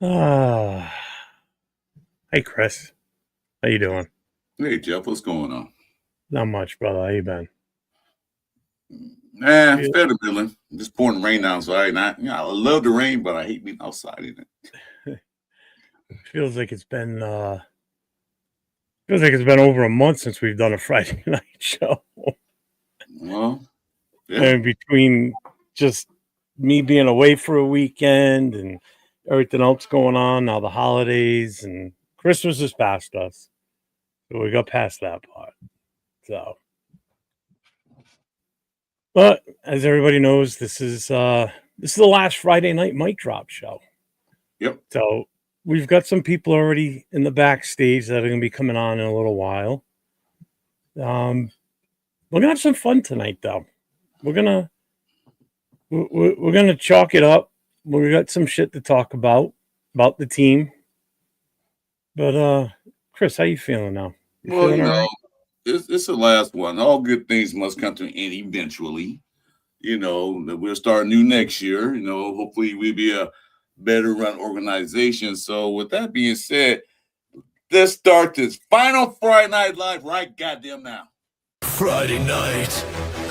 Ah, hey Chris, how you doing? Hey Jeff, what's going on? Not much, brother. How you been? Nah, Feel, fair to middling. Just pouring rain outside. I love the rain, but I hate being outside in it. feels like it's been over a month since we've done a Friday night show. Well, yeah. And between just me being away for a weekend and everything else going on, now the holidays and Christmas is past us, so we got past that part. So, but as everybody knows, this is the last Friday night mic drop show. Yep. So we've got some people already in the backstage that are going to be coming on in a little while. We're gonna have some fun tonight, though. We're gonna we're gonna chalk it up. We got some shit to talk about the team. But Chris, how you feeling now? You Well, feeling all right? it's the last one. All good things must come to an end eventually. That we'll start new next year. Hopefully we'll be a better run organization. So with that being said, let's start this final Friday Night Live right goddamn now. Friday night,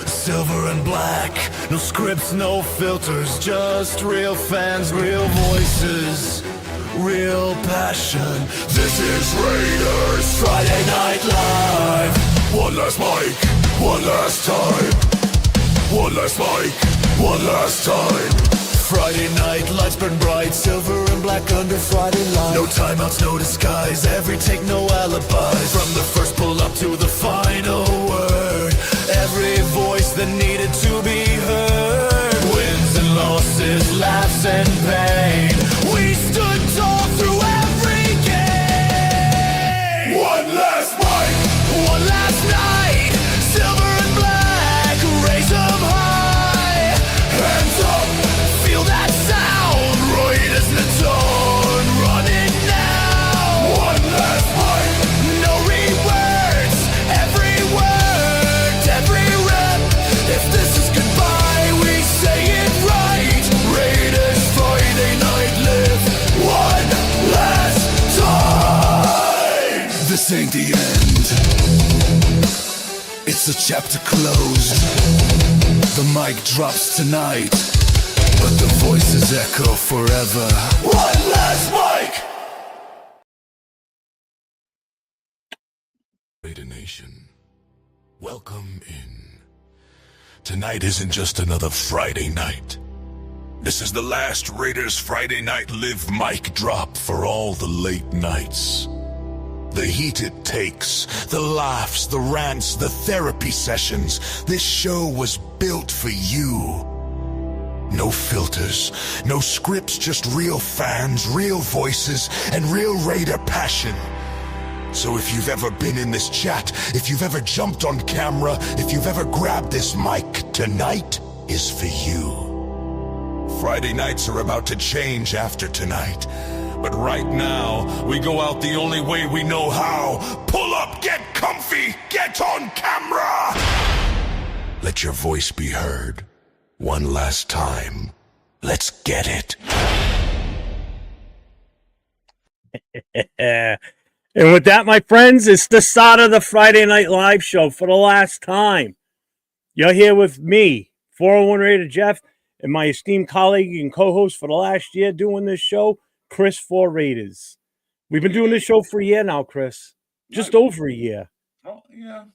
silver and black. No scripts, no filters, just real fans, real voices, real passion. This is Raiders Friday Night Live. One last mic, one last time. One last mic, one last time. Friday night, lights burn bright, silver and black under Friday light. No timeouts, no disguise, every take, no alibis. From the first pull up to the final word, every voice that needed to be heard. Wins and losses, laughs and pain, we stood tall through every game. One last mic, one last night, silver and black, raise them high, hands up. Feel that sound, Raiders in the tone, running now. One last fight, no rewords, every word, every rep. If this is goodbye, we say it right. Raiders Friday night live one last time. This ain't the end, it's a chapter closed. The mic drops tonight, but the voices echo forever. One last mic! Raider Nation, welcome in. Tonight isn't just another Friday night. This is the last Raiders Friday Night Live mic drop for all the late nights. The heated takes, the laughs, the rants, the therapy sessions. This show was built for you. No filters, no scripts, just real fans, real voices, and real Raider passion. So if you've ever been in this chat, if you've ever jumped on camera, if you've ever grabbed this mic, tonight is for you. Friday nights are about to change after tonight. But right now, we go out the only way we know how. Pull up, get comfy, get on camera! Let your voice be heard. One last time. Let's get it. And with that, my friends, it's the start of the Friday Night Live show for the last time. You're here with me, 401 Raider Jeff, and my esteemed colleague and co-host for the last year doing this show, Chris 4 Raiders. We've been doing this show for a year now, Chris. Just over a year. Oh, yeah.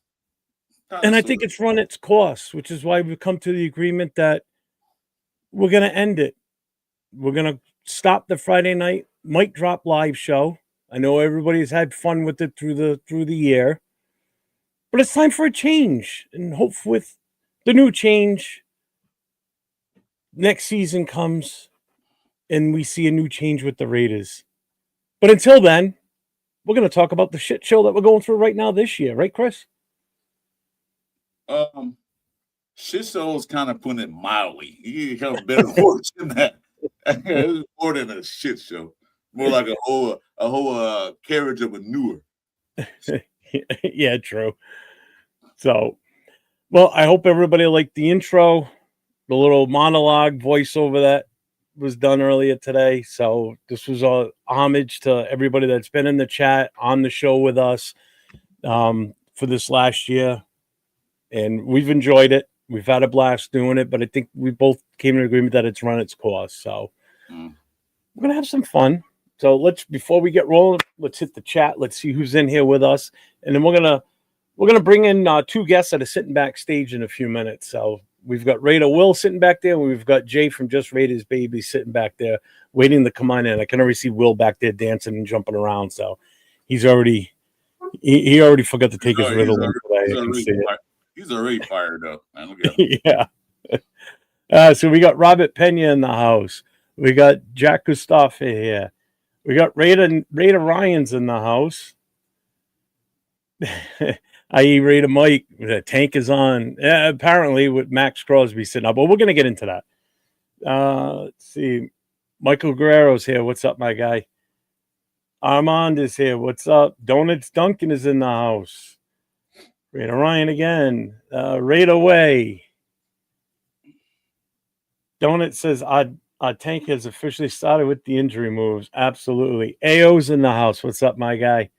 And I think it's run its course, which is why we've come to the agreement that we're going to end it. We're going to stop the Friday night mic drop live show. I know everybody's had fun with it through the year, but it's time for a change. And hope with the new change, next season comes and we see a new change with the Raiders. But until then, we're going to talk about the shit show that we're going through right now this year, right, Chris? Shit show is kind of putting it mildly. You have a better word than that. It's more than a shit show. More like a whole carriage of manure. Yeah, true. So, well, I hope everybody liked the intro, the little monologue voiceover that was done earlier today. So this was a homage to everybody that's been in the chat on the show with us for this last year. And we've enjoyed it. We've had a blast doing it, but I think we both came to an agreement that it's run its course. So we're going to have some fun. So before we get rolling, let's hit the chat. Let's see who's in here with us. And then we're going to bring in two guests that are sitting backstage in a few minutes. So we've got Raider Will sitting back there. And we've got Jay from Just Raiders Baby sitting back there waiting to come on in. I can already see Will back there dancing and jumping around. So he already forgot to take his Ritalin today. He's already fired up, man. Look at him. Yeah. So we got Robert Pena in the house. We got Jack Gustafa here. We got Raider Ryan's in the house. I.e. Raider Mike. The tank is on. Apparently with Max Crosby sitting up. But we're going to get into that. Let's see. Michael Guerrero's here. What's up, my guy? Armand is here. What's up? Donuts Duncan is in the house. Raider Ryan again. Raider Way. Donut says, our tank has officially started with the injury moves. Absolutely. AO's in the house. What's up, my guy?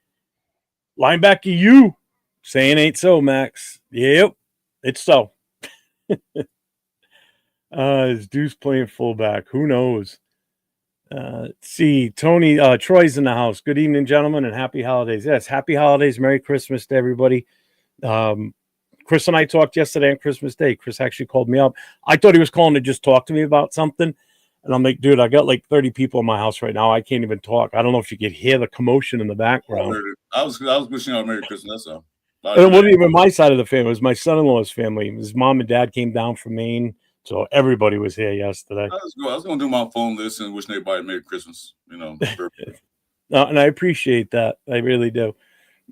Linebacker, you. Saying ain't so, Max. Yep, it's so. Is Deuce playing fullback? Who knows? See, Tony, Troy's in the house. Good evening, gentlemen, and happy holidays. Yes, happy holidays. Merry Christmas to everybody. Chris and I talked yesterday on Christmas Day. Chris actually called me up. I thought he was calling to just talk to me about something. And I'm like, dude, I got like 30 people in my house right now. I can't even talk. I don't know if you could hear the commotion in the background. I was wishing you a Merry Christmas. That's all. It wasn't even my side of the family. It was my son-in-law's family. His mom and dad came down from Maine. So everybody was here yesterday. I was going to do my phone list and wishing everybody a Merry Christmas. And I appreciate that. I really do.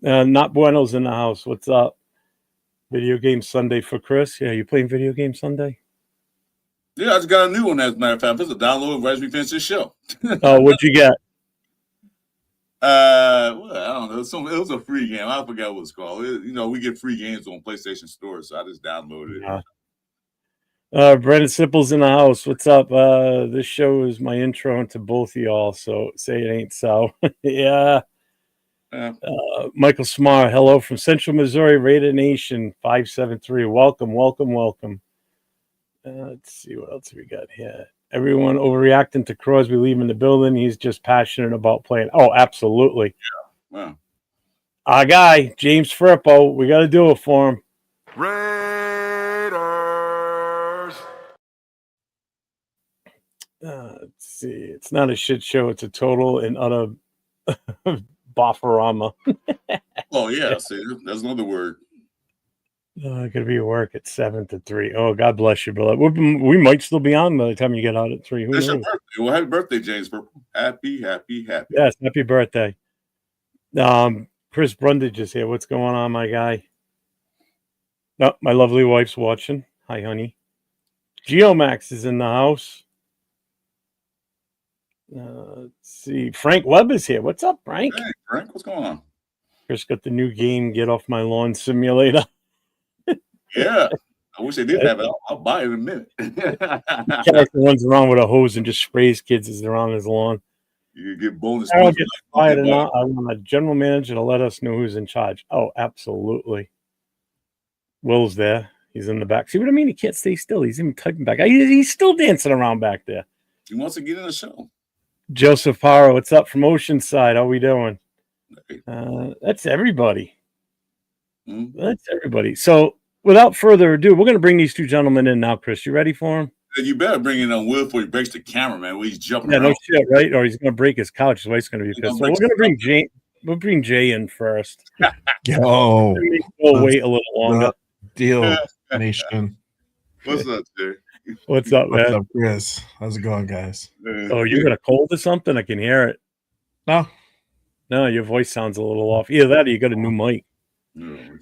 Not Bueno's in the house. What's up? Video game Sunday for Chris. Yeah, you playing video game Sunday? Yeah, I just got a new one, as a matter of fact. It's a download right as we finish this show. Oh, what'd you get? Well, I don't know. It was a free game. I forgot what it's called. We get free games on PlayStation Store, so I just downloaded it. Brendan Sipple's in the house. What's up? This show is my intro into both of y'all, so say it ain't so. Yeah. Michael Smar, hello from Central Missouri, Raider Nation 573. Welcome. Let's see what else we got here. Everyone overreacting to Crosby leaving the building. He's just passionate about playing. Oh, absolutely. Yeah. Wow. Our guy, James Firpo, we got to do it for him. Raiders. Let's see. It's not a shit show. It's a total and utter boffarama. Oh, yeah. See, that's another word. Going to be at work at 7 to 3. Oh, God bless you, brother. We might still be on by the time you get out at 3. It's your birthday. Well, happy birthday, James Purple. Happy. Yes, happy birthday. Chris Brundage is here. What's going on, my guy? Oh, my lovely wife's watching. Hi, honey. Geomax is in the house. Let's see. Frank Webb is here. What's up, Frank? Hey, Frank, what's going on? Chris got the new game, Get Off My Lawn Simulator. Yeah. I wish they did have it. I'll buy it in a minute. Character runs around with a hose and just sprays kids as they're on his lawn. You get bonus. I don't get fired or not. I want a general manager to let us know who's in charge. Oh, absolutely. Will's there. He's in the back. See what I mean? He can't stay still. He's even typing back. He's still dancing around back there. He wants to get in the show. Joseph Haro, what's up from Oceanside? How we doing? That's everybody. Mm-hmm. That's everybody. So, without further ado, we're going to bring these two gentlemen in now, Chris. You ready for them? You better bring in on Will before he breaks the camera, man. When he's jumping around. No shit, right? Or he's going to break his couch. His wife's going to be pissed. So we're going to bring Jay. We'll bring Jay in first. Yo, we'll wait a little longer. Deal, nation. What's up, Jay? What's up, man? What's up, Chris? How's it going, guys? Oh, you got a cold or something? I can hear it. No, your voice sounds a little off. Either that or you got a new mic. No,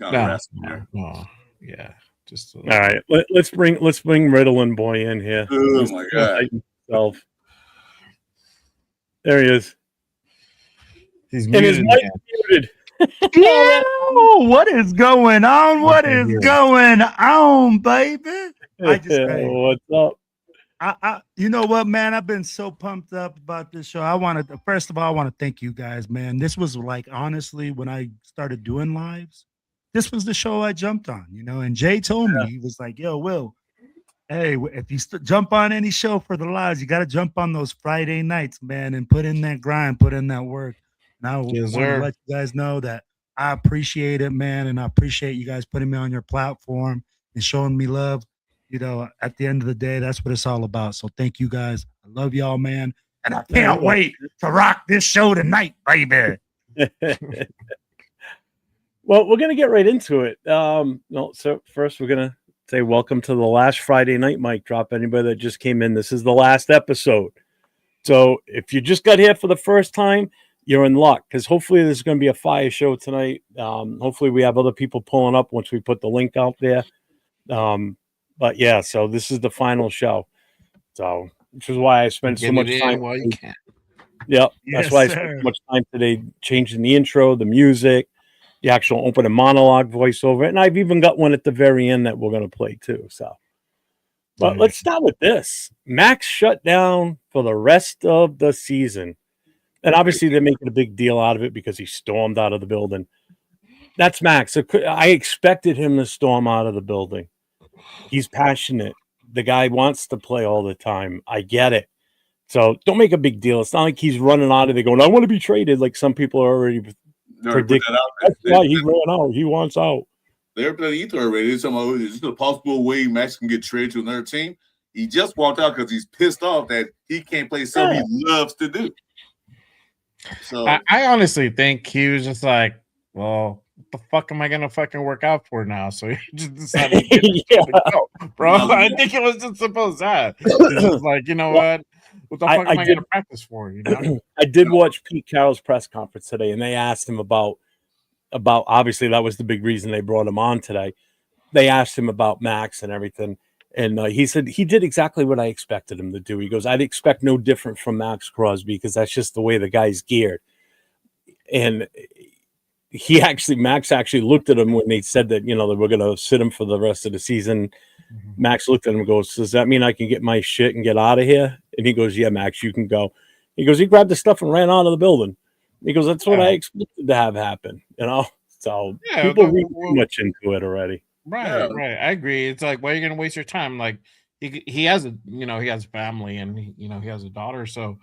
yeah. Just all right. Let's bring Ritalin boy in here. Oh my God! There he is. He's muted. And his mic muted. Yeah, what is going on? What is going on, baby? What's up? You know what, man? I've been so pumped up about this show. First of all, I want to thank you guys, man. This was like, honestly, when I started doing lives, this was the show I jumped on, and Jay told me, he was like, yo, Will, hey, if you jump on any show for the lives, you got to jump on those Friday nights, man, and put in that grind, put in that work. And I want to let you guys know that I appreciate it, man, and I appreciate you guys putting me on your platform and showing me love. At the end of the day, that's what it's all about. So thank you guys. I love y'all, man. And I can't wait to rock this show tonight, baby. Well, we're going to get right into it. So first we're going to say welcome to the last Friday night mic drop. Anybody that just came in, this is the last episode. So if you just got here for the first time, you're in luck, because hopefully there's going to be a fire show tonight. Hopefully we have other people pulling up once we put the link out there. But yeah, so this is the final show. So, which is why I spent so much time. While you can. Yep, that's why I spent so much time today changing the intro, the music, the actual opening monologue voiceover, and I've even got one at the very end that we're going to play too. So, but let's start with this. Max shut down for the rest of the season, and obviously they're making a big deal out of it because he stormed out of the building. That's Max. I expected him to storm out of the building. He's passionate. The guy wants to play all the time. I get it. So don't make a big deal. It's not like he's running out of there going, I want to be traded, like some people are already predicting. That's why he ran out. He wants out. They're playing ether already. Is it a possible way Max can get traded to another team? He just walked out because he's pissed off that he can't play something he loves to do. So I honestly think he was just like, well, what the fuck am I gonna fucking work out for now? So he just decided to go, bro. I think it was just simple as that. It's like, you know what? What the fuck am I gonna practice for? I did watch Pete Carroll's press conference today, and they asked him about obviously that was the big reason they brought him on today. They asked him about Max and everything, and he said he did exactly what I expected him to do. He goes, I'd expect no different from Max Crosby because that's just the way the guy's geared. And Max actually looked at him when they said that, that we're going to sit him for the rest of the season. Mm-hmm. Max looked at him and goes, does that mean I can get my shit and get out of here? And he goes, yeah, Max, you can go. He goes, he grabbed the stuff and ran out of the building. He goes, that's what I expected to have happen, So people read too much into it already. Right. I agree. It's like, why are you going to waste your time? Like he has he has family and he has a daughter. So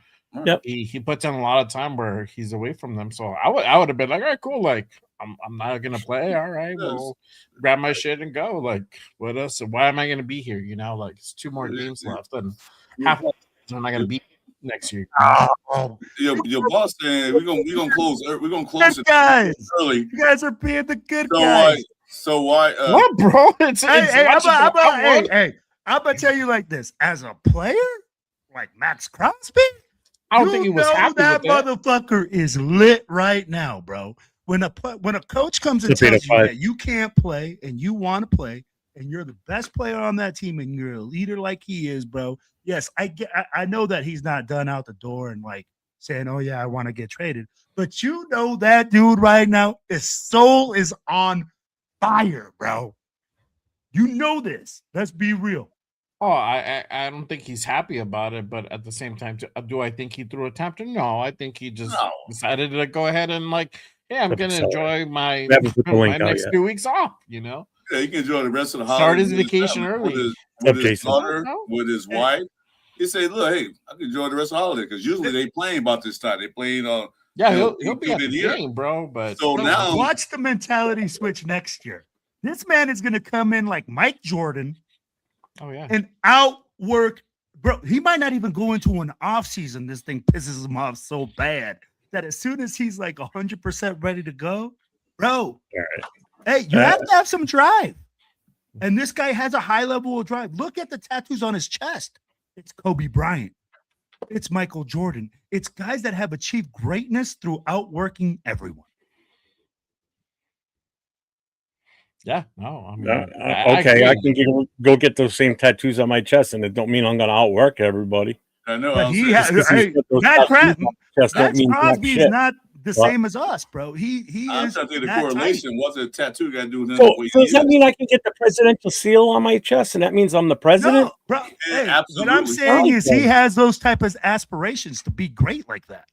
he puts in a lot of time where he's away from them. So I would have been like, all right, cool. Like I'm not gonna play. All right, well, grab my shit and go. Like, what else? Why am I gonna be here? Like it's 2 more games left, and half of I'm not gonna be next year. Your boss saying we're gonna close. We're gonna close it guys early. You guys are being the good guys. So why? What, bro? Hey, I'm gonna tell you like this. As a player, like Max Crosby, I don't think he was happy that with that. motherfucker is lit right now, bro. When a coach comes and tells you that you can't play and you want to play and you're the best player on that team and you're a leader like he is, bro. Yes, I know that he's not done out the door and like saying, oh yeah, I want to get traded. But that dude right now, his soul is on fire, bro. You know this. Let's be real. Oh, I don't think he's happy about it, but at the same time, do I think he threw a tantrum? No, I think he just decided to go ahead and like, yeah, I'm gonna enjoy my next 2 weeks off. Yeah, he can enjoy the rest of the holiday. Start his vacation early with his daughter, with his wife. He said, "Look, hey, I can enjoy the rest of the holiday because usually they playing about this time. They playing on." He'll be at the game, bro. But so now watch the mentality switch next year. This man is gonna come in like Mike Jordan. Oh yeah, and outwork, bro. He might not even go into an off season. This thing pisses him off so bad that as soon as he's like 100% ready to go, bro. Hey, you have to have some drive, and this guy has a high level of drive. Look at the tattoos on his chest. It's Kobe Bryant. It's Michael Jordan. It's guys that have achieved greatness through outworking everyone. Yeah, no, I mean, okay, I can go get those same tattoos on my chest, and it don't mean I'm going to outwork everybody. I know. But Max Crosby is not the same as us, bro. He I'm is trying to think the that correlation. tight. What's a tattoo got to do with him? So, the way so he does that is? mean I can get the presidential seal on my chest, and that means I'm the president? No, bro. Yeah, Hey, what I'm absolutely. saying is he Okay. has those type of aspirations to be great like that.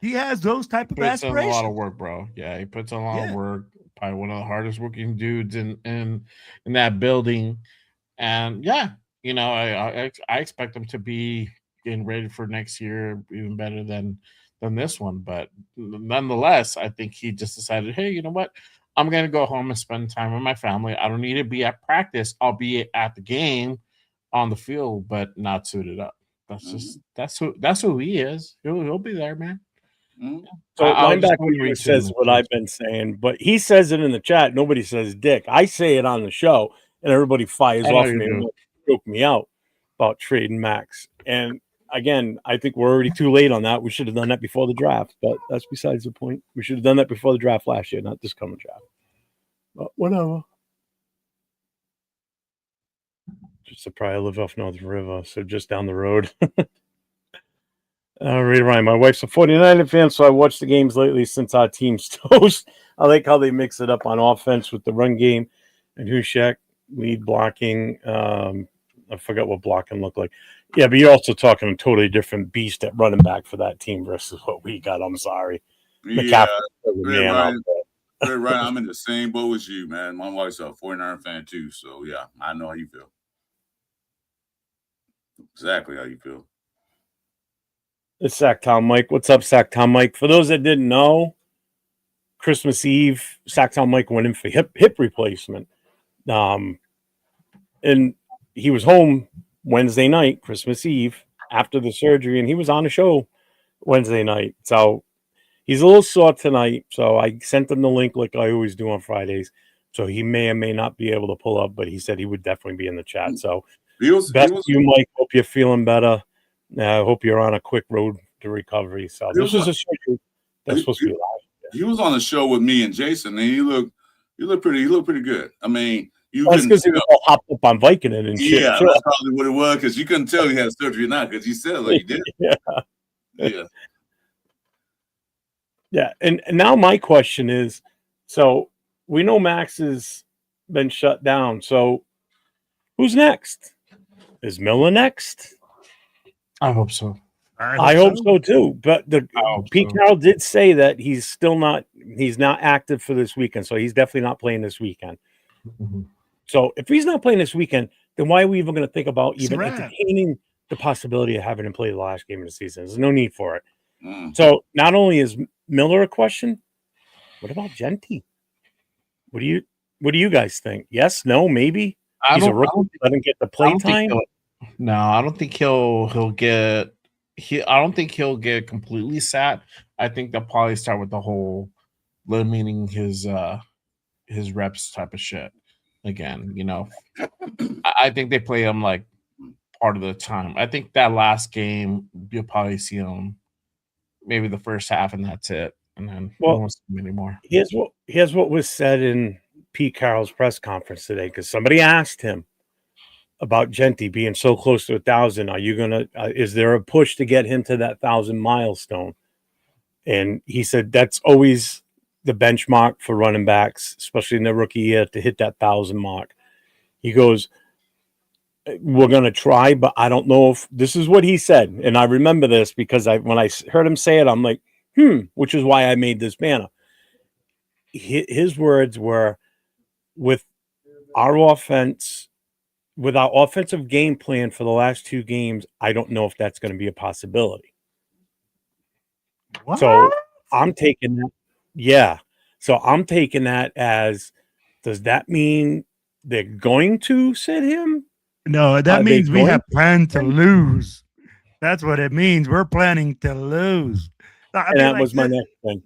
He has those type of Puts in a lot of aspirations. work, bro. Yeah, he puts in a lot of Yeah. work. Probably one of the hardest working dudes in that building. And yeah, you know, I expect him to be getting ready for next year even better than this one. But nonetheless, I think he just decided, hey, you know what? I'm gonna go home and spend time with my family. I don't need to be at practice. I'll be at the game on the field, but not suited up. That's just that's who he is. He'll be there, man. Mhm. So I just linebacker wouldn't read too says much what into I've it. been saying, but he says it in the chat. Nobody says dick. I say it on the show, and everybody fires I know off you me and do. joke me out about trading Max. And again, I think we're already too late on that. We should have done that before the draft, but that's besides the point. We should have done that before the draft last year, not this coming draft. But whatever. Just probably live off North River, so just down the road. Read Ryan. My wife's a 49er fan, so I watched the games lately since our team's toast. I like how they mix it up on offense with the run game and Hushek lead blocking. I forgot what blocking looked like. Yeah, but you're also talking a totally different beast at running back for that team versus what we got. I'm sorry. Yeah, McCaffrey, Red man, Ryan. Red Ryan, I'm in the same boat as you, man. My wife's a 49er fan too, so yeah, I know how you feel. Exactly how you feel. It's Sacktown Mike. What's up, Sacktown Mike? For those that didn't know, Christmas Eve, Sacktown Mike went in for hip replacement. And he was home Wednesday night, Christmas Eve, after the surgery, and he was on the show Wednesday night. So he's a little sore tonight. So I sent him the link like I always do on Fridays. So he may or may not be able to pull up, but he said he would definitely be in the chat. So best to you, Mike. Hope you're feeling better. I hope you're on a quick road to recovery. So this is a surgery that's supposed to be live. He was on the show with me and Jason, and he looked pretty good. I mean, that's because he was all hopped up on Vicodin and shit. Yeah, that's probably what it was, because you couldn't tell he had surgery or not, because he said like he did. Yeah. And now my question is, so we know Max has been shut down. So who's next? Is Miller next? I hope so. I hope so too. But Pete Carroll did say that he's not active for this weekend. So he's definitely not playing this weekend. Mm-hmm. So if he's not playing this weekend, then why are we even going to think about even entertaining the possibility of having him play the last game of the season? There's no need for it. So not only is Miller a question, what about Genty? What do you guys think? Yes, no, maybe? He's a rookie, doesn't get the play time. No, I don't think he'll get I don't think he'll get completely sat. I think they'll probably start with the whole limiting his reps type of shit again. You know, I think they play him like part of the time. I think that last game you'll probably see him maybe the first half, and that's it. And then we won't see him anymore. Here's what was said in Pete Carroll's press conference today, because somebody asked him about Genty being so close to 1,000. Are you gonna? Is there a push to get him to that 1,000 milestone? And he said that's always the benchmark for running backs, especially in their rookie year, to hit that 1,000 mark. He goes, "We're gonna try, but I don't know if this is what he said." And I remember this because when I heard him say it, I'm like, which is why I made this banner. His words were, with our offense. With our offensive game plan for the last 2 games, I don't know if that's going to be a possibility. What? So I'm taking that. Yeah. So I'm taking that as, does that mean they're going to sit him? No, that means we have planned to lose. That's what it means. We're planning to lose. And that was my next thing.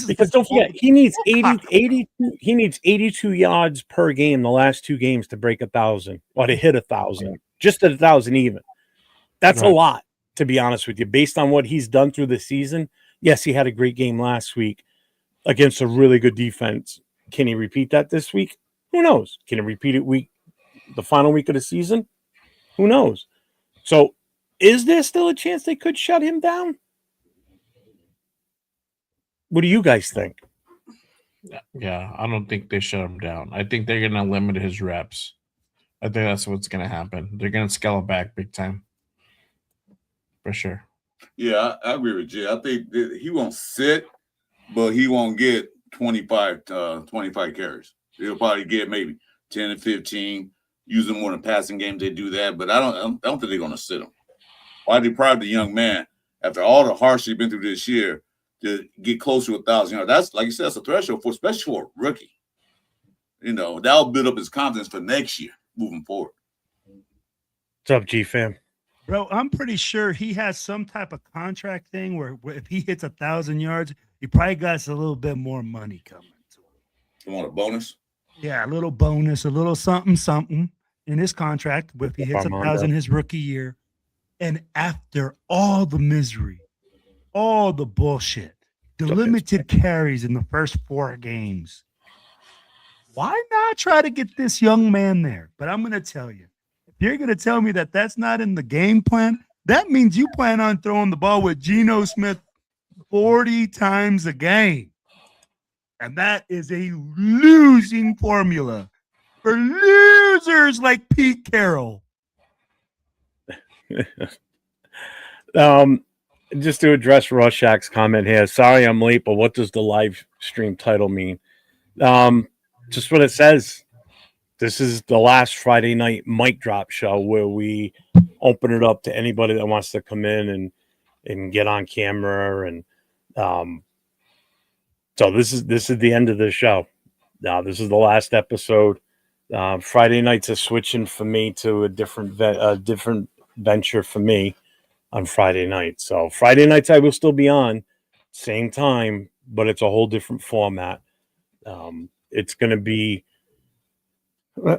Because don't forget, he needs 82 yards per game the last 2 games to break 1,000 or to hit 1,000, just at 1,000 even. That's a lot, to be honest with you, based on what he's done through the season. Yes, he had a great game last week against a really good defense. Can he repeat that this week? Who knows? Can he repeat it the final week of the season? Who knows? So is there still a chance they could shut him down? What do you guys think? Yeah, I don't think they shut him down. I think they're gonna limit his reps. I think that's what's gonna happen. They're gonna scale it back big time, for sure. Yeah, I agree with Jay. I think that he won't sit, but he won't get 25 carries. He'll probably get maybe 10 and 15. Using more in passing games, they do that, but I don't think they're going to sit him. Why deprive the young man after all the hardship he's been through this year to get close to 1,000 yards? That's, like you said, that's a threshold for, especially for a rookie. You know, that'll build up his confidence for next year moving forward. What's up, G fam? Bro, I'm pretty sure he has some type of contract thing where if he hits 1,000 yards, he probably got a little bit more money coming to him. You want a bonus? Yeah, a little bonus, a little something in his contract if he hits 1,000 his rookie year. And after all the misery, all the bullshit, the limited carries in the first 4 games, why not try to get this young man there? But I'm going to tell you, if you're going to tell me that that's not in the game plan, that means you plan on throwing the ball with Geno Smith 40 times a game. And that is a losing formula for losers like Pete Carroll. Just to address Rorschach's comment here. Sorry I'm late, but what does the live stream title mean? Just what it says. This is the last Friday night mic drop show where we open it up to anybody that wants to come in and get on camera. And so this is the end of the show. Now this is the last episode. Friday nights are switching for me to a different venture for me on Friday night. So Friday nights I will still be on, same time, but it's a whole different format. It's going to be,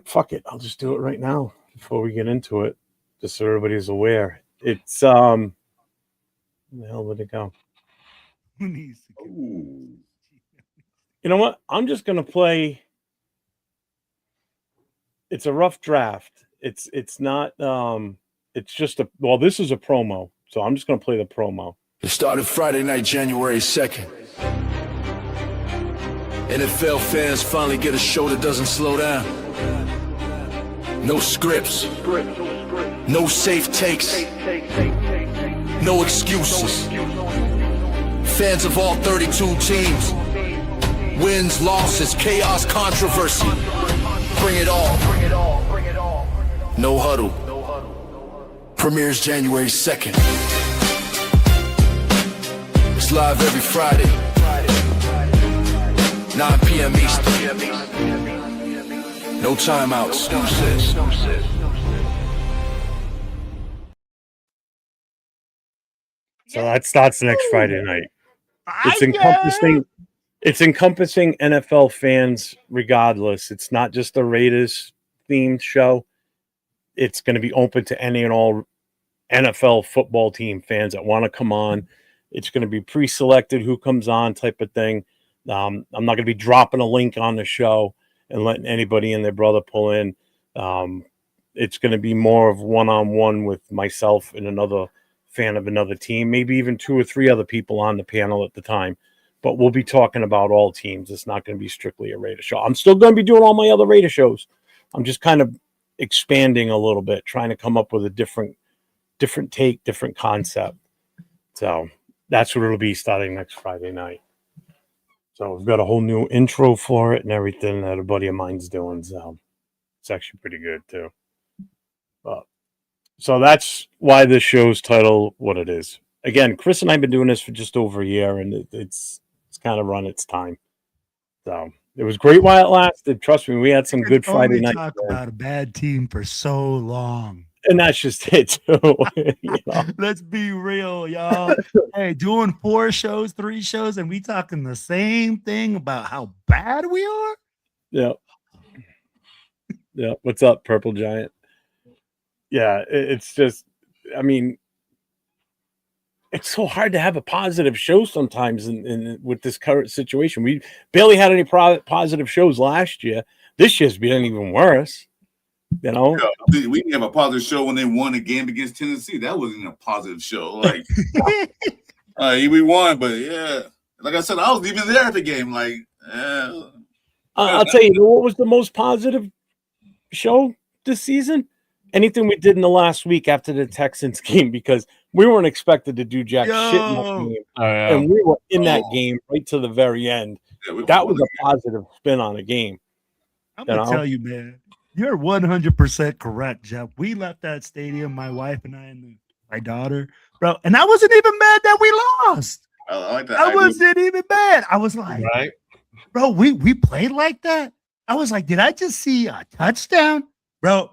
fuck it, I'll just do it right now before we get into it, just so everybody's aware. It's where the hell did it go? Ooh. You know what? I'm just going to play. It's a rough draft. It's not. It's just this is a promo, so I'm just going to play the promo. It started Friday night, January 2nd. NFL fans finally get a show that doesn't slow down. No scripts, no safe takes, no excuses. Fans of all 32 teams, wins, losses, chaos, controversy. Bring it all. No huddle. Premieres January 2nd. It's live every Friday. 9 PM EST. No timeouts. So that starts next Friday night. It's encompassing NFL fans regardless. It's not just a Raiders themed show. It's going to be open to any and all NFL football team fans that want to come on. It's going to be pre-selected who comes on type of thing. I'm not going to be dropping a link on the show and letting anybody and their brother pull in. It's going to be more of one-on-one with myself and another fan of another team, maybe even 2 or 3 other people on the panel at the time. But we'll be talking about all teams. It's not going to be strictly a Raider show. I'm still going to be doing all my other Raider shows. I'm just kind of expanding a little bit, trying to come up with a different take, different concept. So that's what it'll be starting next Friday night. So we've got a whole new intro for it and everything that a buddy of mine's doing. So it's actually pretty good too. So that's why this show's title what it is. Again, Chris and I have been doing this for just over a year, and it's kind of run its time. So it was great while it lasted. Trust me, we had some good Friday night. Talk about a bad team for so long. And that's just it, too. You know? Let's be real, y'all. Hey, doing 4 shows, 3 shows, and we talking the same thing about how bad we are? Yeah. Yeah. What's up, Purple Giant? Yeah, it's just, I mean, it's so hard to have a positive show sometimes in with this current situation. We barely had any positive shows last year. This year's been even worse. You know, yeah, we didn't have a positive show when they won a game against Tennessee. That wasn't a positive show. Like, we won, but yeah, Like I said, I was even there at the game. Like, I'll tell you what was the most positive show this season. Anything we did in the last week after the Texans game, because we weren't expected to do jack shit in that game, and we were in that game right to the very end. That was a positive spin on the game. I'm gonna tell you, man, you're 100% correct, Jeff. We left that stadium, my wife and I, and my daughter, bro, and I wasn't even mad that we lost. I like that. I wasn't even mad. I was like, Right. Bro, we played like that. I was like, did I just see a touchdown, bro?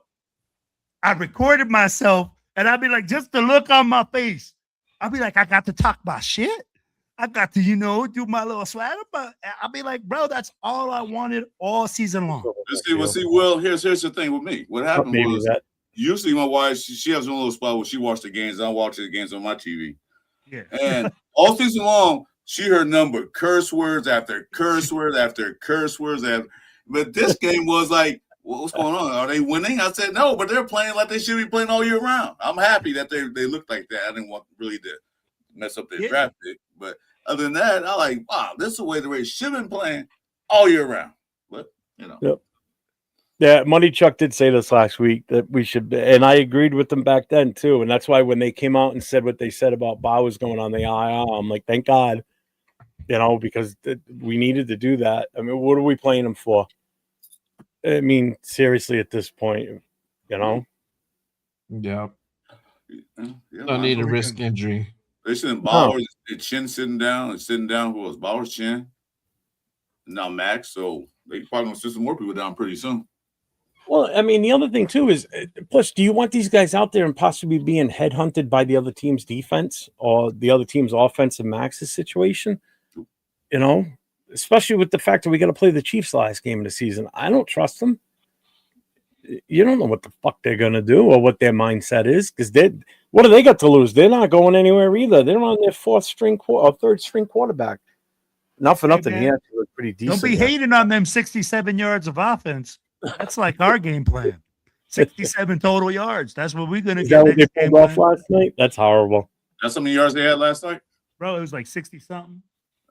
I recorded myself, and I'd be like, just the look on my face. I'd be like, I got to talk my shit. I got to, do my little swagger, but I'll be like, bro, that's all I wanted all season long. Well, here's the thing with me. What happened was usually my wife, she has one little spot where she watched the games. I watch the games on my TV. Yeah. And all season long, she heard number curse words after curse words after curse words. But this game was like, what's going on? Are they winning? I said, no, but they're playing like they should be playing all year round. I'm happy that they look like that. I didn't want really to mess up their draft pick. But other than that, I like, wow, this is the way the Rays should have been playing all year round. But, Yep. Yeah, Money Chuck did say this last week that we should, and I agreed with them back then too. And that's why when they came out and said what they said about Bowers going on the IR, I'm like, thank God, because we needed to do that. I mean, what are we playing him for? I mean, seriously, at this point, Yeah. No need to risk injury. They sitting Bowers, Chin sitting down. Who was Bowers, Chin? Now Max. So they probably gonna sit some more people down pretty soon. Well, I mean, the other thing too is, plus, do you want these guys out there and possibly being headhunted by the other team's defense or the other team's offense in Max's situation? Especially with the fact that we got to play the Chiefs last game of the season. I don't trust them. You don't know what the fuck they're going to do or what their mindset is, because what do they got to lose? They're not going anywhere either. They're on their third string quarterback. Not for nothing. He actually looked pretty decent. Don't be hating on them 67 yards of offense. That's like our game plan. 67 total yards. That's what we're going to get. Is that what they pulled off last night? That's horrible. That's how many yards they had last night? Bro, it was like 60-something.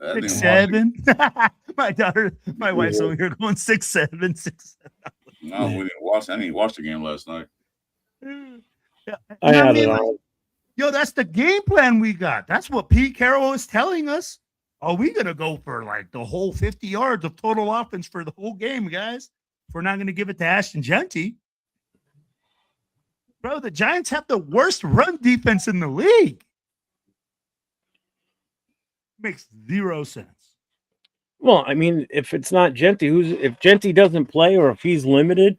6-7. My wife's over here going 6-7, 6-7. No, we didn't watch. I didn't watch the game last night. Yeah. I had it on. That's the game plan we got. That's what Pete Carroll is telling us. Are we going to go for like the whole 50 yards of total offense for the whole game, guys? If we're not going to give it to Ashton Genty. Bro, the Giants have the worst run defense in the league. Makes zero sense. Well, I mean, if it's not Genty, if Genty doesn't play or if he's limited,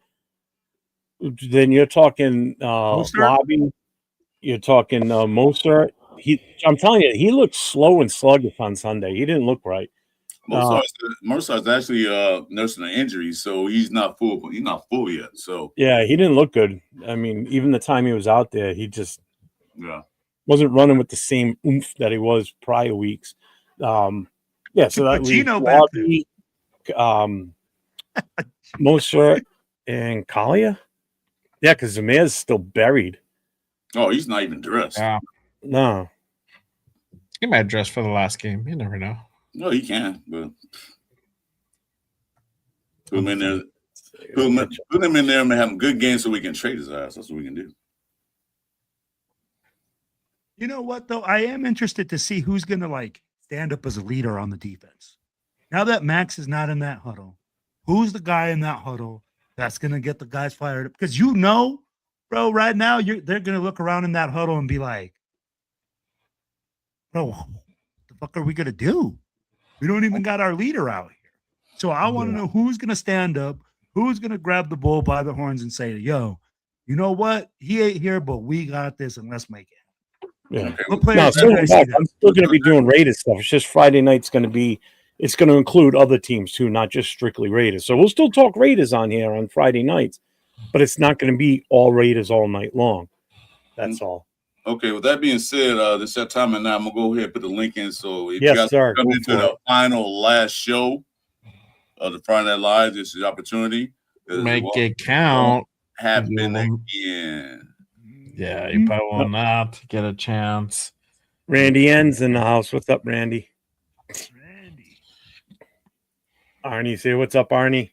then you're talking Lobby, you're talking Mostert. I'm telling you, he looked slow and sluggish on Sunday. He didn't look right. Mostert's actually nursing an injury, so he's not full. He's not full yet. So yeah, he didn't look good. I mean, even the time he was out there, he just wasn't running with the same oomph that he was prior weeks. So that leaves Lobby, Mostert, and Kalia. Yeah, because Zamir's still buried. Oh, he's not even dressed. Yeah. No. He might dress for the last game. You never know. No, he can, but put him in there. Put him in there and have a good game so we can trade his ass. That's what we can do. You know what, though? I am interested to see who's going to stand up as a leader on the defense. Now that Max is not in that huddle, who's the guy in that huddle that's going to get the guys fired up? Because bro, right now they're going to look around in that huddle and be like, bro, what the fuck are we going to do? We don't even got our leader out here. So I want to know who's going to stand up, who's going to grab the bull by the horns and say, yo, you know what? He ain't here, but we got this, and let's make it. Yeah. I'm still going to be doing Raiders stuff. It's just Friday night's going to be – it's going to include other teams too, not just strictly Raiders. So we'll still talk Raiders on here on Friday nights, but it's not going to be all Raiders all night long. That's all. Okay, with that being said, this is that time, and now I'm gonna go ahead and put the link in. So if yes, you guys sir. come into the last show of the Friday Night Live, this is the opportunity. Make it count. Happen again. Yeah, you probably will not get a chance. Randy N's in the house. What's up, Randy? Arnie, say what's up, Arnie.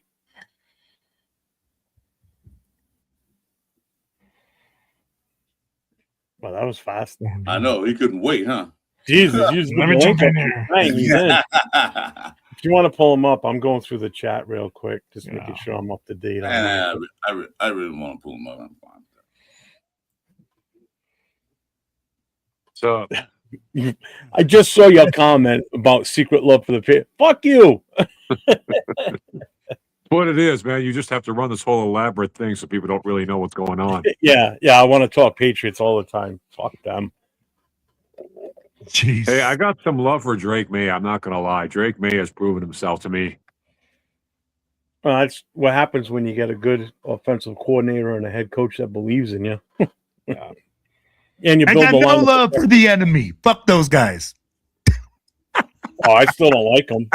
Well, that was fast. I know he couldn't wait, huh? Jesus, you Let me jump in here. He's in. If you want to pull him up, I'm going through the chat real quick, just making sure I'm up to date. I really want to pull him up. I'm fine. So I just saw your comment about secret love for the pit. Fuck you. what it is, man. You just have to run this whole elaborate thing so people don't really know what's going on. Yeah. I want to talk Patriots all the time. Fuck them. Jeez. Hey, I got some love for Drake May. I'm not going to lie. Drake May has proven himself to me. Well, that's what happens when you get a good offensive coordinator and a head coach that believes in you. Yeah. And you I build got a no line. love for the enemy. Fuck those guys. Oh, I still don't like them.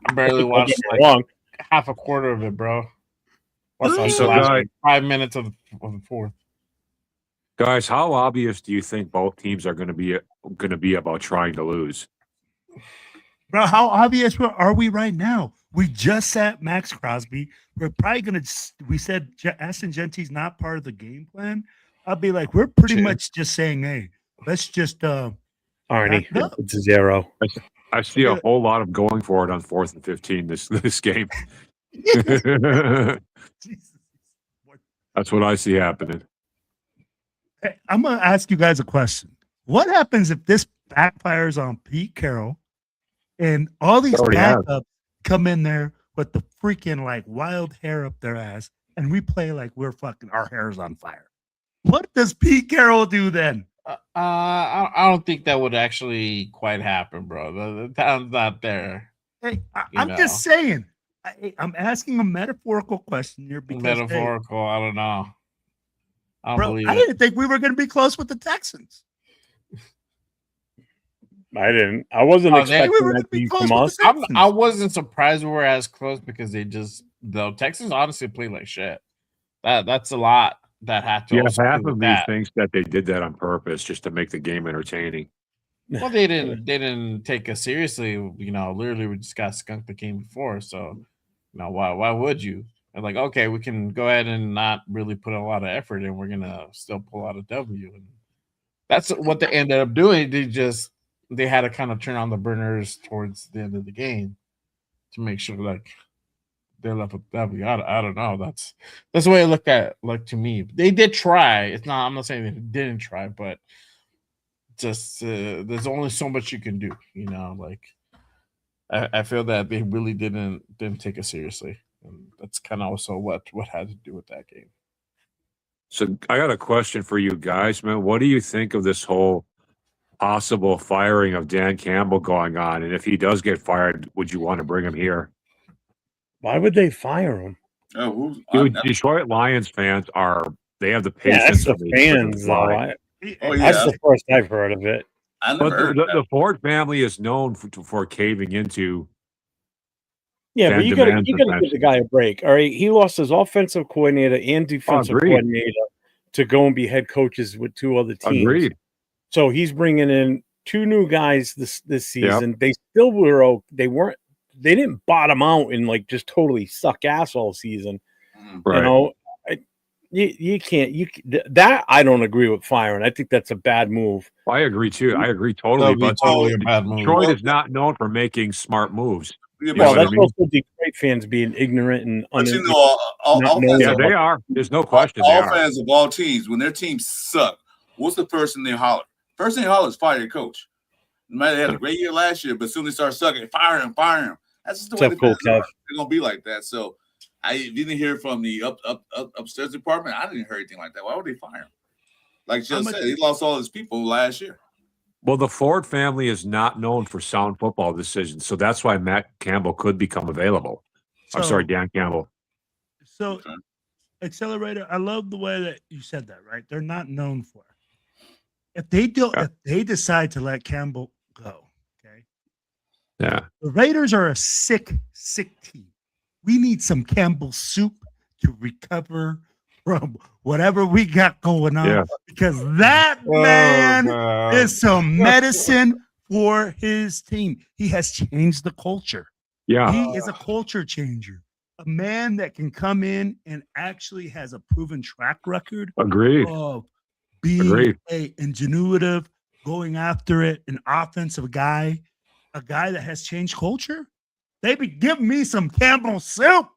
I barely Don't watched get me like wrong. half a quarter of it, bro. What's like So, the last guy- 5 minutes of the fourth? Guys, how obvious do you think both teams are going to be about trying to lose? Bro, how obvious are we right now? We just sat Max Crosby. We're probably going to, we said Aston Genty's not part of the game plan. I'll be like, we're pretty much just saying, hey, let's just Arnie, back up. it's a 0. I see a whole lot of going for it on 4th and 15 this game. Jesus. That's what I see happening. Hey, I'm going to ask you guys a question. What happens if this backfires on Pete Carroll and all these Already backups come in there with the freaking like wild hair up their ass and we play like we're fucking our hair's on fire? What does Pete Carroll do then? I don't think that would actually quite happen, bro. The talent's not there. Hey, You I'm know. just saying. I'm asking a metaphorical question here because hey, Metaphorical. I don't know. I don't bro, believe I it. didn't think we were going to be close with the Texans. I didn't. I wasn't Oh, expecting we were that gonna be to close from with us. the Texans. I wasn't surprised we were as close because the Texans honestly played like shit. That's a lot that had to. Yeah, also do half with of me that. thinks that they did that on purpose just to make the game entertaining. Well, they didn't take us seriously. You know, literally, we just got skunked the game before. So, you know, why would you? And like, okay, we can go ahead and not really put a lot of effort in. We're gonna still pull out a W, and that's what they ended up doing. They had to kind of turn on the burners towards the end of the game to make sure like they're left with W. I don't know. That's the way I look at it. Like to me, they did try. It's not. I'm not saying they didn't try, but just there's only so much you can do. You know, like I feel that they really didn't take it seriously, and that's kind of also what had to do with that game. So I got a question for you guys, man. What do you think of this whole possible firing of Dan Campbell going on? And if he does get fired, would you want to bring him here? Why would they fire him? Oh, Dude, Detroit Lions fans they have the Yeah, patience that's of the a fans, though. fly. That's the first I've heard of it. I never But heard the Ford family is known for caving into. Yeah, fan but you gotta demands give defense. the guy a break. All right, he lost his offensive coordinator and defensive Agreed. coordinator to go and be head coaches with 2 other teams. Agreed. So he's bringing in 2 new guys this season. They still were they didn't bottom out and like just totally suck ass all season. Right. You know, you can't that I don't agree with firing. I think that's a bad move. I agree too. I agree totally. That'd be But totally a bad move. Detroit is not known for making smart moves. Yeah, You know Well, what I that's mean? also Detroit fans being ignorant and but you not know, all knowing Yeah, fans, they are. There's no question. They all are. fans of all teams, when their teams suck, what's the first thing they holler? First thing they holler is fire your coach. No matter they had a great year last year, but soon they start sucking, fire him. That's just the way the fans are. They're gonna be like that. So I didn't hear from the upstairs department. I didn't hear anything like that. Why would they fire him? Like Joe said, he lost all his people last year. Well, the Ford family is not known for sound football decisions, so that's why Matt Campbell could become available. I'm sorry, Dan Campbell. So, Accelerator, I love the way that you said that. Right? They're not known for it. If they decide to let Campbell go, okay. Yeah. The Raiders are a sick team. We need some Campbell soup to recover from whatever we got going on because that man is some medicine for his team. He has changed the culture. Yeah. He is a culture changer. A man that can come in and actually has a proven track record Agreed. of being Agreed. a ingenuitive, going after it, an offensive guy, a guy that has changed culture. They be giving me some Campbell soup.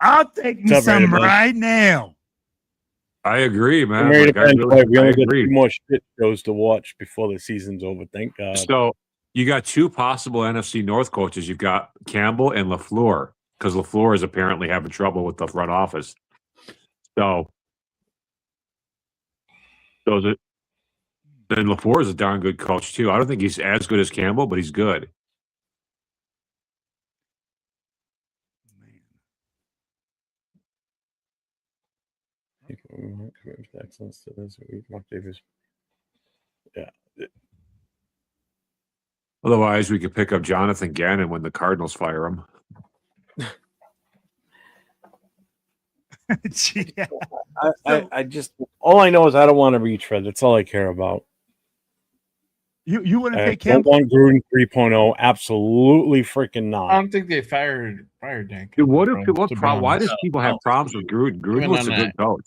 I'll take me What's up, some Randy? right now. I agree, I'm man. ready Like, to I, bend really, play. We I only got agree. 2 more shit shows to watch before the season's over. Thank God. So you got two possible NFC North coaches. You've got Campbell and LaFleur, because LaFleur is apparently having trouble with the front office. So those are, then LaFleur is a darn good coach too. I don't think he's as good as Campbell, but he's good. Excellence to this. Mark Davis. Yeah. Otherwise, we could pick up Jonathan Gannon when the Cardinals fire him. Yeah. I just all I know is I don't want to retread. That's all I care about. You wouldn't I take don't Campbell? want Gruden 3.0. Absolutely freaking I not. don't think they fired Dan. Dude, what Campbell, if, what to be problem? Why honest. does people have problems with Gruden? Gruden Even was on a good that. coach.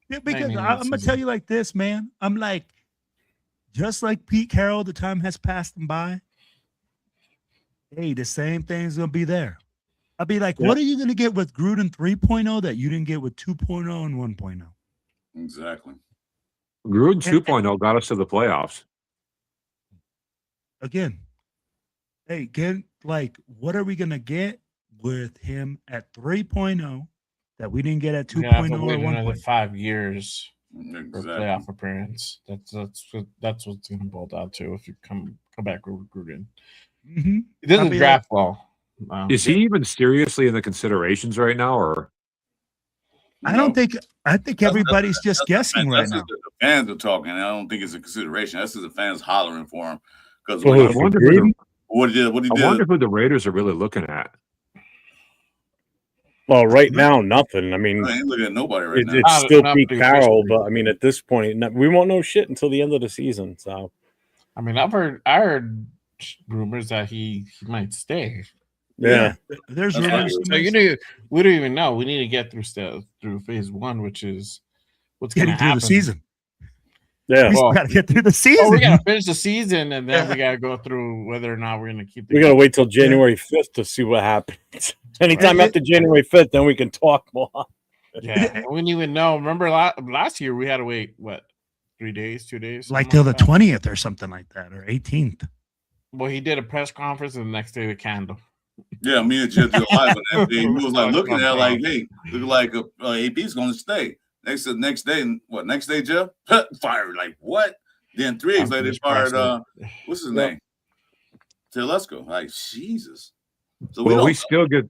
Yeah, because Maybe I'm this gonna tell you like this, man. I'm like, just like Pete Carroll, the time has passed him by. Hey, the same thing's gonna be there. I'll be like, what are you gonna get with Gruden 3.0 that you didn't get with 2.0 and 1.0? Exactly. Gruden 2.0 got us to the playoffs. Again, hey, get like, what are we gonna get with him at 3.0 that we didn't get at We're gonna have 2.0 to or wait another 1.0? 5 years for Exactly. playoff appearance. That's what's gonna boil down to if you come back with Gruden. Mm-hmm. He doesn't draft well. Is he even seriously in the considerations right now, or? I don't think. I think everybody's just guessing right That's now. just the fans are talking. I don't think it's a consideration. That's just the fans hollering for him because I wonder who the, what he did. I wonder who the Raiders are really looking at. Well, right now, nothing. I mean, I ain't looking at nobody right now. it's still Not Pete the Carroll, official. but I mean, at this point, we won't know shit until the end of the season. So, I mean, I heard rumors that he might stay. yeah. There's That's rumors. So we don't even know. We need to get through phase one, which is what's going to Getting through happen. the season. Yeah. We still got to get through the season. Oh, we got to finish the season, and then we got to go through whether or not we're going to keep. We got to wait till January 5th to see what happens. Anytime after January 5th, then we can talk more. Yeah, we didn't even know. Remember last year we had to wait 3 days, 2 days, Like till the 20th or something like that, or 18th. Well, he did a press conference, and the next day the candle. Yeah, me and Jeff did a live on that day. He was like looking at it like, hey, look like AP's going to stay. Next day, Jeff? Fired. Like, what? Then 3 days later, they fired, what's his name? Telesco. Like, Jesus. So we still get,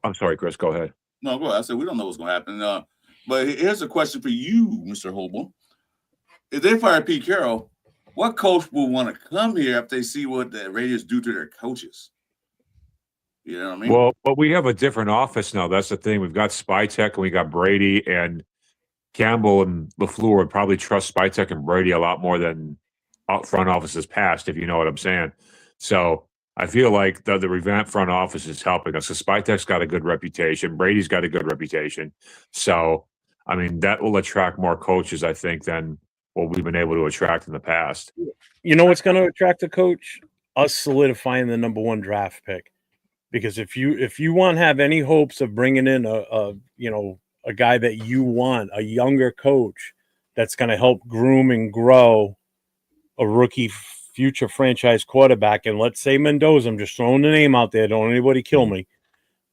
I'm sorry, Chris, go ahead. No, go ahead. I said, we don't know what's going to happen. But here's a question for you, Mr. Hobo. If they fire Pete Carroll, what coach will want to come here if they see what the Raiders do to their coaches? You know what I mean? Well, but we have a different office now. That's the thing. We've got Spytek and we got Brady, and Campbell and LaFleur would probably trust Spytek and Brady a lot more than front offices past, if you know what I'm saying. So I feel like the revamped front office is helping us. So Spytek's got a good reputation. Brady's got a good reputation. So, I mean, that will attract more coaches, I think, than what we've been able to attract in the past. You know what's going to attract a coach? Us solidifying the number 1 draft pick. Because if you want to have any hopes of bringing in a guy that you want, a younger coach that's going to help groom and grow a rookie future franchise quarterback, and let's say Mendoza, I'm just throwing the name out there, don't anybody kill me,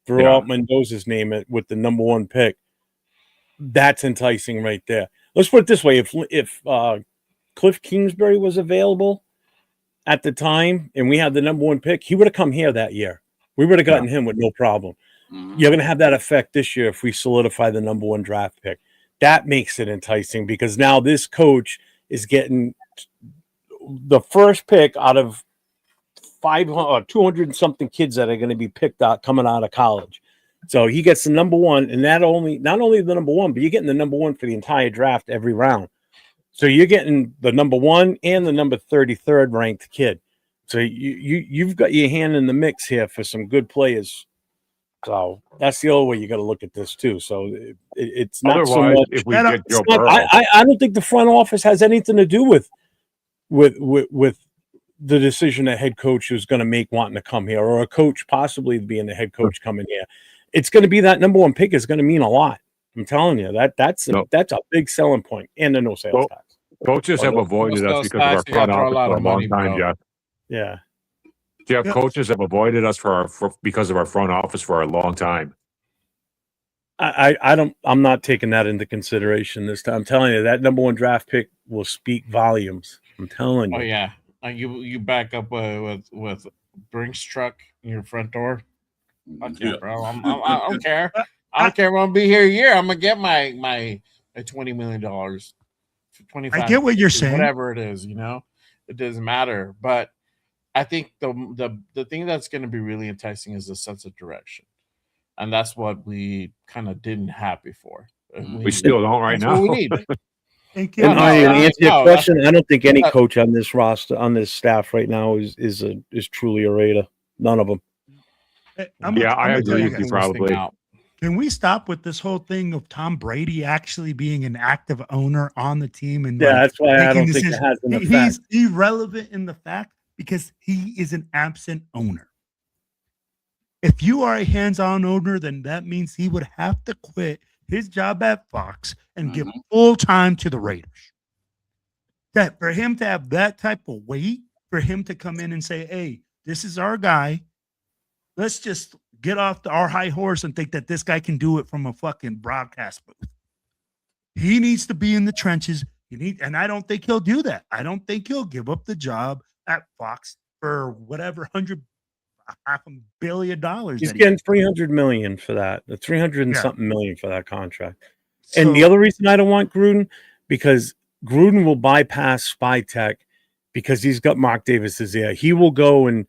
throw out Mendoza's name with the number 1 pick, that's enticing right there. Let's put it this way, if Cliff Kingsbury was available at the time and we had the number 1 pick, he would have come here that year. We would have gotten him with no problem. Mm-hmm. You're going to have that effect this year if we solidify the number 1 draft pick. That makes it enticing because now this coach is getting the first pick out of 200 and something kids that are going to be picked out coming out of college. So he gets the number 1, and not only the number 1, but you're getting the number 1 for the entire draft every round. So you're getting the number 1 and the number 33rd ranked kid. So you've got your hand in the mix here for some good players. So that's the other way you got to look at this too. So it's not so Otherwise, much. if we get Joe Not, Burrow, I don't think the front office has anything to do with the decision a head coach is going to make wanting to come here, or a coach possibly being the head coach coming here. It's going to be that number one pick is going to mean a lot. I'm telling you that's a big selling point, and the no sales tax. coaches have avoided us because of our front office for a long time, Jeff. Yeah. Jeff, coaches have avoided us because of our front office for a long time. I'm not taking that into consideration this time. I'm telling you, that number one draft pick will speak volumes. I'm telling you. Oh yeah, you back up with Brinks truck in your front door. Fuck yeah, bro. I don't care. I don't care if I'm gonna be here a year. I'm gonna get my $20 million, 25. I get what you're saying. Whatever it is, it doesn't matter. But I think the thing that's going to be really enticing is the sense of direction, and that's what we kind of didn't have before. We still don't right now. What we need. Thank you. And to answer your question, I don't think any coach on this roster, on this staff right now, is truly a Raider. None of them. I agree with you probably. Can we stop with this whole thing of Tom Brady actually being an active owner on the team? And that's why I don't think it has an effect. He's irrelevant in the fact because he is an absent owner. If you are a hands-on owner, then that means he would have to quit his job at Fox and give full time to the Raiders. That for him to have that type of weight, for him to come in and say, "Hey, this is our guy. Let's just get off our high horse and think that this guy can do it from a fucking broadcast booth." He needs to be in the trenches. And I don't think he'll do that. I don't think he'll give up the job at Fox for whatever $500 million. He's getting $300 million for that. The 300 and something million for that contract. And the other reason I don't want Gruden, because Gruden will bypass Spy Tech because he's got Mark Davis's ear. He will go and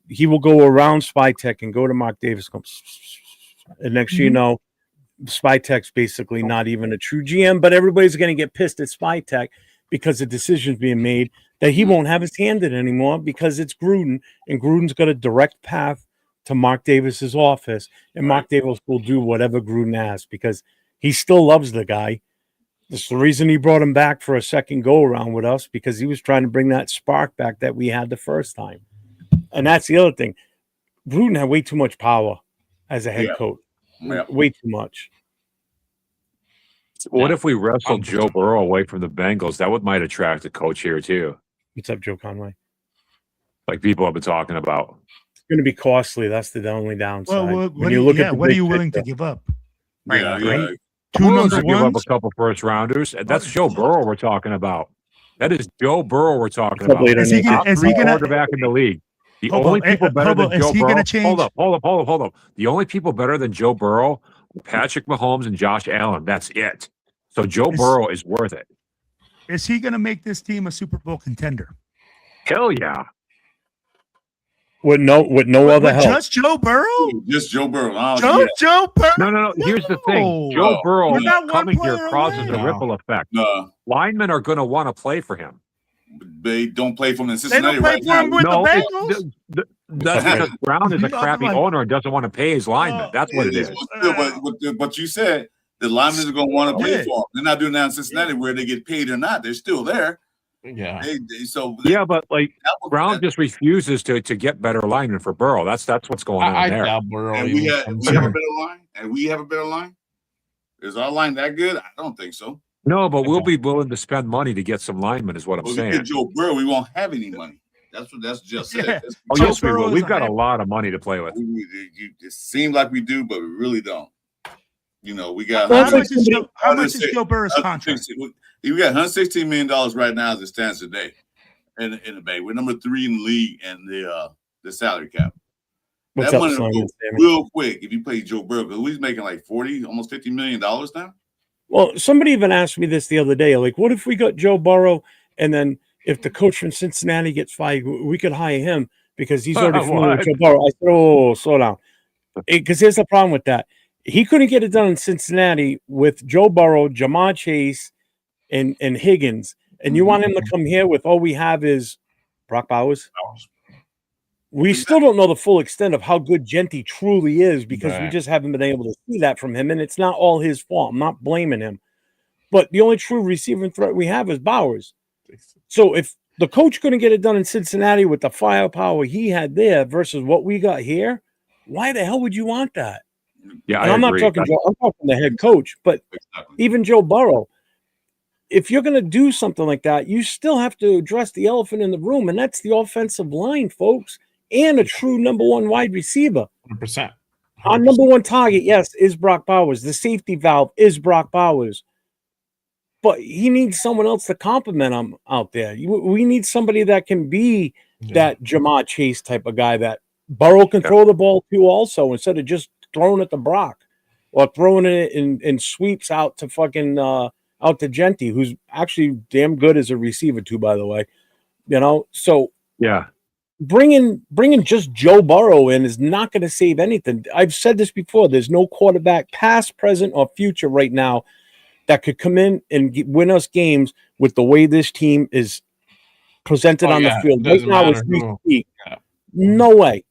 he will go around Spy Tech and go to Mark Davis. And next you know, Spy Tech's basically not even a true GM, but everybody's going to get pissed at Spy Tech because the decision's being made that he won't have his hand in anymore because it's Gruden, and Gruden's got a direct path to Mark Davis's office, and Mark Davis will do whatever Gruden asks because he still loves the guy. That's the reason he brought him back for a second go around with us, because he was trying to bring that spark back that we had the first time. And that's the other thing. Gruden had way too much power as a head coach. Way too much. What if we wrestled Joe Burrow away from the Bengals? That might attract a coach here too. What's up, Joe Conway? Like people have been talking about. It's going to be costly. That's the only downside. Well, what are you willing to give up? Two number ones? Give up a couple first rounders. That's Joe Burrow we're talking about. That is Joe Burrow we're talking about. Is he going to quarterback in the league? The only people better than Joe Burrow. Hold up. The only people better than Joe Burrow, Patrick Mahomes and Josh Allen. That's it. So Joe Burrow is worth it. Is he going to make this team a Super Bowl contender? Hell yeah. With no other help. Just Joe Burrow? Just Joe Burrow. Joe Burrow? No. Here's the thing. Joe Burrow coming here causes a ripple effect. Linemen are going to want to play for him. They don't play for him in Cincinnati right now. That's because Brown is a crappy owner and doesn't want to pay his linemen. That's what it is. But you said the linemen are going to want to pay for them. They're not doing that in Cincinnati where they get paid or not. They're still there. Yeah. But like Brown just refuses to get better linemen for Burrow. That's what's going on there. Doubt Burrow. And we have a better line. And we have a better line. Is our line that good? I don't think so. No, but we'll be willing to spend money to get some linemen, is what I'm saying. We get Joe Burrow, we won't have any money. That's just said. Yes, we will. We've got a lot of money to play with. It seems like we do, but we really don't. We got how much is Joe Burrow's contract? We got $116 million right now as it stands today in the Bay. We're number 3 in the league and the salary cap. That money will go real quick if you pay Joe Burrow, because he's making like $40, almost $50 million now. Well, somebody even asked me this the other day. Like, what if we got Joe Burrow, and then if the coach from Cincinnati gets fired, we could hire him because he's already familiar with Joe Burrow. I said, oh, slow down. Because here's the problem with that. He couldn't get it done in Cincinnati with Joe Burrow, Jamar Chase, and Higgins. And you want him to come here with all we have is Brock Bowers? We still don't know the full extent of how good Genty truly is because we Right. just haven't been able to see that from him, and it's not all his fault. I'm not blaming him. But the only true receiving threat we have is Bowers. So if the coach couldn't get it done in Cincinnati with the firepower he had there versus what we got here, why the hell would you want that? Yeah, And I I'm not agree. talking Joe, I'm talking the head coach, but even Joe Burrow. If you're going to do something like that, you still have to address the elephant in the room, and that's the offensive line, folks, and a true number one wide receiver. 100%. Our number one target, yes, is Brock Bowers. The safety valve is Brock Bowers. But he needs someone else to compliment him out there. We need somebody that can be that Jamar Chase type of guy that Burrow can throw the ball to also instead of just throwing it to Brock or throwing it in sweeps out to fucking out to Genty, who's actually damn good as a receiver too, by the way. You know, so Yeah. bringing just Joe Burrow in is not going to save anything. I've said this before. There's no quarterback, past, present, or future right now that could come in and win us games with the way this team is presented on the field. Right now, as we speak, no way.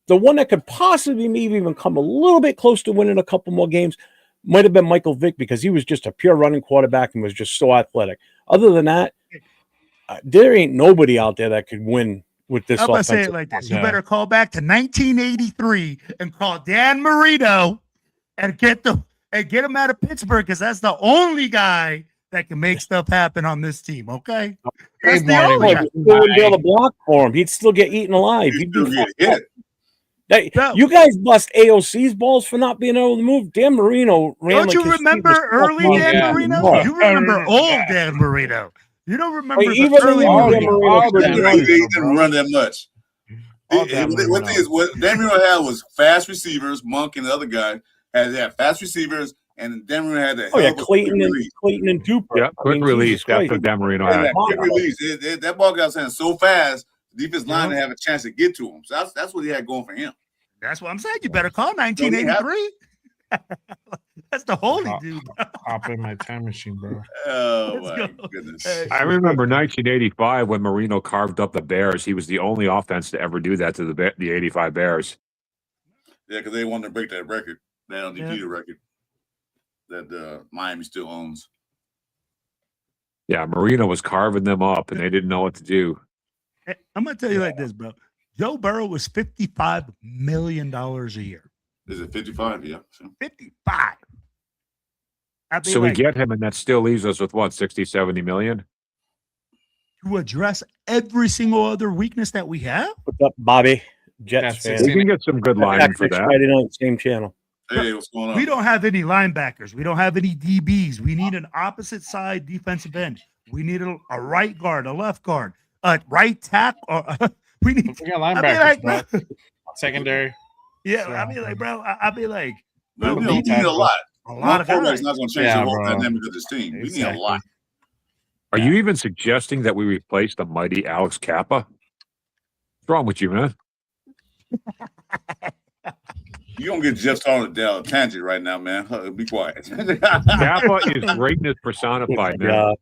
The one that could possibly maybe even come a little bit close to winning a couple more games might have been Michael Vick because he was just a pure running quarterback and was just so athletic. Other than that, there ain't nobody out there that could win with this. I'm gonna say it like this: you better call back to 1983 and call Dan Marino and get him out of Pittsburgh because that's the only guy that can make stuff happen on this team. Okay, that's the only guy. He wouldn't be able to block for him. He'd still get eaten alive. He'd be hit. You guys bust AOC's balls for not being able to move. Dan Marino ran. Don't you remember early Dan Marino? You remember old Dan Marino. You don't remember even early Dan Marino. He didn't run that much. One thing is, what Dan Marino had was fast receivers. Monk and the other guy had fast receivers, and Dan Marino had that. Clayton and Duper. Yeah, quick release. That's what Dan Marino had. Quick release. That ball got sent so fast. Defense line to have a chance to get to him. So that's what he had going for him. That's what I'm saying. You better call 1983. That's the holy dude. Hop in my time machine, bro. Oh my goodness! I remember 1985 when Marino carved up the Bears. He was the only offense to ever do that to the 85 Bears. Yeah, because they wanted to break that record, that undefeated record that Miami still owns. Yeah, Marino was carving them up, and they didn't know what to do. I'm gonna tell you like this, bro. Joe Burrow was $55 million a year. Is it 55? Yeah. 55. So we get him, and that still leaves us with what, 60, 70 million? To address every single other weakness that we have? What's up, Bobby? Jets fan. We can get some good linemen for that. Friday night, same channel. Hey, what's going on? We don't have any linebackers. We don't have any DBs. We need an opposite side defensive end. We need a right guard, a left guard, a right tackle. We got linebackers, bro. Secondary. Yeah, I mean, like, bro, we need a lot. A lot of guys. Not going to change the whole dynamic of this team. We need a lot. Are you even suggesting that we replace the mighty Alex Kappa? What's wrong with you, man? You don't get Jeff started down a tangent right now, man. Be quiet. Kappa is greatness personified, man.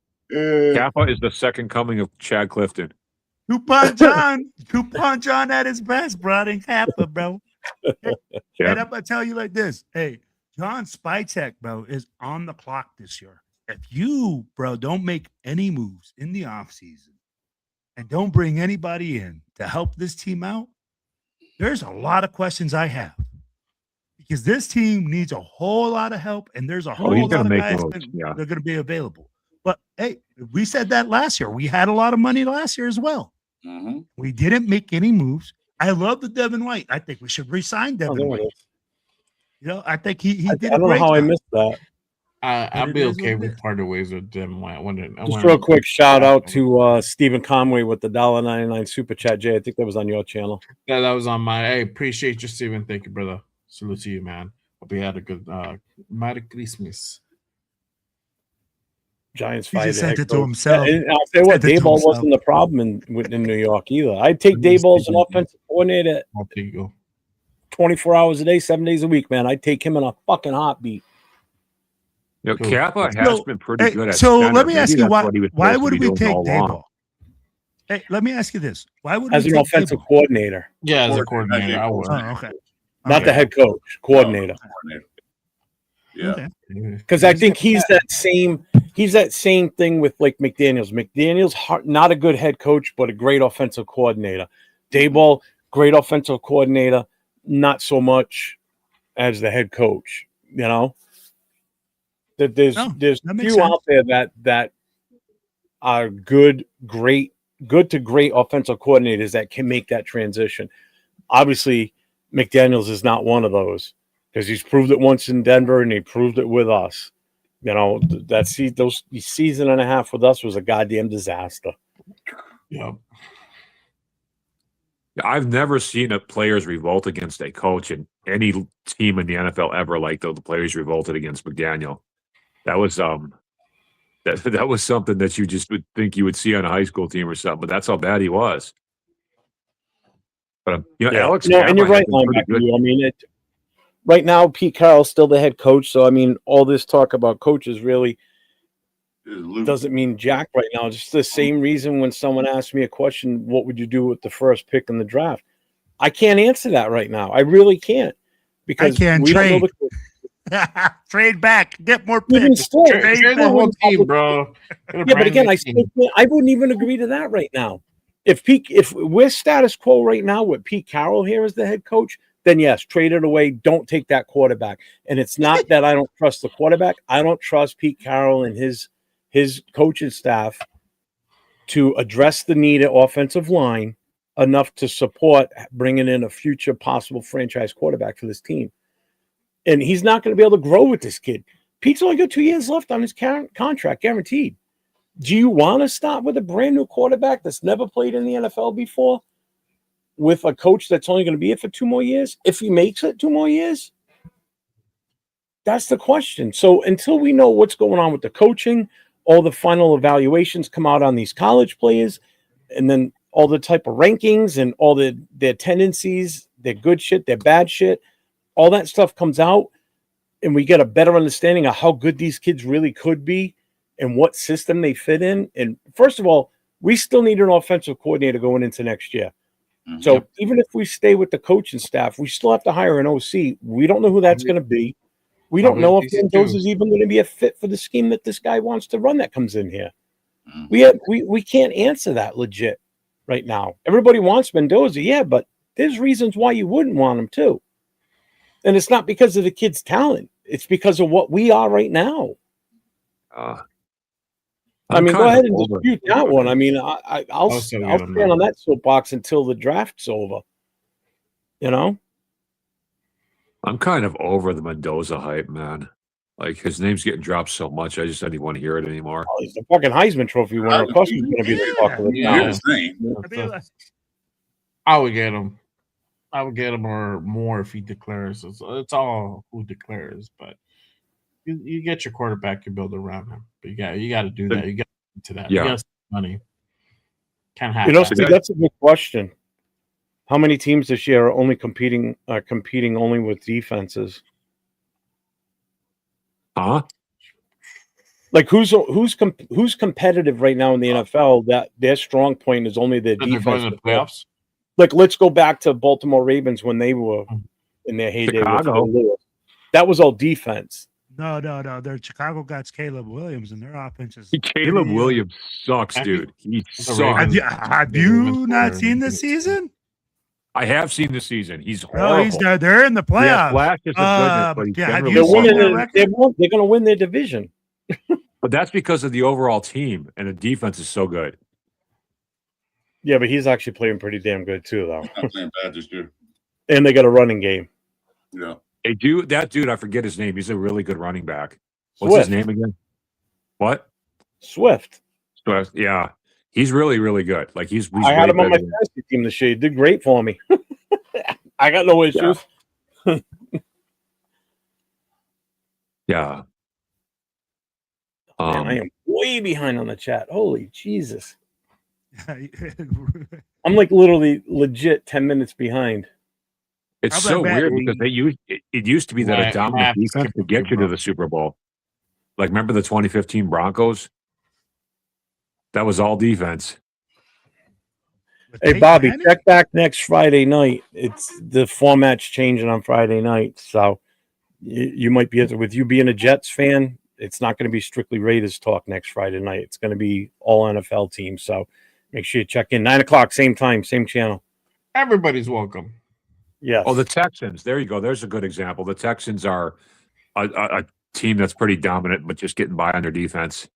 Kappa is the second coming of Chad Clifton. Coupon John at his best, bro. In Kappa, bro. And I'm gonna tell you like this. Hey, John Spytek, bro, is on the clock this year. If you, bro, don't make any moves in the offseason and don't bring anybody in to help this team out, there's a lot of questions I have. Because this team needs a whole lot of help, and there's a whole lot of guys that they're going to be available. But hey, we said that last year. We had a lot of money last year as well. Mm-hmm. We didn't make any moves. I love the Devin White. I think we should re-sign Devin White. You know, I think he did. I don't know how I missed that. I'll be okay with parting ways with Devin White. Just real quick, shout out to Stephen Conway with the $1.99 super chat. Jay, I think that was on your channel. Yeah, that was on my. I appreciate you, Stephen. Thank you, brother. Salute to you, man. Hope you had a good Merry Christmas. Giants he fight. Just sent it to himself. And I'll say what, Dayball wasn't the problem in New York either. I'd take Dayball as an offensive coordinator 24 hours a day, 7 days a week, man. I'd take him in a fucking heartbeat. You know, Kappa has been pretty good at so center. let me ask you, why would we take Dayball? Hey, let me ask you this: why would as we an take offensive Dibble? coordinator, Yeah, as a Coordinator, coordinator, I would. Oh, okay. not the head coach, coordinator. Coordinator. Yeah. Okay. Because I think he's that same thing with like McDaniels. McDaniels not a good head coach, but a great offensive coordinator. Daboll, great offensive coordinator, not so much as the head coach. You know, that there's No, that makes few sense. out there that are good to great offensive coordinators that can make that transition. Obviously, McDaniels is not one of those because he's proved it once in Denver and he proved it with us. You know, those season and a half with us was a goddamn disaster. Yeah. I've never seen a players revolt against a coach in any team in the NFL ever like the players revolted against McDaniel. That was that was something that you just would think you would see on a high school team or something, but that's how bad he was. But Alex, no, and you're right, linebacker. I mean, right now Pete Carroll's still the head coach, so I mean, all this talk about coaches really doesn't mean jack right now. Just the same reason when someone asks me a question, what would you do with the first pick in the draft? I can't answer that right now. I really can't because I can we trade. don't know Trade back, get more even picks. still, Trade the whole team, bro. yeah, but again, I wouldn't even agree to that right now. If we're status quo right now with Pete Carroll here as the head coach, then yes, trade it away. Don't take that quarterback. And it's not that I don't trust the quarterback. I don't trust Pete Carroll and his coaching staff to address the need at offensive line enough to support bringing in a future possible franchise quarterback for this team. And he's not going to be able to grow with this kid. Pete's only got 2 years left on his contract, guaranteed. Do you want to start with a brand new quarterback that's never played in the NFL before with a coach that's only going to be here for 2 more years? If he makes it 2 more years, that's the question. So until we know what's going on with the coaching, all the final evaluations come out on these college players, and then all the type of rankings and all their tendencies, their good shit, their bad shit, all that stuff comes out, and we get a better understanding of how good these kids really could be and what system they fit in. And first of all, we still need an offensive coordinator going into next year. Mm-hmm. So even if we stay with the coaching staff, we still have to hire an OC. We don't know who that's going to be. We don't know if Mendoza is even going to be a fit for the scheme that this guy wants to run that comes in here. We can't answer that legit right now. Everybody wants Mendoza, yeah, but there's reasons why you wouldn't want him too. And it's not because of the kid's talent. It's because of what we are right now. I mean, go ahead and dispute that one. I mean, I'll stand on that soapbox until the draft's over. You know? I'm kind of over the Mendoza hype, man. Like, his name's getting dropped so much, I just don't even want to hear it anymore. Oh, he's the fucking Heisman Trophy winner. Of course he's going to be the talk of the town. I would get him. I would get him or more if he declares. It's all who declares, but you get your quarterback, you build around him. But you got to do that. You got to that. Yeah. You got money. Can't have. That's a good question. How many teams this year are only competing only with defenses? Huh? Like who's competitive right now in the NFL that their strong point is only their defense? The playoffs. Like, let's go back to Baltimore Ravens when they were in their heyday. Chicago. That was all defense. No. Their Chicago got Caleb Williams, and their offense is Caleb Williams sucks, dude. He sucks. Have you not seen the season? I have seen the season. He's horrible. No, they're in the playoffs. Flashes of goodness, but have you seen their record? They're going to win their division. But that's because of the overall team, and the defense is so good. Yeah, but he's actually playing pretty damn good too, though. Not playing bad this year. And they got a running game. Yeah. That dude, I forget his name. He's a really good running back. What's his name again? What? Swift. Yeah. He's really, really good. Like he's I had him on my fantasy team this year. He did great for me. I got no issues. Yeah. Man, I am way behind on the chat. Holy Jesus. I'm like literally legit 10 minutes behind. It's so weird because it used to be that a dominant defense to get you to the Super Bowl. Like, remember the 2015 Broncos? That was all defense. Hey, Peyton Bobby, Manning? check back next Friday night. It's the format's changing on Friday night, so you might be able to, with you being a Jets fan, it's not going to be strictly Raiders talk next Friday night. It's going to be all NFL teams. So make sure you check in 9:00, same time, same channel. Everybody's welcome. Yes. Oh, the Texans. There you go. There's a good example. The Texans are a team that's pretty dominant, but just getting by on their defense.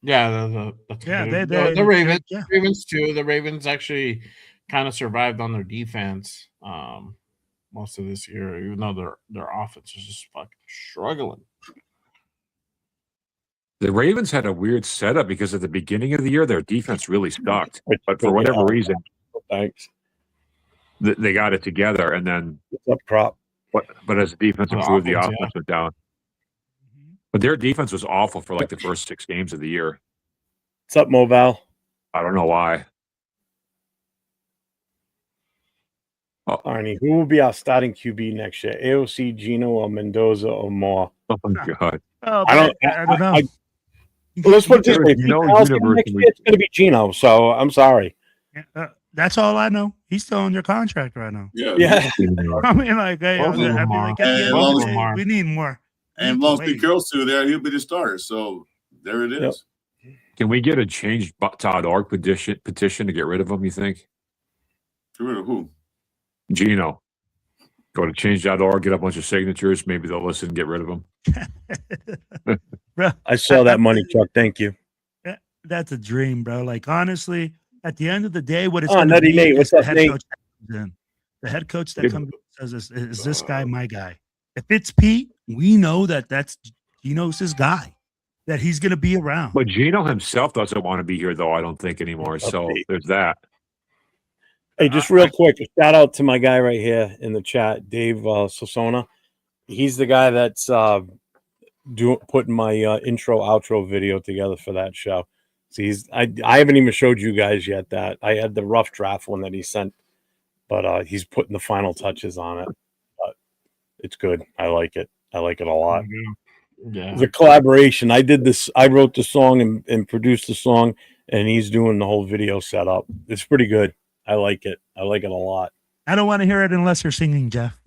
Yeah, the Ravens. Yeah. Ravens too. The Ravens actually kind of survived on their defense most of this year, even though their offense is just fucking struggling. The Ravens had a weird setup because at the beginning of the year, their defense really sucked. But for whatever reason, Thanks. they got it together. And then, What's up, prop? but as the defense The improved, the offense, offense went down. But their defense was awful for like the first 6 games of the year. What's up, Moval? I don't know why. Arnie, who will be our starting QB next year? AOC, Gino, or Mendoza, or more? Oh my God. Oh, I don't know. Well, let's put it this way: if You know, Pete Carroll's universe next we- year, it's going to be Gino. So I'm sorry. That's all I know. He's still under contract right now. Yeah. I mean, like, hey, Both of them I mean, are. like, at the end Both of of the them day, are. we need more. And once Pete Carroll's still there, he'll be the starter. So there it is. Can we get a change.org petition to get rid of him, you think? Get rid of who? Gino. Go to change.org, get a bunch of signatures. Maybe they'll listen and get rid of him. Bro, I saw that money, Chuck. Thank you. that's a dream, bro. Like, honestly, at the end of the day, what it's Oh, going to Nutty be Nate, is what's the up, head Nate? coach that comes in. The head coach that comes in says, is this guy my guy? If it's Pete, we know that's Gino's his guy, that he's going to be around. But Gino himself doesn't want to be here, though, I don't think anymore. So there's that. Hey, just real quick, a shout out to my guy right here in the chat, Dave Sosona. He's the guy that's putting my intro outro video together for that show. So I haven't even showed you guys yet that I had the rough draft one that he sent, but he's putting the final touches on it. But it's good. I like it. I like it a lot. Yeah. It's a collaboration. I did this. I wrote the song and produced the song, and he's doing the whole video setup. It's pretty good. I like it. I like it a lot. I don't want to hear it unless you're singing, Jeff.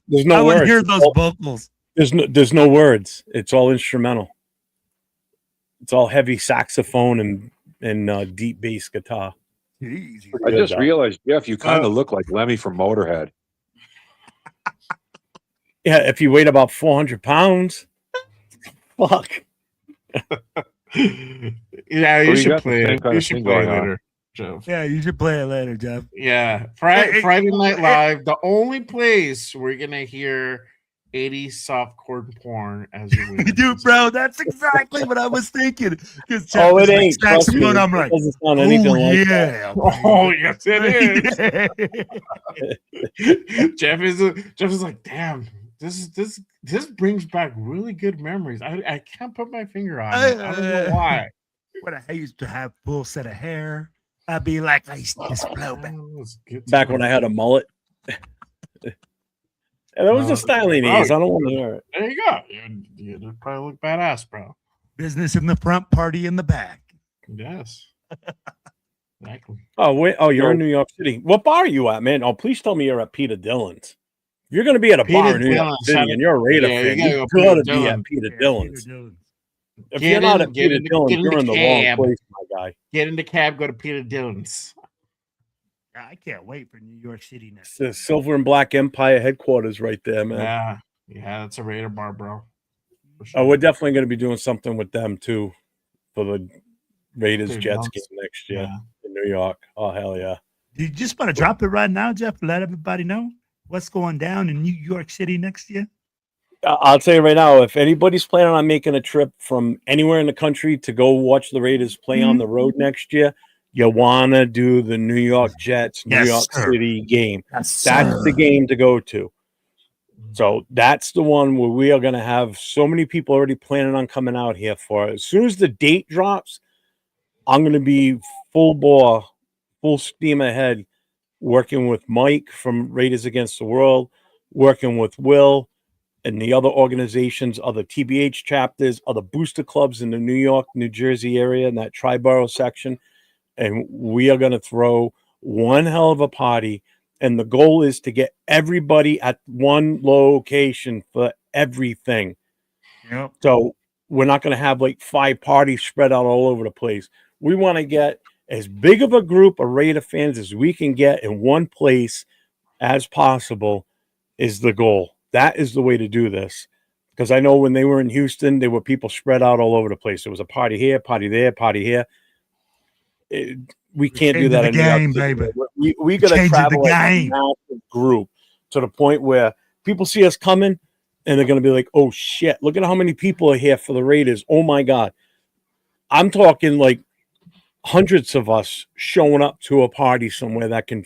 There's no I want words. to hear those vocals. There's no words. It's all instrumental. It's all heavy saxophone and deep bass guitar. Jeez. I Good, just though. realized, Jeff, you kind of look like Lemmy from Motorhead. Yeah, if you weighed about 400 pounds. Fuck. Yeah, Oh, you you should got the play same it. kind You of should thing play it going on. later, Jeff. Yeah, you should play it later, Jeff. Yeah, Hey, Friday Night Live, the only place we're gonna hear 80s softcore porn as you Dude, bro, that's exactly what I was thinking. Because Oh, it ain't. Trust me. saxophone, I'm It like, doesn't sound anything oh like that. yeah. Oh yes, it is. Jeff is like, damn, this brings back really good memories. I can't put my finger on it. I don't know why. When I used to have full set of hair, I'd be like, I used to just flow back. Back when I had a mullet. And that was the styling days. I don't want to hear it. There you go. You'd probably look badass, bro. Business in the front, party in the back. Yes. Exactly. Oh, wait. Oh, you're in New York City. What bar are you at, man? Oh, please tell me you're at Peter Dillon's. If you're going to be at a bar in New York City and you're a Raider fan, you got to be at Peter Dillon's. If you're not at Peter Dillon's, you're in the wrong place, my guy. Get in the cab, go to Peter Dillon's. I can't wait for New York City now. It's the Silver and Black Empire headquarters right there, man. Yeah, that's a Raider bar, bro. Oh, we're definitely going to be doing something with them too for the Raiders Jets game next year in New York. Oh, hell yeah. You just want to drop it right now, Jeff? Let everybody know what's going down in New York City next year. I'll tell you right now, if anybody's planning on making a trip from anywhere in the country to go watch the Raiders play on the road next year, you want to do the New York Jets, New York City game. That's the game to go to. So that's the one where we are going to have so many people already planning on coming out here for it. As soon as the date drops, I'm going to be full bore, full steam ahead, working with Mike from Raiders Against the World, working with Will and the other organizations, other TBH chapters, other booster clubs in the New York, New Jersey area in that Tri-Borough section. and we are going to throw one hell of a party. And the goal is to get everybody at one location for everything. Yep. So we're not going to have like 5 parties spread out all over the place. We want to get as big of a group of Raider fans as we can get in one place as possible is the goal. That is the way to do this. Because I know when they were in Houston, there were people spread out all over the place. There was a party here, party there, party here. We can't do that game, anymore. baby. We got to Changing travel the as a game. massive group to the point where people see us coming and they're going to be like, oh shit, look at how many people are here for the Raiders. Oh my God. I'm talking like hundreds of us showing up to a party somewhere that can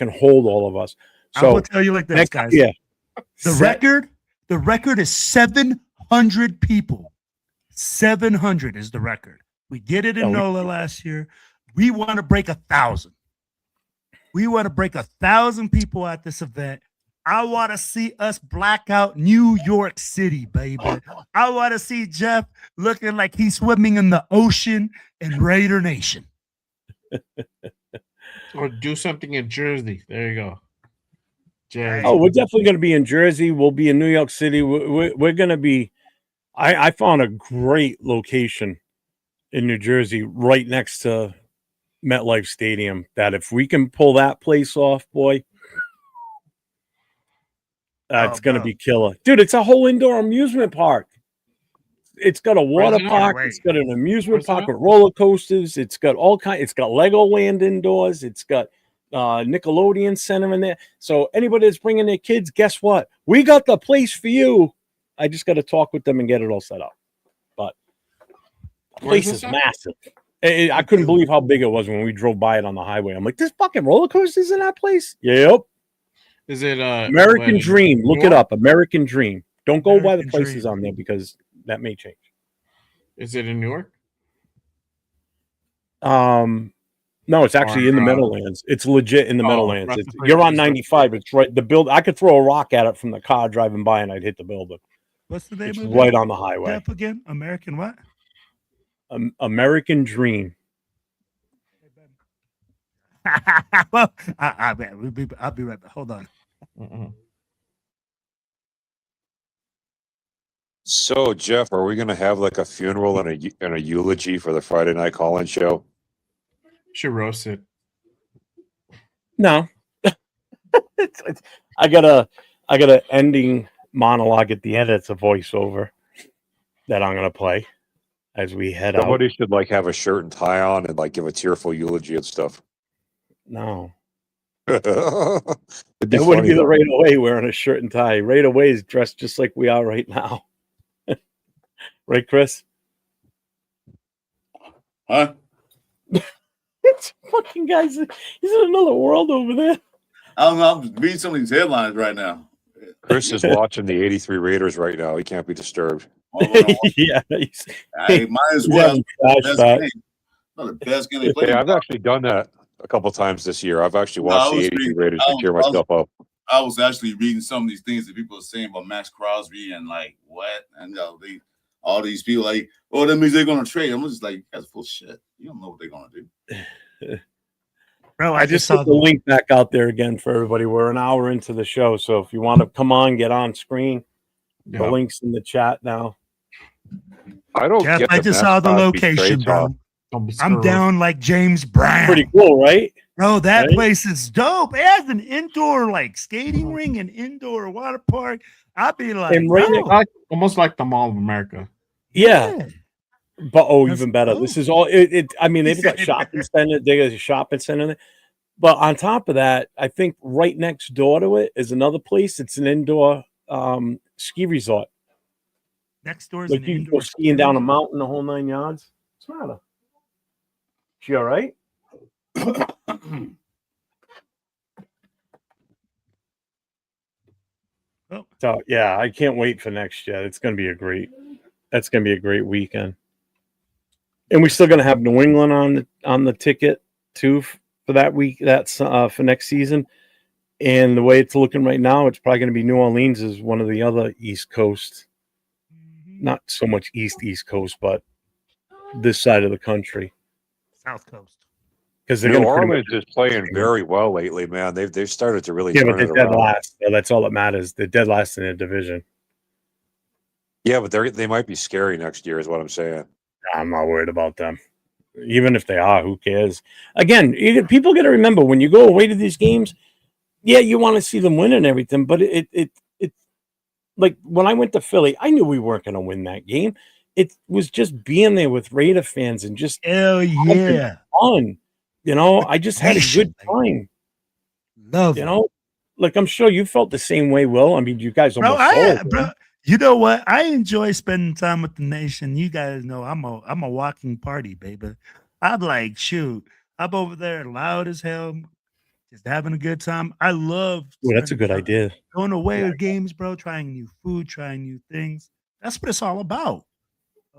hold all of us. So I will tell you like this, guys. Yeah. The record is 700 people. 700 is the record. We did it in NOLA last year. We want to break 1,000. We want to break 1,000 people at this event. I want to see us black out New York City, baby. I want to see Jeff looking like he's swimming in the ocean in Raider Nation. Or do something in Jersey. There you go. Jersey. Oh, we're definitely going to be in Jersey. We'll be in New York City. We're going to be. I found a great location in New Jersey, right next to MetLife Stadium. That if we can pull that place off, boy, it's going to be killer, dude. It's a whole indoor amusement park. It's got a water park. It's got an amusement park with roller coasters. It's got all kinds. It's got Legoland indoors. It's got Nickelodeon Center in there. So anybody that's bringing their kids, guess what? We got the place for you. I just got to talk with them and get it all set up. But the place is massive. I couldn't believe how big it was when we drove by it on the highway. I'm like, there's fucking roller coasters in that place? Yep. Is it American Dream? Look it up. American Dream. Don't go by the places on there because that may change. Is it in New York? No, it's actually in the Meadowlands. It's legit in the Meadowlands. You're on 95. It's right. The build. I could throw a rock at it from the car driving by, and I'd hit the building. What's the name it's of it? Right on the highway. Jeff again? American what? American Dream. Well, I'll be right back. Hold on. So, Jeff, are we going to have like a funeral and a eulogy for the Friday night call-in show? Should roast it. No, I got a ending monologue at the end. It's a voiceover that I'm gonna play as we head out. Somebody should like have a shirt and tie on and like give a tearful eulogy and stuff. No, it wouldn't be the Right Away wearing a shirt and tie. Right Away is dressed just like we are right now. Right, Chris? Huh? It's fucking guys. He's in another world over there. I don't know. I'm reading some of these headlines right now. Chris is watching the 83 Raiders right now. He can't be disturbed. Yeah. Hey, might as well. The best game they played. Yeah, I've actually done that a couple times this year. I've actually watched the 83 Raiders to cheer myself up. I was actually reading some of these things that people are saying about Max Crosby and like what, and all these people like, oh, that means they're gonna trade. I'm just like, that's full shit. You don't know what they're gonna do. Bro, I just put the link back out there again for everybody. We're an hour into the show, so if you want to come on, get on screen. The link's in the chat now. I don't Jeff, get I just saw the location, bro. I'm down like James Brown. Pretty cool, right? Bro, that place is dope. It has an indoor like skating ring and indoor water park. I'd be like, almost like the Mall of America. Yeah. But even better. This is all I mean, they've got shopping center, they got a shopping center there. But on top of that, I think right next door to it is another place. It's an indoor ski resort. Next door is like an you indoor go skiing down a mountain the whole 9 yards. What's the matter? She all right? So yeah, I can't wait for next year. It's gonna be a great weekend. And we're still gonna have New England on the ticket too for that week. That's for next season. And the way it's looking right now, it's probably gonna be New Orleans is one of the other East Coast. Not so much East Coast, but this side of the country. South Coast. because they're New going to Orleans is playing very well lately, man. They've started to really but turn it they're dead around. last. So that's all that matters. They're dead last in their division. Yeah, but they might be scary next year, is what I'm saying. I'm not worried about them. Even if they are, who cares? Again, people got to remember when you go away to these games, yeah, you want to see them win and everything, but it like when I went to Philly, I knew we weren't going to win that game. It was just being there with Raider fans and just Hell yeah. fun. You know, I just had a good time. Love You it. know, like I'm sure you felt the same way, Will. I mean, you guys Bro, almost sold. bro, you know what? I enjoy spending time with the nation. You guys know I'm a walking party, baby. I'm like, shoot, I'm over there loud as hell, just having a good time. I love Well, that's a spending good time idea. going away with games, bro, trying new food, trying new things. That's what it's all about.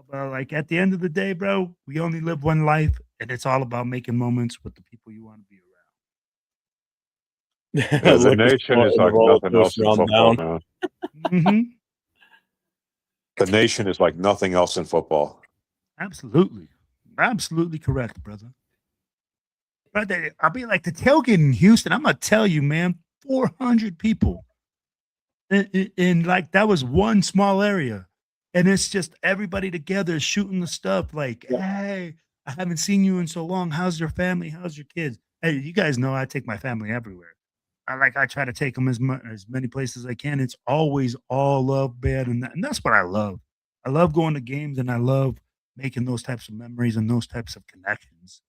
But like at the end of the day, bro, we only live one life, and it's all about making moments with the people you want to be around. Yeah, the Look, it's nation is in the like roller nothing else coaster, in I'm football, down. man. Mm-hmm. The nation is like nothing else in football. Absolutely. Absolutely correct, brother. Brother, I'll be like the tailgate in Houston. I'm gonna tell you, man, 400 people. And like that was one small area. And it's just everybody together shooting the stuff like, hey, I haven't seen you in so long. How's your family? How's your kids? Hey, you guys know I take my family everywhere. I try to take them as many places as I can. It's always all love, bad, and that's what I love. I love going to games, and I love making those types of memories and those types of connections.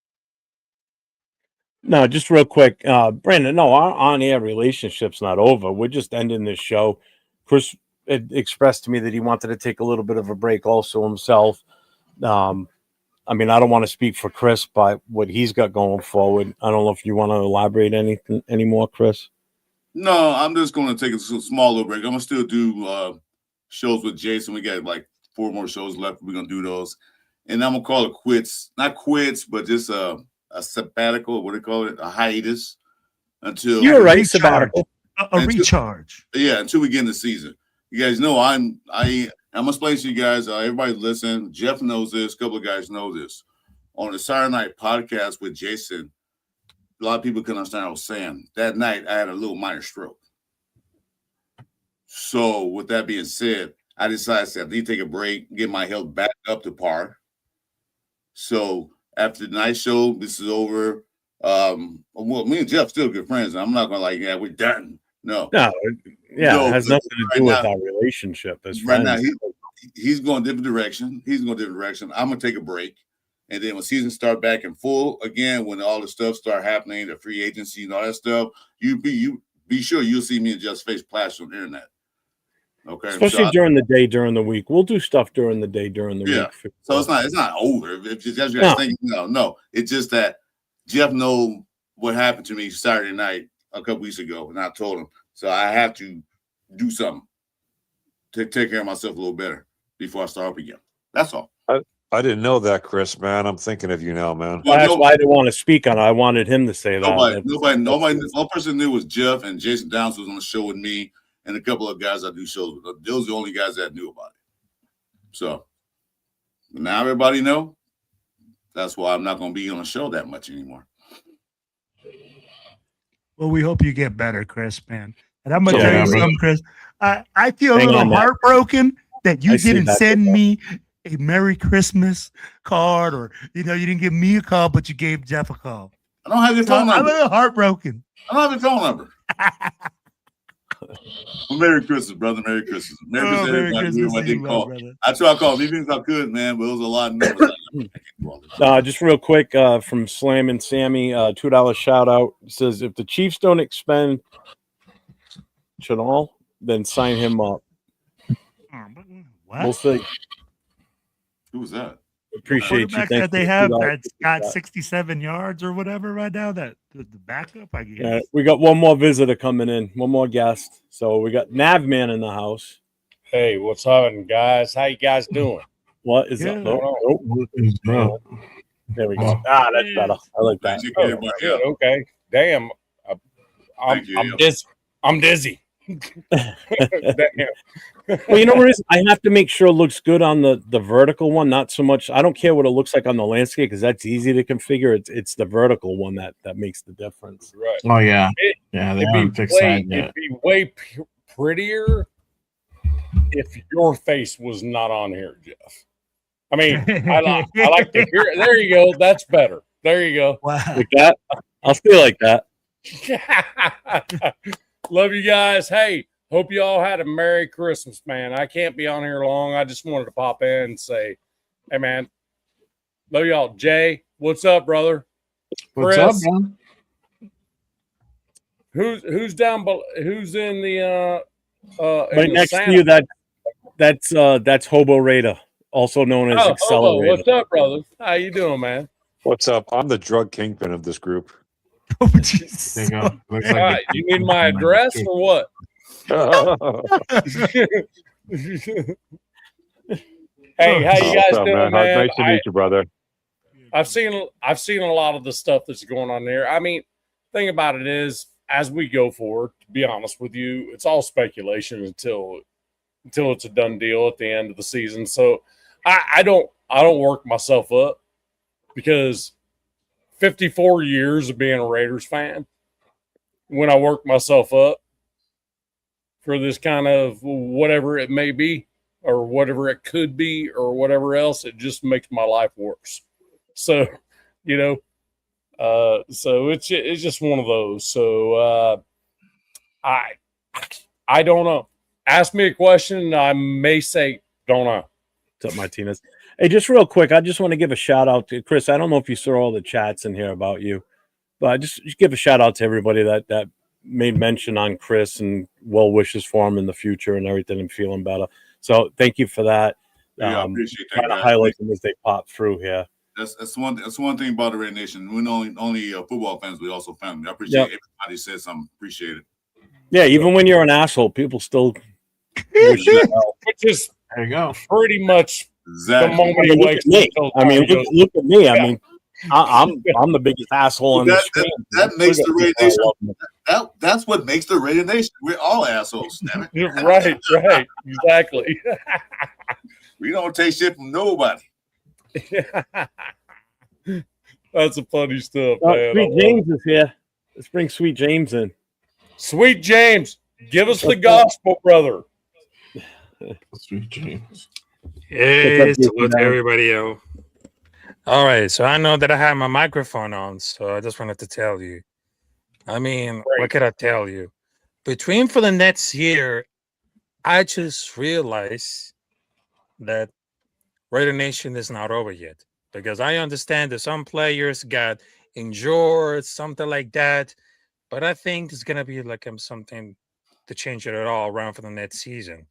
No, just real quick, Brandon. No, our on-air relationship's not over. We're just ending this show. Chris had expressed to me that he wanted to take a little bit of a break, also himself. I mean, I don't want to speak for Chris, but what he's got going forward. I don't know if you want to elaborate anything anymore, Chris. No, I'm just going to take a small little break. I'm going to still do shows with Jason. We got like 4 more shows left. We're going to do those. And I'm going to call it quits. Not quits, but just a sabbatical. What do they call it? A hiatus. Until You're right, sabbatical. A recharge. Yeah, until we get in the season. You guys know I'm going to explain to you guys, everybody listen. Jeff knows this. A couple of guys know this. On the Saturday night podcast with Jason, a lot of people couldn't understand what I was saying. That night, I had a little minor stroke. So with that being said, I decided I need to take a break, get my health back up to par. So after the night show, this is over. Well, me and Jeff still good friends. I'm not going to we're done. No. Yeah, it has nothing to do with our relationship as friends. Right now, he's going a different direction. He's going a different direction. I'm going to take a break. And then when season start back in full again, when all the stuff start happening, the free agency and all that stuff, you be sure you'll see me and Jeff's face flash on the internet. Okay. Especially during the day, during the week. We'll do stuff during the day, during the week. So it's not over. If you guys thinking, no. It's just that Jeff know what happened to me Saturday night a couple weeks ago, and I told him. So I have to do something to take care of myself a little better before I start up again. That's all. I didn't know that, Chris, man. I'm thinking of you now, man. Well, that's why I didn't want to speak on it. I wanted him to say that. Nobody. One person knew was Jeff, and Jason Downs was on the show with me, and a couple of guys I do shows with. Those are the only guys that knew about it. So now everybody know. That's why I'm not going to be on the show that much anymore. Well, we hope you get better, Chris, man. And I'm going to tell you something, Chris. I feel a little heartbroken that you didn't send me a Merry Christmas card, or you didn't give me a call, but you gave Jeff a call. I don't have your phone number. I'm a little heartbroken. I don't have your phone number. Well, Merry Christmas, brother. Merry Christmas. Merry Christmas. I tried to call even if I could, man, but it was a lot of numbers. Just real quick, from Slam and Sammy, $2 shout out. It says if the Chiefs don't expend Chanel, then sign him up. What? We'll see. Who was that? Appreciate you. That they have that's got 67 yards or whatever right now. That the backup, I guess. We got one more visitor coming in, one more guest. So we got Navman in the house. Hey, what's up, guys? How you guys doing? What is that? No. There we go. That's better. I like that. Good. Okay. Damn. I'm dizzy. Damn. Well, you know what it is? I have to make sure it looks good on the vertical one, not so much. I don't care what it looks like on the landscape because that's easy to configure. It's the vertical one that makes the difference. Right. Oh yeah, It, yeah. They it'd haven't be fixed way, that yet. it'd be way prettier if your face was not on here, Jeff. I mean, I like to hear it. There you go. That's better. There you go. Wow. Like that, I'll stay like that. Love you guys. Hey, hope you all had a Merry Christmas, man. I can't be on here long. I just wanted to pop in and say, hey, man, love y'all. Jay, what's up, brother? What's Chris, up, man? Who's down? Who's in the Right next to you, that's Hobo Raider, also known as Accelerator. What's up, brother? How you doing, man? What's up? I'm the drug kingpin of this group. Oh, Jesus. There you go. Looks All like right, you need my address or what? Hey, how you guys What's up, doing, man? Nice to meet you, brother. I've seen a lot of the stuff that's going on there. I mean, thing about it is, as we go forward, to be honest with you, it's all speculation until it's a done deal at the end of the season. So I don't work myself up because 54 years of being a Raiders fan, when I work myself up for this kind of whatever it may be or whatever it could be or whatever else, it just makes my life worse. So, you know, so it's just one of those. So I don't know. Ask me a question and I may say don't know. What's up, Martinez? Hey, just real quick, I just want to give a shout out to Chris. I don't know if you saw all the chats in here about you, but just give a shout out to everybody that made mention on Chris and well wishes for him in the future and everything and feeling better. So thank you for that. Yeah, I appreciate that. Trying to highlight them as they pop through here. That's one thing about the Red Nation. We're not only football fans, we also family. I appreciate everybody said something. Appreciate it. Yeah, even when you're an asshole, people still wish you well. Which is There you go. pretty much the moment he Look wakes at me. up. I mean, look at me. I mean, I'm the biggest asshole on the screen. That makes the Red Nation. That's what makes the Red Nation. We're all assholes. Damn it. Right, exactly. We don't take shit from nobody. That's a funny stuff, man. Sweet James is here. Let's bring Sweet James in. Sweet James, give us the gospel, brother. Sweet James. Hey, salute to everybody, yo. All right, so I know that I have my microphone on, so I just wanted to tell you. I mean, what could I tell you? Between for the next year, I just realized that Raider Nation is not over yet. Because I understand that some players got injured, something like that. But I think it's going to be like something to change it all around for the next season.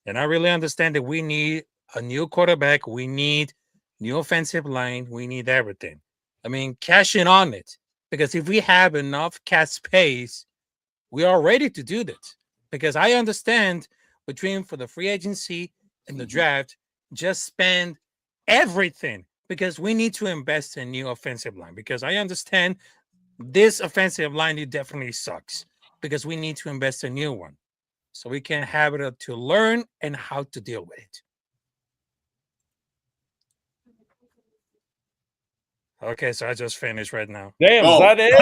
And I really understand that we need a new quarterback. We need new offensive line. We need everything. I mean, cash in on it. Because if we have enough cap space, we are ready to do that. Because I understand between for the free agency and the draft, just spend everything. Because we need to invest in new offensive line. Because I understand this offensive line, it definitely sucks. Because we need to invest in a new one. So we can have it to learn and how to deal with it. Okay, so I just finished right now. Damn, is that it?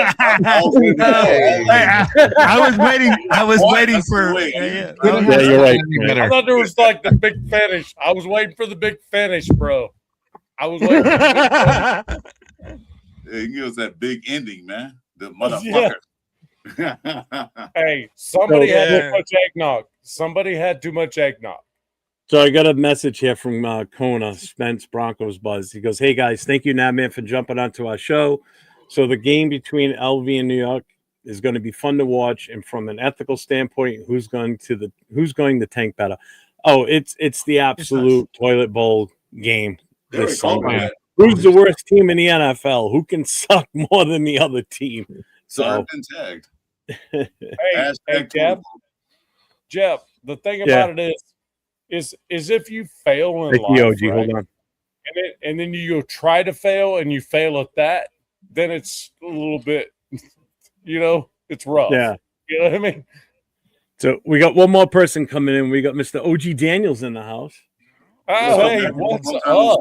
I was waiting for. Yeah, you're right. I thought there was like the big finish. I was waiting for the big finish, bro. I was waiting for the big finish. He gives us that big ending, man. The motherfucker. Hey, somebody had too much eggnog. Somebody had too much eggnog. So I got a message here from Kona, Spence Broncos Buzz. He goes, "Hey guys, thank you, Nadman, for jumping onto our show. So the game between LV and New York is going to be fun to watch. And from an ethical standpoint, who's going to tank better? Oh, it's the absolute toilet bowl game this Sunday. Who's the worst team in the NFL? Who can suck more than the other team?" So tagged. Hey, Jeff. The thing about it is if you fail in life, OG, hold on. and then you go try to fail and you fail at that, then it's a little bit, it's rough. Yeah. You know what I mean? So we got one more person coming in. We got Mr. OG Daniels in the house. Oh, hey, what's up?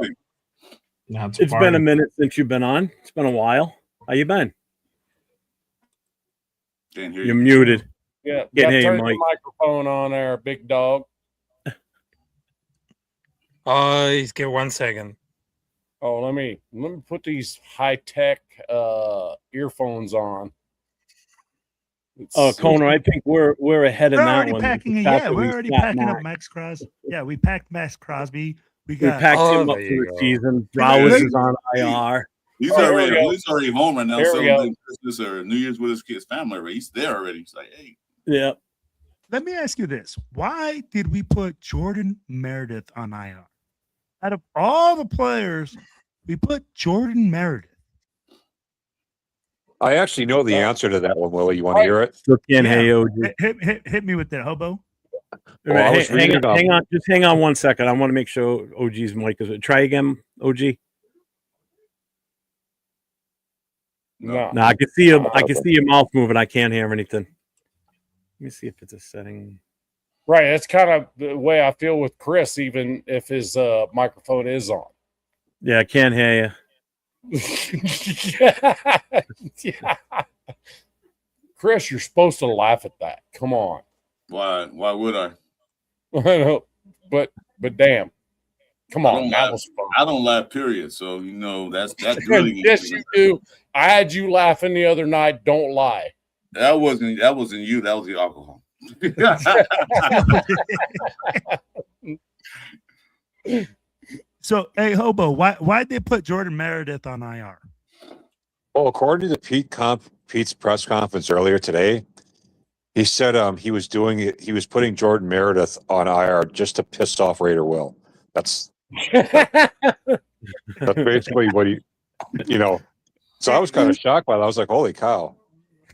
It's been a minute since you've been on. It's been a while. How you been? Can't hear You're you. muted. Yeah, Can't hear you, turn Mike. the microphone on there, big dog. Just give 1 second. Oh, let me put these high-tech earphones on. Oh, Kona, I think we're ahead of We're that already one. packing it. Yeah, we're already packing up Max Crosby. Yeah, we packed Max Crosby. We packed him up for the season. Browers is on IR. He's Oh, already home right now, Here we go. celebrating Christmas or New Year's with his kids' family. Right? He's there already. He's like, hey. Yeah. Let me ask you this: why did we put Jordan Meredith on IR? Out of all the players, we put Jordan Meredith. I actually know the answer to that one, Willie. You want to hear it? Still can't hear you, OG. Hit me with that, hobo. Well, I was reading it up. Hang on, just hang on 1 second. I want to make sure OG's mic is. Try again, OG. No, I can see him. I can see your mouth moving. I can't hear anything. Let me see if it's a setting. right. That's kind of the way I feel with Chris, even if his microphone is on. Yeah, I can't hear Yeah. Chris, you're supposed to laugh at that. Come on. Why would I? but damn. Come on. That laugh. was fun. I don't laugh, period. So that's really Yes, you do. I had you laughing the other night. Don't lie. That wasn't you. That was the alcohol. So, hey, hobo, why'd they put Jordan Meredith on IR? Well, according to Pete's press conference earlier today, he said he was doing it. He was putting Jordan Meredith on IR just to piss off Raider Will. That's basically what he. So I was kind of shocked by that. I was like, "Holy cow!"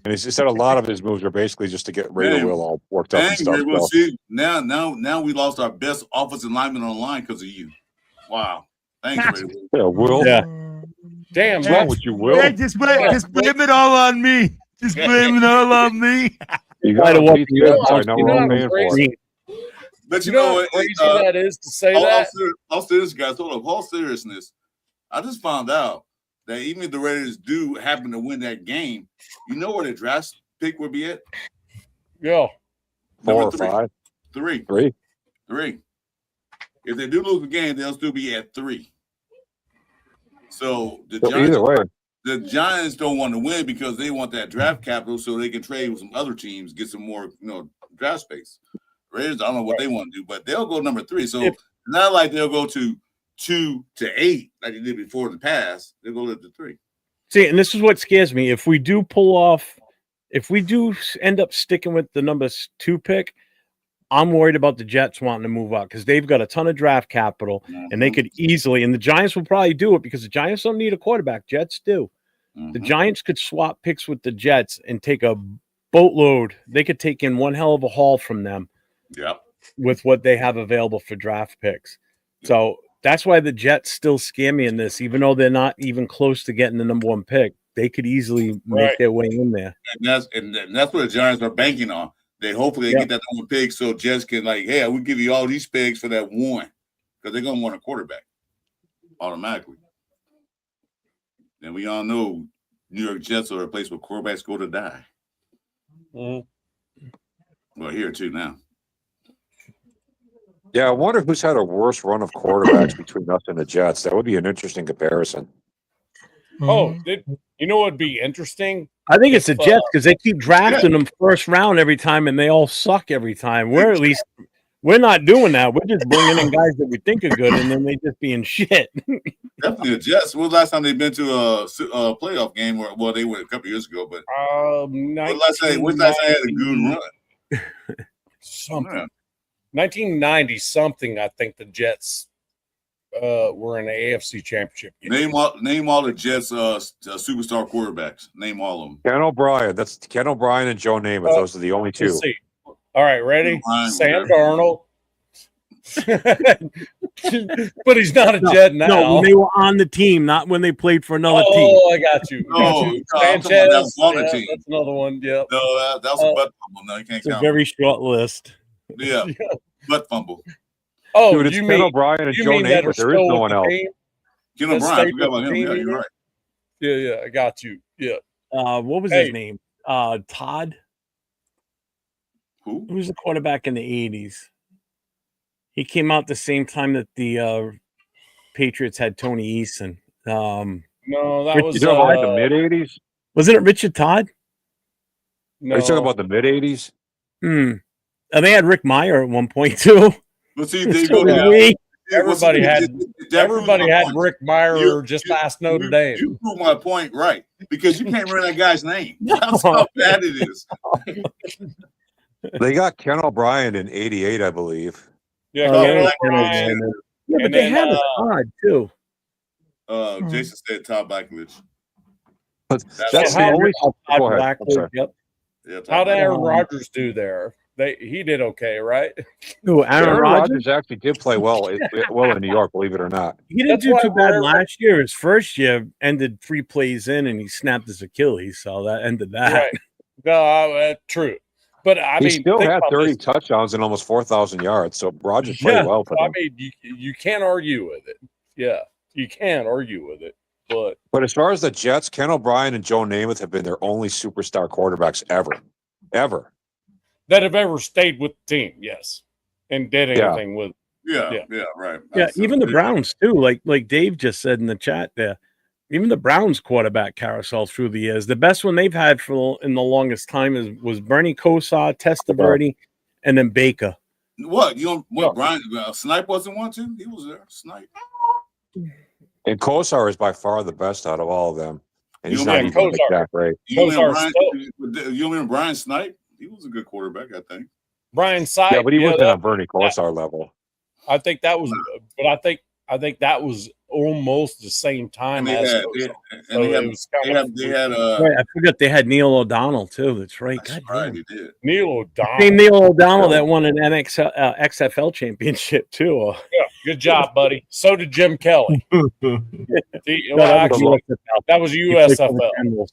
And he said a lot of his moves are basically just to get Raider Will all worked up and stuff. Will, see, now we lost our best offensive lineman on the line because of you. Wow. Thanks, Raider Will. Yeah, Will. Yeah. Damn, What's wrong with you, Will? Hey, just blame it all on me. Just blame it all on me. You Try got to walk Pete's you bets, up. I know we're all paying for it. But You know how crazy that is to say that? All serious, guys. Hold up. All seriousness. I just found out that even if the Raiders do happen to win that game, you know where the draft pick would be at? Yeah. 4 or 5? 3. 3. 3. If they do lose the game, they'll still be at 3. So Either way, the Giants don't want to win because they want that draft capital so they can trade with some other teams, get some more, draft space. Raiders, I don't know what they want to do, but they'll go number 3. So it's not like they'll go to 2 to 8 like they did before in the past. They'll go to 3. See, and this is what scares me. If we do end up sticking with the number 2 pick, I'm worried about the Jets wanting to move up because they've got a ton of draft capital and they could easily, and the Giants will probably do it because the Giants don't need a quarterback. Jets do. The Giants could swap picks with the Jets and take a boatload. They could take in one hell of a haul from them with what they have available for draft picks. So that's why the Jets still scare me in this, even though they're not even close to getting the number 1 pick. They could easily make their way in there. And that's what the Giants are banking on. They hopefully get that number 1 pick so Jets can hey, we'll give you all these picks for that 1 because they're gonna want a quarterback automatically. And we all know New York Jets are a place where quarterbacks go to die. Well, here too now. Yeah, I wonder who's had a worse run of quarterbacks between us and the Jets. That would be an interesting comparison. Oh, you know what would be interesting? I think it's the Jets because they keep drafting them first round every time, and they all suck every time. We're not doing that. We're just bringing in guys that we think are good, and then they just being shit. Definitely the Jets. When was the last time they've been to a playoff game? Well, they went a couple years ago, but when's last time they had a good run? Something. 1990 something. I think the Jets were in the AFC Championship game. Name all the Jets superstar quarterbacks. Name all of them. Ken O'Brien. That's Ken O'Brien and Joe Namath. Those are the only 2. Let's see. All right, ready? Sam Darnold, But he's not a Jet now. No, when they were on the team, not when they played for another team. Oh, I got you. Sanchez, that's on the team. That's another one. Yeah. No, that was a butt fumble. No, you can't It's a count. very short list. Yeah, butt fumble. Oh, Dude, it's you Ken mean O'Brien and you Joe mean that are Namath. There is still no with one the else. team? Ken That O'Brien, I stayed forgot with about the him. team Yeah, you're anymore? right. Yeah, I got you. Yeah. What was Hey. his name? Todd. Who? Who was the quarterback in the 80s? He came out the same time that the Patriots had Tony Eason. No, that Richard was You talking about like the mid '80s? Wasn't it Richard Todd? no. Are you talking about the mid '80s? And they had Rick Meyer at one point too. But see, there you So go. did we. Everybody had Rick Meyer just past Notre Dame. You proved my point right because you can't remember that guy's name. That's how bad it is. They got Ken O'Brien in '88, I believe. Yeah, Oh, Ken yeah, O'Brien. Yeah, but And they then, had a Todd too. Jason said Todd Blackledge. But That's that's the how- only. Todd Go ahead. I'm Blackwood, sorry. yep. Yeah, Todd How did Blackledge. Aaron Rodgers do there? He did okay, right? Who, Aaron Rodgers? Rodgers actually did play well in New York, believe it or not. He didn't That's do why too bad wherever- last year. His first year ended 3 plays in, and he snapped his Achilles, so that ended that. Right. No, true. But I He mean, still think had about 30 this. touchdowns and almost 4,000 yards. So Rodgers played well for I them. mean, you can't argue with it. Yeah, you can't argue with it. But As far as the Jets, Ken O'Brien and Joe Namath have been their only superstar quarterbacks ever. that have ever stayed with the team, yes, and did anything with. Yeah, right. Yeah, even the Browns too. Like Dave just said in the chat there, even the Browns quarterback carousel through the years. The best one they've had in the longest time was Bernie Kosar, Testaverde, and then Baker. What Brian Snipe wasn't one too? He was there. Snipe. And Kosar is by far the best out of all of them. And he's You not mean even like that great. You Kosar remember Brian Snipe? He was a good quarterback, I think. Brian Sipe. Yeah, but he wasn't on Bernie Kosar level. I think that was, but I think that was almost the same time And as. they had Right, I forgot they had Neil O'Donnell too. That's right. That's God right, damn. he did. Neil O'Donnell. Same Neil O'Donnell that won an XFL championship too. Yeah, good job, buddy. So did Jim Kelly. That was USFL.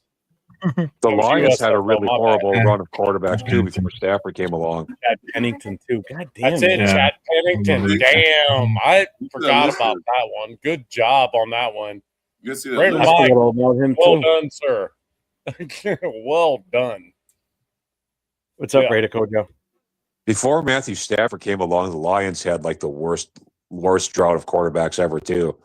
The Lions USFL, had a really my horrible run of quarterbacks too before Stafford came along. Chad Pennington too. God damn. That's it, man. Chad Pennington. Damn, I forgot about that one. Good job on that one. You see Brandon I Mike, forgot all about him well too. done, sir. Well done. What's up, Yeah. Raider Kojo? Before Matthew Stafford came along, the Lions had like the worst drought of quarterbacks ever too.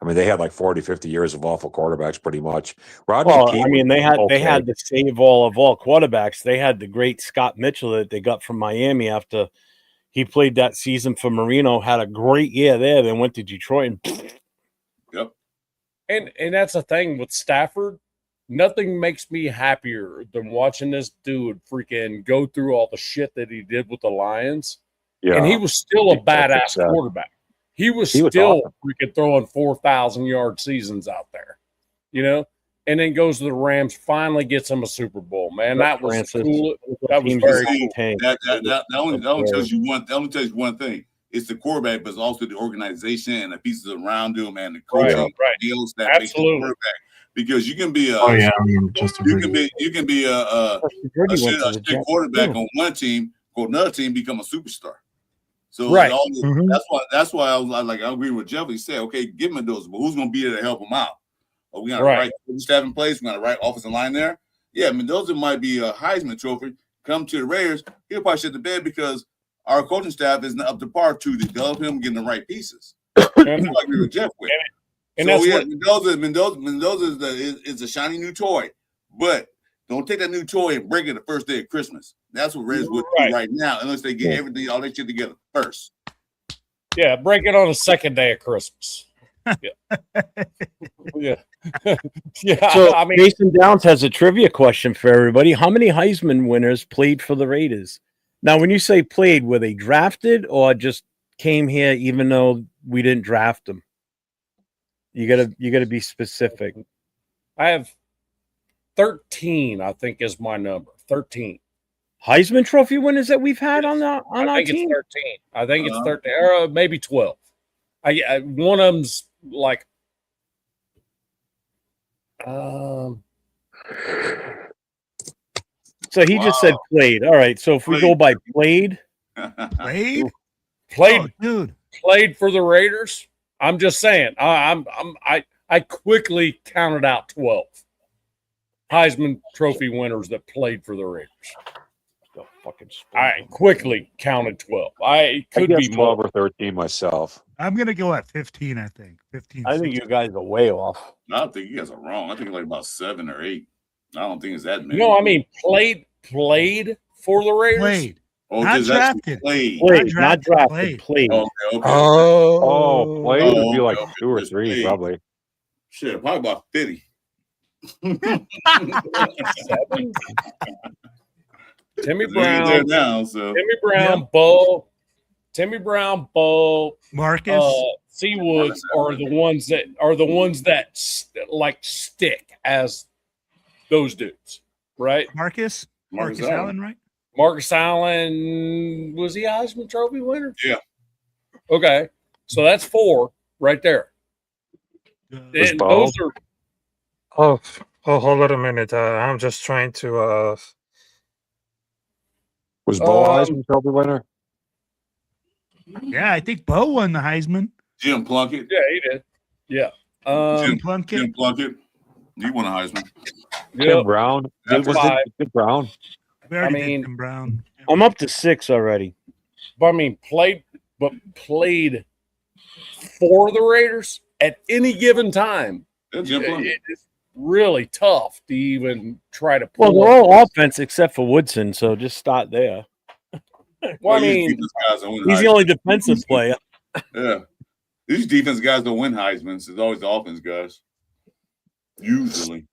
I mean, they had like 40, 50 years of awful quarterbacks pretty much. Rodney Well, King I mean, they had okay. the save all of all quarterbacks. They had the great Scott Mitchell that they got from Miami after he played that season for Marino, had a great year there, then went to Detroit and Yep. And that's the thing with Stafford. Nothing makes me happier than watching this dude freaking go through all the shit that he did with the Lions. Yeah. And he was still a That's badass sad. quarterback. He was He was still awesome. freaking throwing 4,000-yard seasons out there, and then goes to the Rams, finally gets him a Super Bowl, man. That was Francis. cool. That was Teams very that cool. tank. That only tells you one. That only tells you one thing. It's the quarterback, but it's also the organization and the pieces around him and the coaching Right. deals that make the Absolutely. quarterback. Because you can be a Just you can be a Brady shit, went to a the shit Jets, quarterback too. on one team, go another team, become a superstar. So Right. that's why I was like, I agree with Jeff. He said, okay, give him those, but who's going to be there to help him out? Are we got the Right. right staff in place? We got the right offensive line there? Yeah, Mendoza might be a Heisman Trophy. Come to the Raiders, he'll probably shit the bed because our coaching staff isn't up to par to develop him, getting the right pieces. That's what I agree with Jeff with. And So that's yeah, what Mendoza is a shiny new toy, but don't take that new toy and break it the first day of Christmas. That's what Raiders would do right now, unless they get everything, all that shit together first. Yeah, break it on the second day of Christmas. Yeah. Yeah. Yeah. So I mean, Jason Downs has a trivia question for everybody. How many Heisman winners played for the Raiders? Now, when you say played, were they drafted or just came here even though we didn't draft them? You gotta be specific. I have 13, I think is my number. 13. Heisman Trophy winners that we've had on I our think team. it's 13. I think it's 13 or maybe 12. One of them's like, So he just said played. All right. So if we go by played, Played? played, Oh, dude. played for the Raiders. I'm just saying. I quickly counted out 12 Heisman Trophy winners that played for the Raiders. I quickly counted 12. I could guess be 12 more. or 13 myself. I'm gonna go at 15. I think 15. I think 16. you guys are way off. I think you guys are wrong. I think like about 7 or 8. I don't think it's that many. No, I mean played for the Raiders. Played. Oh, Not just actually drafted. played. Played, not drafted, drafted. played. Played. Okay, okay. Oh, played would be Oh, like okay, 2 or just 3, played. probably. Shit, probably about 50. Timmy They ain't there Brown, now, so Timmy Brown, Bo, Marcus. Seawood are the ones that like stick as those dudes, right? Marcus Marcus Allen, right? Marcus Allen, was he a Heisman Trophy winner? Yeah. Okay, so that's 4 right there. Was And Bo? those are Oh, hold on a minute. I'm just trying to. Was Bo a Heisman Trophy winner? Yeah, I think Bo won the Heisman. Jim Plunkett. yeah, he did. Yeah. Jim Plunkett. Jim Plunkett. He won a Heisman. Tim Yep. Brown? That's Was five. it Tim Brown? We already I mean- did Tim Brown. I'm up to 6 already. But I mean, played for the Raiders at any given time. Yeah, Jim Plunkett. It's really tough to even try to Well, pull. they're all offense except for Woodson, so just start there. Well, I these mean, defense guys don't win He's the Heisman. only defensive player. Yeah. These defense guys don't win Heisman's. It's always the offense guys. Usually.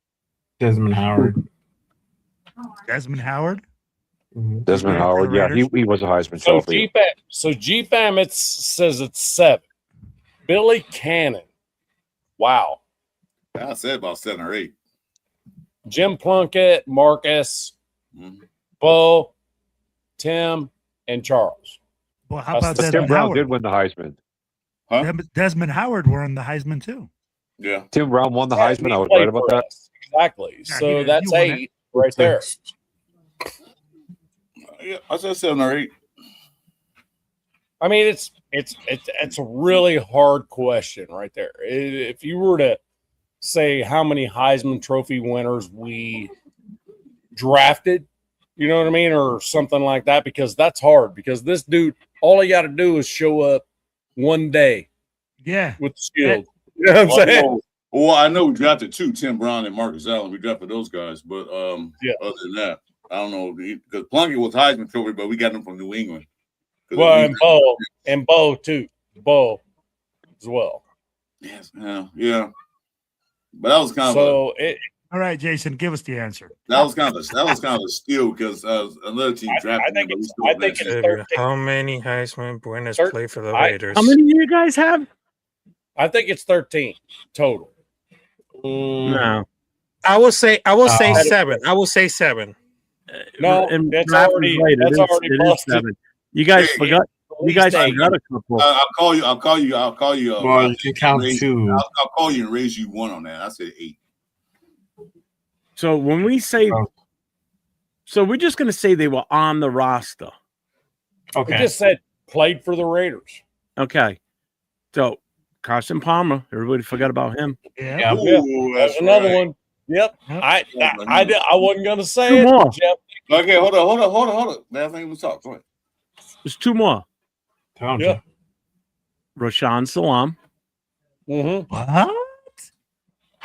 Desmond Howard. Desmond Howard. Desmond Howard. Yeah, he was a Heisman so Trophy. GFAM it says it's 7. Billy Cannon. Wow. I said about 7 or 8. Jim Plunkett, Marcus, Mhm. Bo, Tim, and Charles. Well, how about But Tim Desmond Brown did Howard? win the Heisman. Huh? Desmond Howard won the Heisman too. Yeah. Tim Brown won the Yeah, Heisman. he I was played right about for that. us. Exactly. Yeah, So he did. that's He won 8 right there. Yeah, I said 7 or 8. I mean, it's a really hard question right there. If you were to say how many Heisman Trophy winners we drafted, you know what I mean, or something like that, because that's hard. Because this dude, all he got to do is show up one day Yeah. with the shield. You know what I'm saying? Well, I know we drafted 2, Tim Brown and Marcus Allen. We drafted those guys, but Yeah. other than that, I don't know, because Plunkett was Heisman Trophy, but we got him from New England. Well, and Bo too, Bo as well. Yes, yeah. But that was kind of So All right, Jason, give us the answer. that was kind of a steal because another team drafted think him, but we it's- still I think drafted it's him. 13. How many Heisman winners Thir- play for the I- Raiders? How many do you guys have? I think it's 13 total. No. I will say Uh, 7. I will say 7. No, And that's Raph is already right. It that's is- already it is busted. 7. You guys Hey, forgot. You guys forgot a couple. I'll call you. Well, you can count raise- 2. I'll call you and raise you 1 on that. I said 8. So when we say, Oh. so we're just going to say they were on the roster. It Okay. just said played for the Raiders. Okay. So Carson Palmer, everybody forgot about him. Yeah. Yeah. Ooh, That's another right. one. Yep. Yep. I wasn't gonna say Two it, more. Jeff. Okay, hold on. Last thing we talk. Go ahead. There's 2 more. Yeah. Rashawn Salam Mm-hmm. What?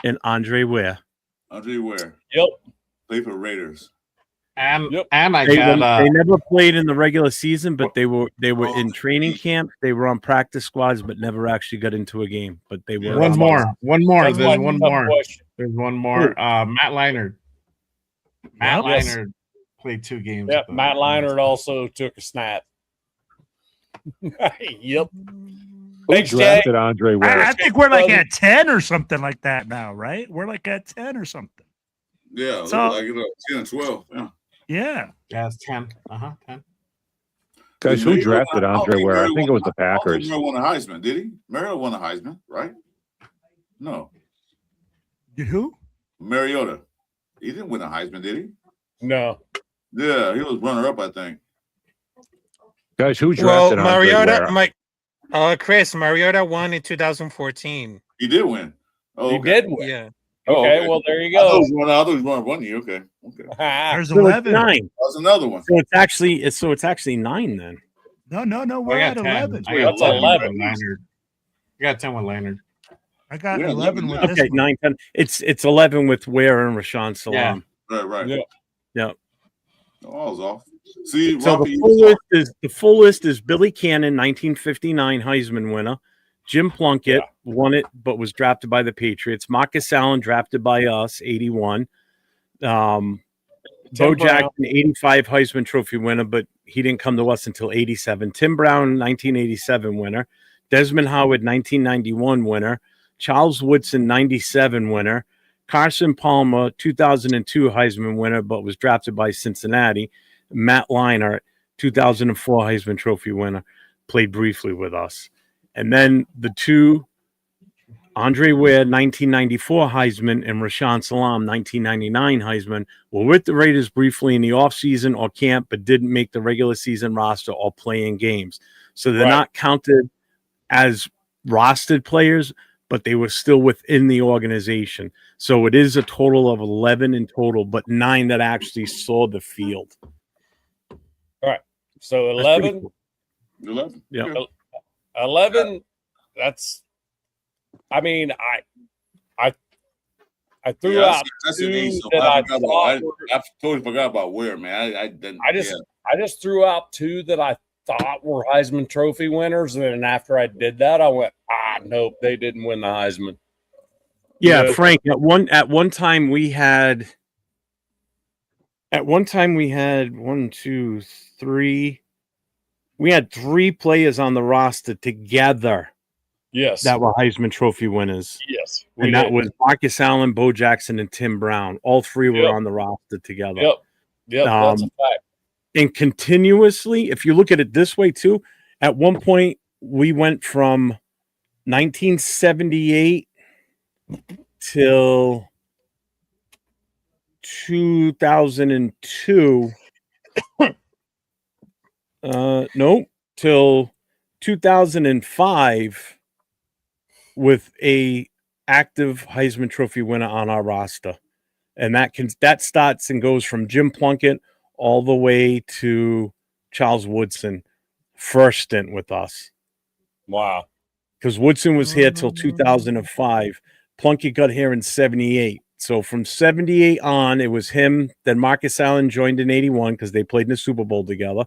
and Andre Ware. Andre Ware Yep. played for Raiders. And Yep. and I They, got they never played in the regular season, but they were Oh. in training camp. They were on practice squads, but never actually got into a game. But they were one on more. One more. That's There's my one tough more. question. There's one more. Matt Leinart. Matt Yes. Leinart played 2 games. Yep. with the Matt Raiders. Leinart also took a snap. Yep. Who Thanks, Jay. drafted Andre Ware? I think we're like at 10 or something like that now, right? We're like at 10 or something. Yeah, So- like 10 and 12. Yeah. Yeah. Yeah, it's 10. 10. Guys, who drafted Andre Ware? I think it was the Packers. Mariota won a Heisman, did he? Mariota won a Heisman, right? No. Did who? Mariota. He didn't win a Heisman, did he? No. Yeah, he was runner-up, I think. Guys, who Well, drafted Andre Ware? Chris, Mariota won in 2014. He did win. Oh, He okay. did win. Yeah. Okay, well, there you I thought go. he was won 1 year. Okay. There's So it's 11. 9. That's another one. So it's actually 9 then. No. I We're got at 10. 11. I got That's 10 11. with Leonard. I got 10 with Leonard. I got We're at 11 with 11 this Okay, one. 9, 10. It's 11 with Ware and Rashawn Salam. Right. Yeah. Yeah. No, I was off. See, So Rumpy, the full list is Billy Cannon, 1959 Heisman winner. Jim Plunkett won it, but was drafted by the Patriots. Marcus Allen drafted by us, 81. Bo Jackson, 85 Heisman Trophy winner, but he didn't come to us until 87. Tim Brown, 1987 winner. Desmond Howard, 1991 winner. Charles Woodson, 97 winner. Carson Palmer, 2002 Heisman winner, but was drafted by Cincinnati. Matt Leinart, 2004 Heisman Trophy winner, played briefly with us. And then the two, Andre Ware, 1994 Heisman, and Rashawn Salam, 1999 Heisman, were with the Raiders briefly in the offseason or camp, but didn't make the regular season roster or play in games. So they're not counted as rostered players, but they were still within the organization. So it is a total of 11 in total, but 9 that actually saw the field. All right. So That's pretty 11. cool. 11. Yeah. 11. That's. I mean, I threw out That's two an ace. that I totally forgot about Ware, man. I just threw out 2 that I thought were Heisman Trophy winners, and then after I did that, I went, nope, they didn't win the Heisman. Yeah, Frank. At one time we had 1, 2, 3. We had 3 players on the roster together. Yes, that were Heisman Trophy winners. Yes, and that was Marcus Allen, Bo Jackson, and Tim Brown. All 3 were on the roster together. Yep, that's a fact. And continuously, if you look at it this way too, at one point we went from 1978 till 2002. Till 2005 with a active Heisman Trophy winner on our roster. And that starts and goes from Jim Plunkett all the way to Charles Woodson, first stint with us. Wow. Because Woodson was here till 2005. Plunkett got here in 78. So from 78 on, it was him. Then Marcus Allen joined in 81 because they played in the Super Bowl together.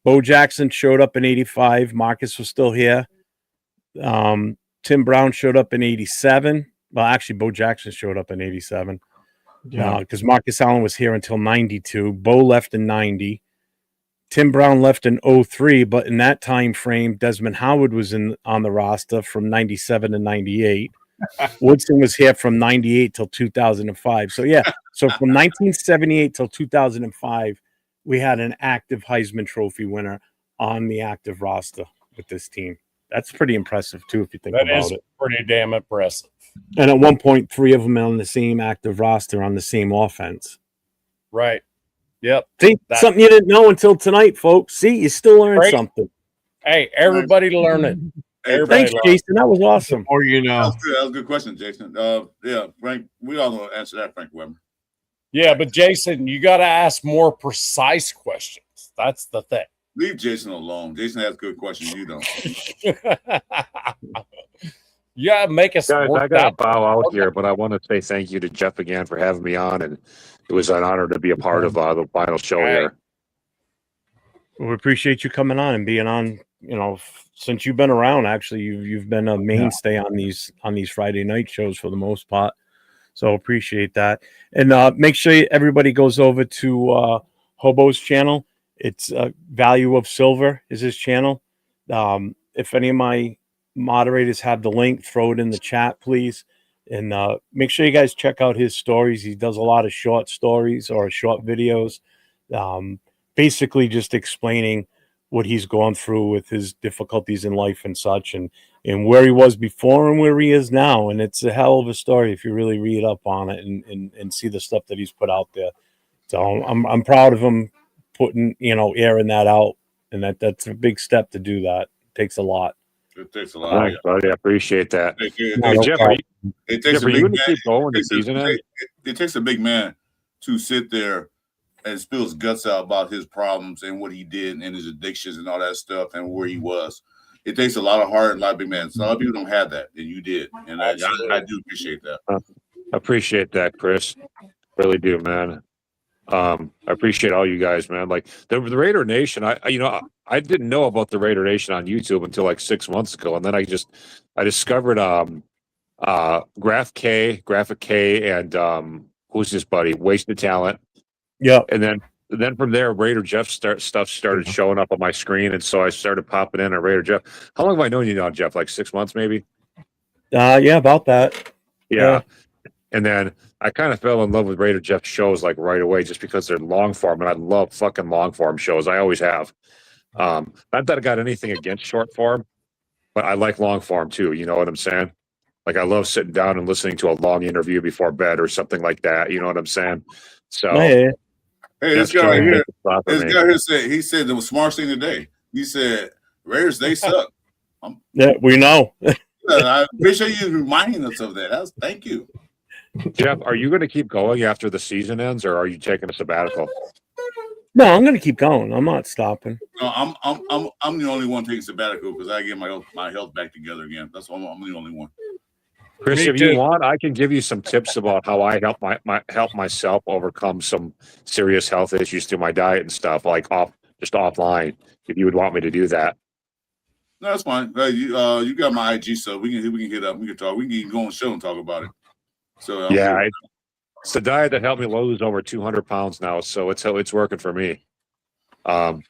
Bo Jackson showed up in 85. Marcus was still here. Tim Brown showed up in 87. Well, actually, Bo Jackson showed up in 87. Because Marcus Allen was here until 92. Bo left in 90. Tim Brown left in 03, but in that time frame, Desmond Howard was on the roster from 97 to 98. Woodson was here from 98 till 2005. So from 1978 till 2005, we had an active Heisman Trophy winner on the active roster with this team. That's pretty impressive too, if you think about it. That is pretty damn impressive. And at one point, 3 of them on the same active roster on the same offense. Right. Yep. See, something you didn't know until tonight, folks. See, you still learned something. Hey, everybody learning. Thanks, Jason. That was awesome. Or you know, that was a good question, Jason. Frank, we all know to answer that, Frank Weber. Yeah, but Jason, you got to ask more precise questions. That's the thing. Leave Jason alone. Jason has good questions. You don't. Yeah, make us. Guys, I got to bow out here, but I want to say thank you to Jeff again for having me on, and it was an honor to be a part of the final show here. We appreciate you coming on and being on. You know, since you've been around, actually, you've been a mainstay on these Friday night shows for the most part. So appreciate that, and make sure everybody goes over to Hobo's channel. It's Value of Silver is his channel. If any of my moderators have the link, throw it in the chat, please. And make sure you guys check out his stories. He does a lot of short stories or short videos, basically just explaining what he's gone through with his difficulties in life and such, and where he was before and where he is now. And it's a hell of a story if you really read up on it and see the stuff that he's put out there. So I'm proud of him putting, airing that out, and that's a big step to do that. It takes a lot. It takes a lot. Thanks, buddy. I appreciate that. It Jeff, takes a big man. Keep going the season It takes a big man to sit there and spill his guts out about his problems and what he did and his addictions and all that stuff and where he was. It takes a lot of heart and a lot of big men. So a lot of people don't have that, and you did, and I do appreciate that. I appreciate that, Chris. Really do, man. I appreciate all you guys, man. Like the Raider Nation, I didn't know about the Raider Nation on YouTube until like 6 months ago, and then I discovered Graphic K, and who's this buddy? Wasted Talent. Yeah, and then from there, Raider Jeff stuff started showing up on my screen, and so I started popping in on Raider Jeff. How long have I known you now, Jeff? Like 6 months, maybe. Yeah, about that. Yeah. And then I kind of fell in love with Raider Jeff shows like right away, just because they're long form, and I love fucking long form shows. I always have. Not that I got anything against short form, but I like long form too. You know what I'm saying? Like I love sitting down and listening to a long interview before bed or something like that. You know what I'm saying? So, hey, this guy right here, he said the smartest thing today. He said, Raiders, they suck. Yeah, we know. I appreciate you reminding us of that. Thank you. Jeff, are you going to keep going after the season ends, or are you taking a sabbatical? No, I'm going to keep going. I'm not stopping. No, I'm the only one taking sabbatical because I get my health back together again. That's why I'm the only one. Chris, if you want, I can give you some tips about how I help myself overcome some serious health issues through my diet and stuff, like offline. If you would want me to do that. No, that's fine. You got my IG, so we can hit up. We can talk. We can even go on the show and talk about it. So it's the diet that helped me lose over 200 pounds now, so it's working for me. Anyway,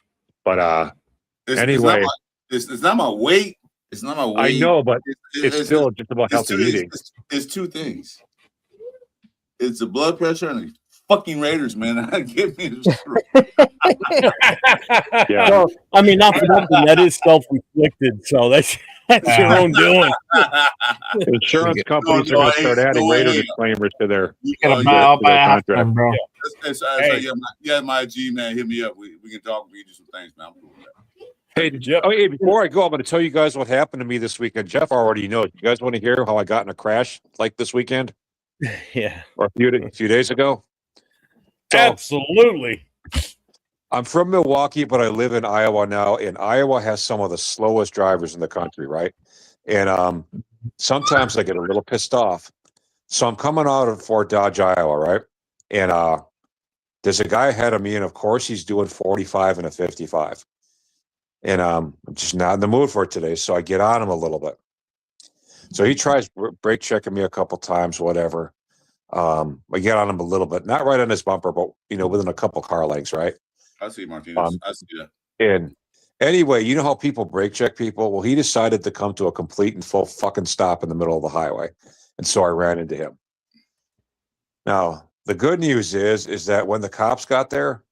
it's not my weight. It's not my weight. I know, but it's still just about healthy eating. It's two things. It's the blood pressure and the fucking Raiders, man. Give me yeah. Well, I mean, not for nothing. That is self-inflicted, so that's your own doing. Insurance companies are going to start adding Raider disclaimers to their contract, bro. Yeah, my G man, hit me up. We can talk. We can do some things, man. I'm cool with that. Hey, before I go, I'm going to tell you guys what happened to me this weekend. Jeff already knows. You guys want to hear how I got in a crash like this weekend? Yeah. Or a few days ago? So, absolutely. I'm from Milwaukee, but I live in Iowa now, and Iowa has some of the slowest drivers in the country, right? And sometimes I get a little pissed off. So I'm coming out of Fort Dodge, Iowa, right? And there's a guy ahead of me, and of course he's doing 45 and a 55. And I'm just not in the mood for it today, so I get on him a little bit. So he tries brake checking me a couple times, whatever. I get on him a little bit, not right on his bumper, but within a couple car lengths, right? I see, Martinez. I see that. And anyway, you know how people brake check people? Well, he decided to come to a complete and full fucking stop in the middle of the highway, and so I ran into him. Now, the good news is that when the cops got there,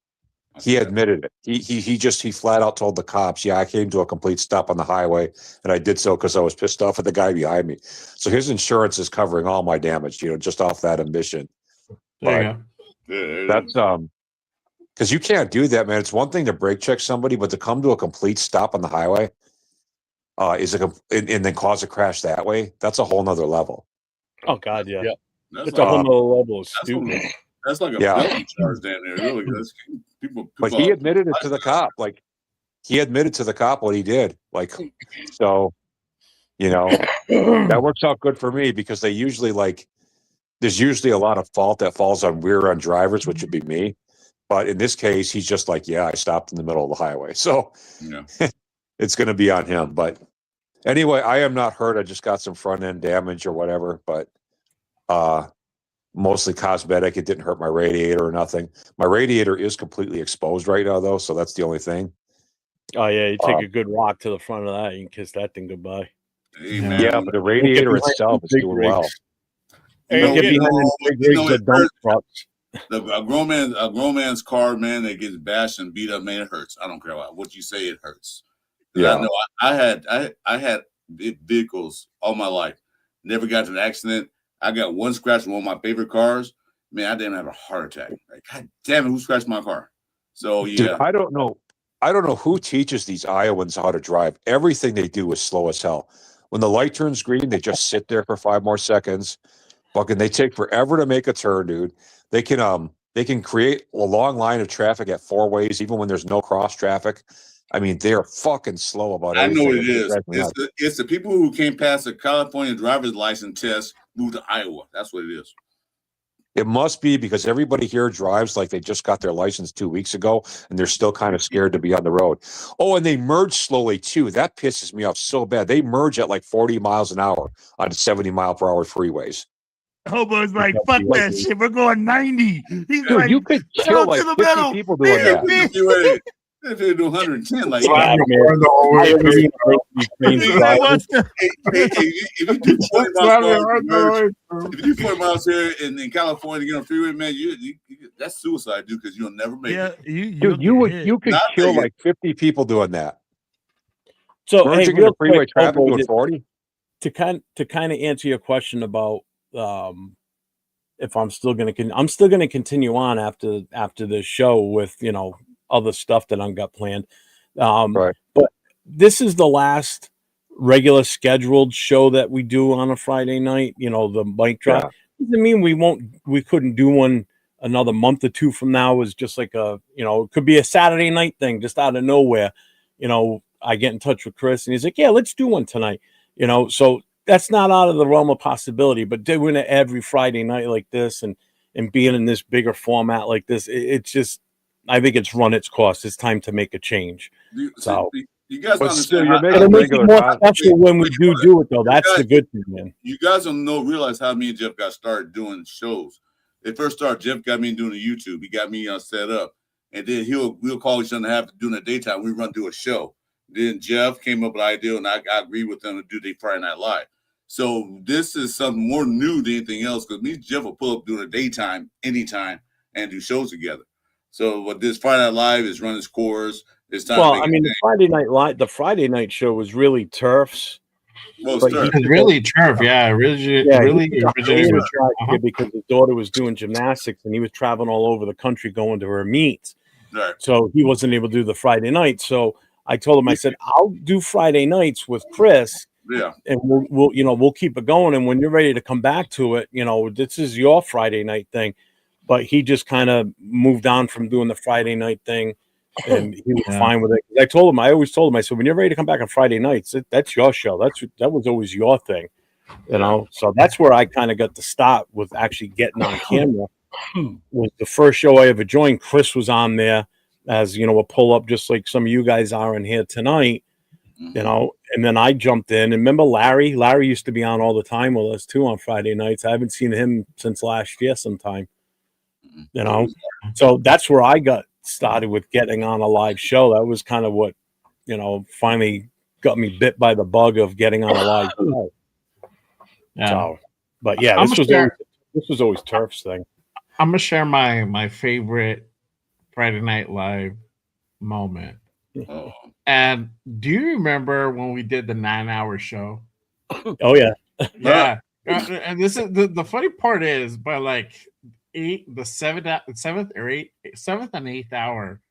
he admitted it. He flat out told the cops, "Yeah, I came to a complete stop on the highway, and I did so because I was pissed off at the guy behind me." So his insurance is covering all my damage, just off that admission. But that's because you can't do that, man. It's one thing to brake check somebody, but to come to a complete stop on the highway and then cause a crash that way, that's a whole nother level. Oh God, yeah. That's a whole nother level of stupid. That's like a felony charge down there. Really, people but he admitted it to the cop. Like he admitted to the cop what he did. Like so, that works out good for me because they usually there's usually a lot of fault that falls on rear-end drivers, which would be me. But in this case, he's just like, yeah, I stopped in the middle of the highway. So it's going to be on him. But anyway, I am not hurt. I just got some front-end damage or whatever, but mostly cosmetic. It didn't hurt my radiator or nothing. My radiator is completely exposed right now, though, so that's the only thing. Oh, yeah, you take a good rock to the front of that, you can kiss that thing goodbye. Yeah, but the radiator itself is doing well. Get behind the big rigs, the dump trucks. a grown man's car, man, that gets bashed and beat up, man, it hurts. I don't care what you say, it hurts. Yeah, I know. I had vehicles all my life. Never got to an accident. I got one scratch on one of my favorite cars. Man, I didn't have a heart attack. Like, God damn it, who scratched my car? So yeah, dude, I don't know who teaches these Iowans how to drive. Everything they do is slow as hell. When the light turns green, they just sit there for 5 more seconds. Fucking, they take forever to make a turn, dude. They can create a long line of traffic at 4 ways, even when there's no cross traffic. I mean, they're fucking slow about everything. I know it is. It's the people who came past the California driver's license test moved to Iowa. That's what it is. It must be because everybody here drives like they just got their license 2 weeks ago, and they're still kind of scared to be on the road. Oh, and they merge slowly too. That pisses me off so bad. They merge at like 40 miles an hour on 70-mile-per-hour freeways. Hobo's like, fuck that shit. We're going 90. He's dude, like, you could kill like 50 people doing that. If they do 110, like if you do 40 miles here in California, you get on freeway, man, that's suicide, dude, because you'll never make it. Dude, you could kill like 50 people doing that. So merging into freeway traffic doing 40. To kind of answer your question about if I'm still going to continue on after this show with other stuff that I've got planned. Right. But this is the last regular scheduled show that we do on a Friday night, the mic drop. Yeah. Doesn't mean we couldn't do one another month or two from now. Is just like it could be a Saturday night thing just out of nowhere. I get in touch with Chris and he's like, yeah, let's do one tonight. So that's not out of the realm of possibility, but doing it every Friday night like this and being in this bigger format like this, it's just, I think it's run its course. It's time to make a change. So you guys understand? It'll make it more special when we do it, though. That's the good thing, man. You guys don't realize how me and Jeff got started doing shows. It first started, Jeff got me doing the YouTube. He got me set up, and then we'll call each other have to do in the daytime. We run through a show. Then Jeff came up with an idea, and I agree with them to do the Friday Night Live. So this is something more new than anything else because me and Jeff will pull up during the daytime, anytime, and do shows together. So what this Friday Night Live is run its course. It's time. Well, I mean, the Friday night show was really Turf's. Well, it's really Turf, yeah, really. Because his daughter was doing gymnastics and he was traveling all over the country going to her meets. Right. So he wasn't able to do the Friday night. So I told him, I said, I'll do Friday nights with Chris. Yeah. And we'll keep it going. And when you're ready to come back to it, this is your Friday night thing. But he just kind of moved on from doing the Friday night thing, and he was fine with it. I always told him, I said, when you're ready to come back on Friday nights, that's your show. That was always your thing, So that's where I kind of got the start with actually getting on camera. Was the first show I ever joined. Chris was on there as a pull up, just like some of you guys are in here tonight. And then I jumped in. And remember Larry? Larry used to be on all the time with us too on Friday nights. I haven't seen him since last year sometime. So that's where I got started with getting on a live show. That was kind of what, finally got me bit by the bug of getting on a live show. Yeah. So, but yeah, this was always Turf's thing. I'm gonna share my favorite Friday Night Live moment. Oh. And do you remember when we did the 9-hour show? Oh yeah. Yeah. And this is the funny part is by like the seventh and eighth hour,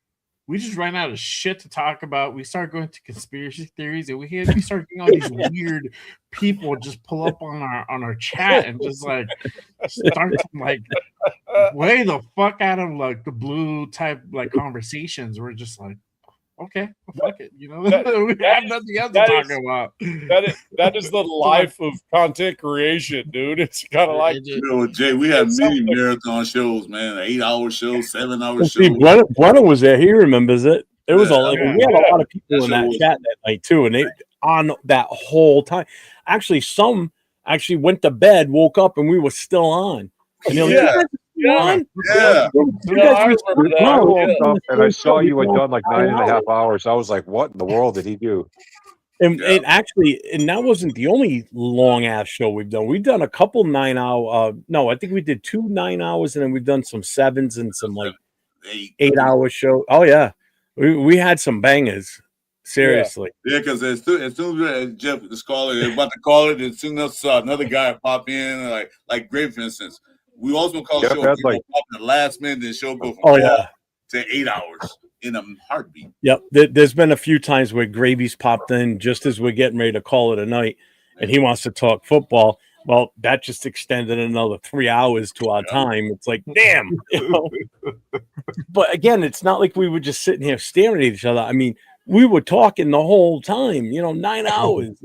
we just ran out of shit to talk about. We started going to conspiracy theories, and we started getting all these weird people just pull up on our chat and just like start to like way the fuck out of like the blue type like conversations. We're just like, okay, well, fuck it, we have nothing else to talk about. That is the life of content creation, dude. It's kind of like Jay. We have many marathon shows, man. 8-hour shows, 7-hour shows. Brennan was there. He remembers it. There was we had a lot of people in that chat that night too, and they on that whole time. Actually, some went to bed, woke up, and we were still on. And Yeah. I woke up and I saw you had done like 9.5 hours. I was like, what in the world did he do? And it actually, and that wasn't the only long ass show we've done. We've done a couple 9-hour. No, I think we did 2 9 hours, and then we've done some 7s and some like 8-hour show. Oh yeah, we had some bangers. Seriously. Yeah, because as soon as Jeff is calling, they're about to call it, as soon as another guy pop in, like Grape, for instance, we also call Jeff show had, like, pop in the last minute, the show go from 4 to 8 hours in a heartbeat. Yep. There's been a few times where Gravy's popped in just as we're getting ready to call it a night, and he wants to talk football. Well, that just extended another 3 hours to our time. It's like, damn. You know? But again, it's not like we were just sitting here staring at each other. I mean, we were talking the whole time, 9 hours.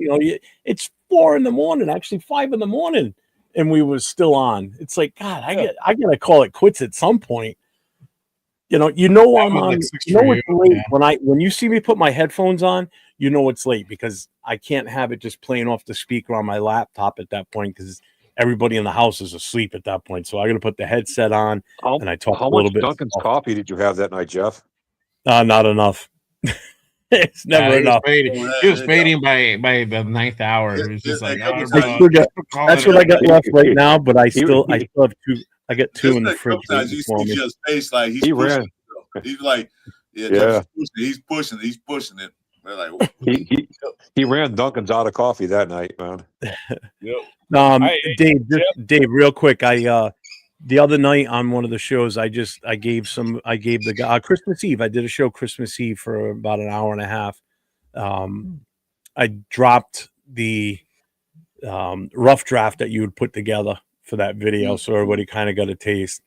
It's 4 a.m, actually 5 a.m, and we were still on. It's like, God, I gotta call it quits at some point. I'm on. It's late when you see me put my headphones on. It's late because I can't have it just playing off the speaker on my laptop at that point because everybody in the house is asleep at that point. So I got to put the headset on and I talk a little bit. How much Dunkin's coffee did you have that night, Jeff? Not enough. It's never enough. He was fading by the 9th hour. It was just like, that's what I got left right now. But I still have 2. I got 2 in the fridge. You see his face like he ran. He's like, he's pushing it. We're like, he ran Dunkin's out of coffee that night, man. Dave, real quick, the other night on one of the shows, I gave the guy Christmas Eve. I did a show Christmas Eve for about an hour and a half. I dropped the rough draft that you would put together for that video, so everybody kind of got a taste.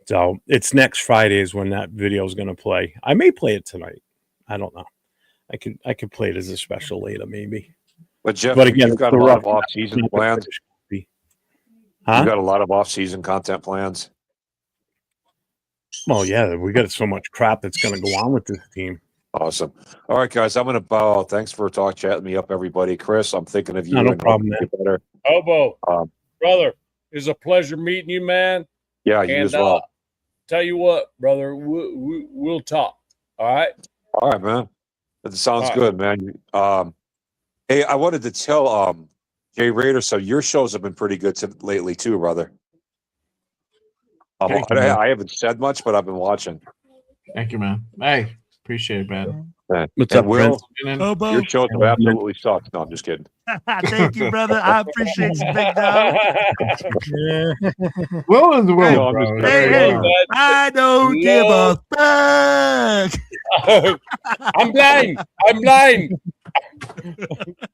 So it's next Friday is when that video is going to play. I may play it tonight. I don't know. I could play it as a special later, maybe. But Jeff, again, you've got a lot of off-season plans. Huh? You got a lot of off-season content plans. Well, yeah, we got so much crap that's going to go on with this team. Awesome. All right, guys, I'm going to bow. Thanks for chatting me up, everybody. Chris, I'm thinking of you. No problem, man. Obo, brother, it's a pleasure meeting you, man. Yeah, you as well. Tell you what, brother, we'll talk. All right. All right, man. That sounds good, man. Hey, I wanted to tell Jay Raider, so your shows have been pretty good lately too, brother. I haven't said much, but I've been watching. Thank you, man. Hey, appreciate it, man. What's up, Will? Obo. Your shows have absolutely sucked. No, I'm just kidding. Thank you, brother. I appreciate you, big dog. Will is Will. Hey, I don't give a fuck. I'm blind.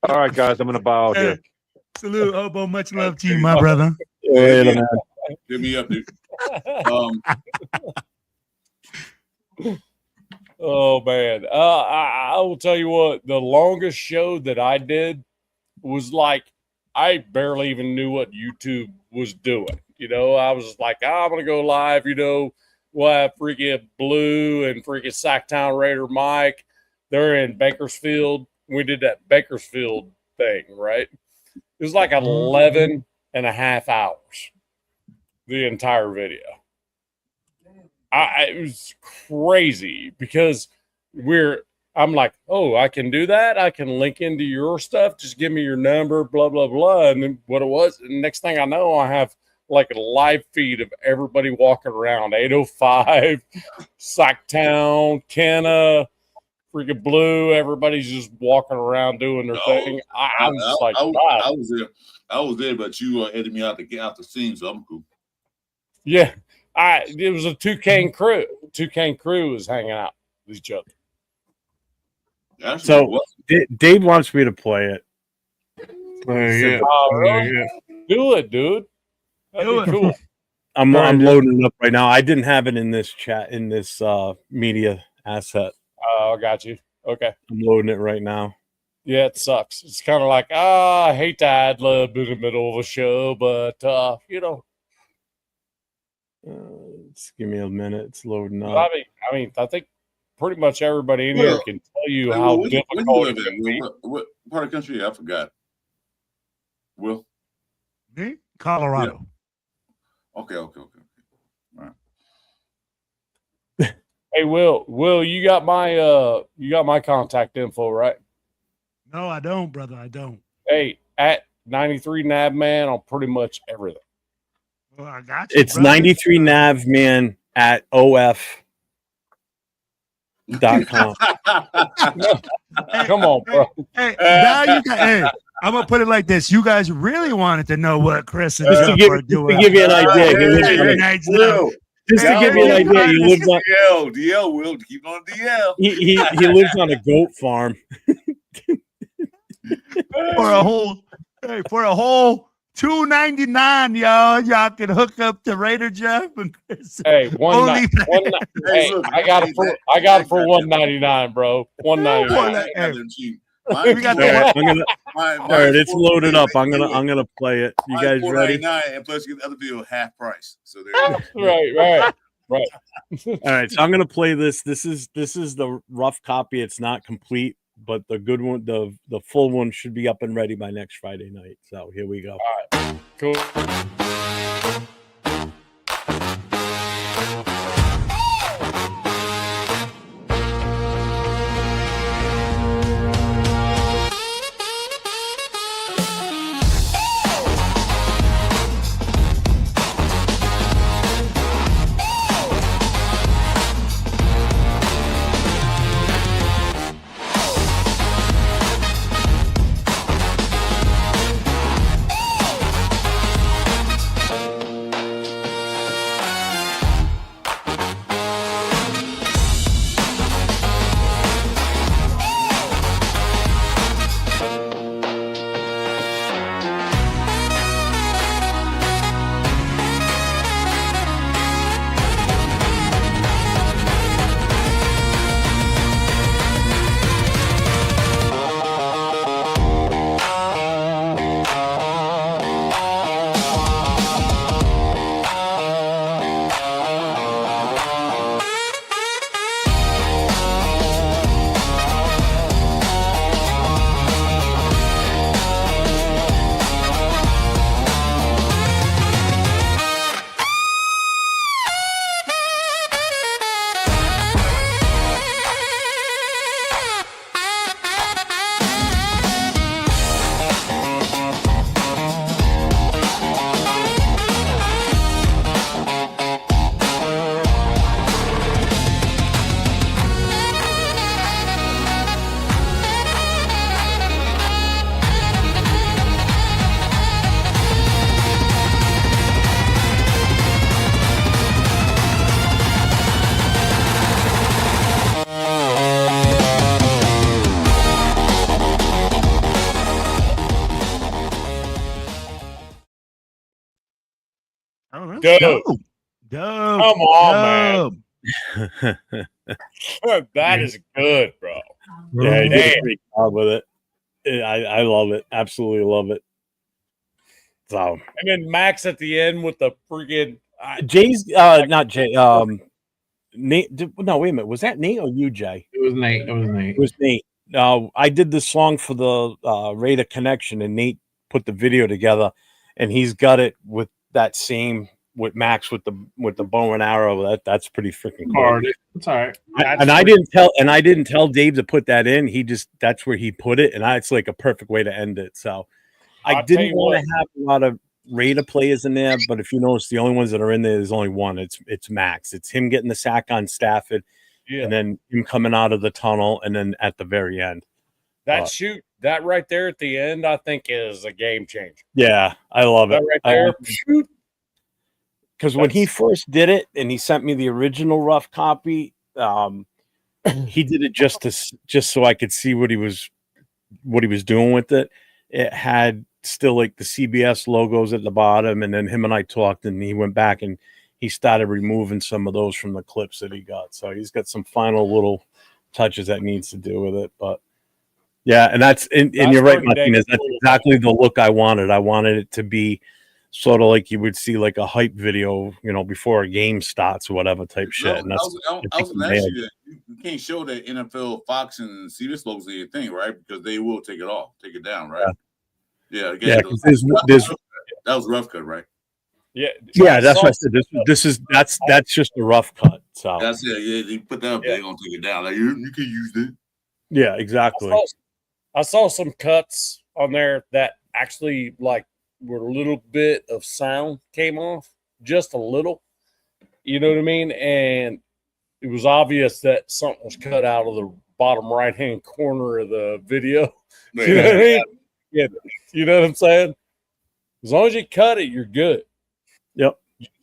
All right, guys, I'm gonna bow here. Salute, Obo. Much love to you, my brother. Give me up, dude. Oh man, I will tell you what. The longest show that I did was like I barely even knew what YouTube was doing. I was just like, I'm gonna go live. We'll have freaking Blue and freaking Sacktown Raider Mike. They're in Bakersfield. We did that Bakersfield thing, right? It was like 11 and a half hours, the entire video. It was crazy because I'm like, oh, I can do that. I can link into your stuff. Just give me your number, blah, blah, blah. And then what it was, and next thing I know, I have like a live feed of everybody walking around 805, Sacktown, Kenna, freaking Blue. Everybody's just walking around doing their thing. I was there, but you edited me out to get out the scene, so I'm cool. Yeah. It was a Toucan crew. Toucan crew was hanging out with each other. So Dave wants me to play it. Do it, dude. That'd be cool. I'm loading it up right now. I didn't have it in this chat in this media asset. Oh, I got you. Okay. I'm loading it right now. Yeah, it sucks. It's kind of like, I hate to ad lib in the middle of a show, but just give me a minute. It's loading up. I mean, I think pretty much everybody in here can tell you how difficult it can be. What part of the country? I forgot. Will? Me? Colorado. Yeah. Okay. All right. Hey, Will, you got my contact info, right? No, I don't, brother. I don't. Hey, at 93 Nav Man on pretty much everything. Well, I got you. It's brother. 93 Navman at OF.com. Come on, bro. Hey, now you got. Hey, I'm gonna put it like this: you guys really wanted to know what Chris and Just to Jeff give, are just to doing. give you an idea, he lives Hey, on a- nice Will. just to Hey, give you an Will, idea, he lives on DL, Will, keep on DL. he lives on a goat farm. for a whole $2.99, y'all can hook up to Raider Jeff and Chris. Hey, Only hey, I got it for $1.99, bro. $1.99. We got All right, the I'm gonna. All right, it's loaded up. I'm gonna play it. You guys ready? And plus, you get the other video half price. So there you go. Right. All right, so I'm gonna play this. This is the rough copy. It's not complete, but the good one, the full one, should be up and ready by next Friday night. So here we go. Cool. Dope. Come on, man. That is good, bro. Yeah, he did a great job with it. I love it. Absolutely love it. So, and then Max at the end with the freaking Jay's not Jay. Nate. No, wait a minute. Was that Nate or you, Jay? It was Nate. It was Nate. I did the song for the Raider Connection, and Nate put the video together, and he's got it with that same with Max with the bow and arrow. That's pretty freaking cool. It's all right. I didn't tell Dave to put that in. That's where he put it, and it's like a perfect way to end it. So I didn't want to have a lot of Raider players in there, but if you notice, the only ones that are in there's only one. It's Max. It's him getting the sack on Stafford, and then him coming out of the tunnel, and then at the very end. That right there at the end, I think is a game changer. Yeah, I love it. Right there, shoot. Because when he first did it, and he sent me the original rough copy, he did it just so I could see what he was doing with it. It had still like the CBS logos at the bottom, and then him and I talked, and he went back and he started removing some of those from the clips that he got. So he's got some final little touches that needs to do with it, but yeah, and and you're right, Martinez. That's exactly the look I wanted. I wanted it to be sort of like you would see like a hype video, before a game starts or whatever type shit. And that's you can't show that NFL, Fox, and CBS logos in your thing, right? Because they will take it down, right? Yeah. Yeah, that was rough cut, right? Yeah, that's what I said. That's just a rough cut. So that's it. Yeah, you put that up, they're gonna take it down. Like you can use it. Yeah, exactly. I saw some cuts on there that actually like where a little bit of sound came off, just a little. You know what I mean? And it was obvious that something was cut out of the bottom right-hand corner of the video. You know what I mean? Yeah. You know what I'm saying? As long as you cut it, you're good. Yep.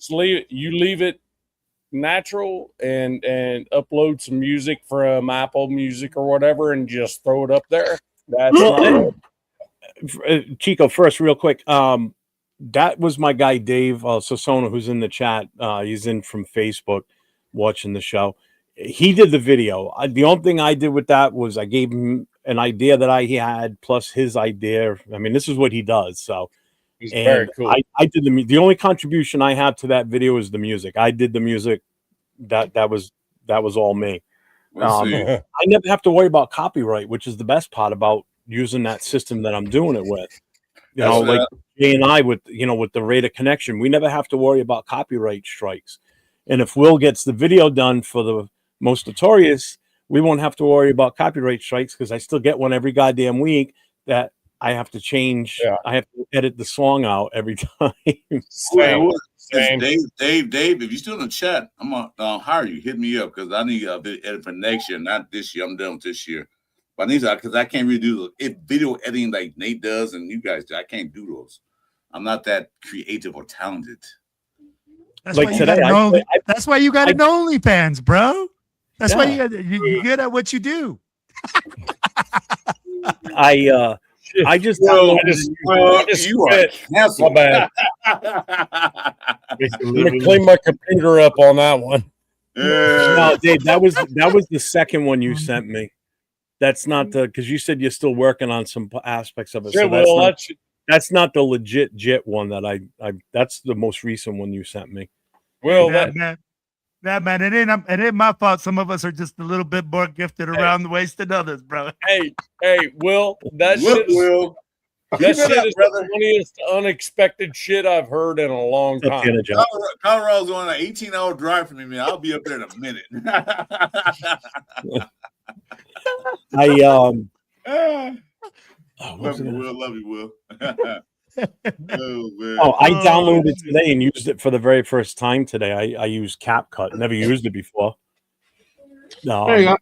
You leave it natural and upload some music from Apple Music or whatever and just throw it up there. That's not Chico, first, real quick. That was my guy Dave Sosona, who's in the chat. He's in from Facebook watching the show. He did the video. The only thing I did with that was I gave him an idea that I had plus his idea. I mean, this is what he does. So He's very cool. I did the only contribution I have to that video is the music. I did the music. That was all me. I never have to worry about copyright, which is the best part about using that system that I'm doing it with. You know, like Jay and I with the rate of connection, we never have to worry about copyright strikes. And if Will gets the video done for the most notorious, we won't have to worry about copyright strikes because I still get one every goddamn week that I have to change. Yeah. I have to edit the song out every time. Dave, if you're still in the chat, I'm gonna hire you. Hit me up because I need a video edit for next year, not this year. I'm done with this year. But I need to, because I can't really do video editing like Nate does and you guys do. I can't do those. I'm not that creative or talented. That's like today, that's why you got an OnlyFans, bro. That's why you're good at what you do. I just you are canceled. My bad. I'm gonna clean my computer up on that one. No, Dave, that was the second one you sent me. That's not because you said you're still working on some aspects of it. Yeah, so that's not the legit JIT one that I that's the most recent one you sent me. Well, man, it ain't my fault. Some of us are just a little bit more gifted around the waist than others, bro. Hey, Will, that shit is the funniest unexpected shit I've heard in a long time. Colorado's on an 18-hour drive from me, man. I'll be up there in a minute. Will, love you, Will. I downloaded it today and used it for the very first time today. I used CapCut. Never used it before. There you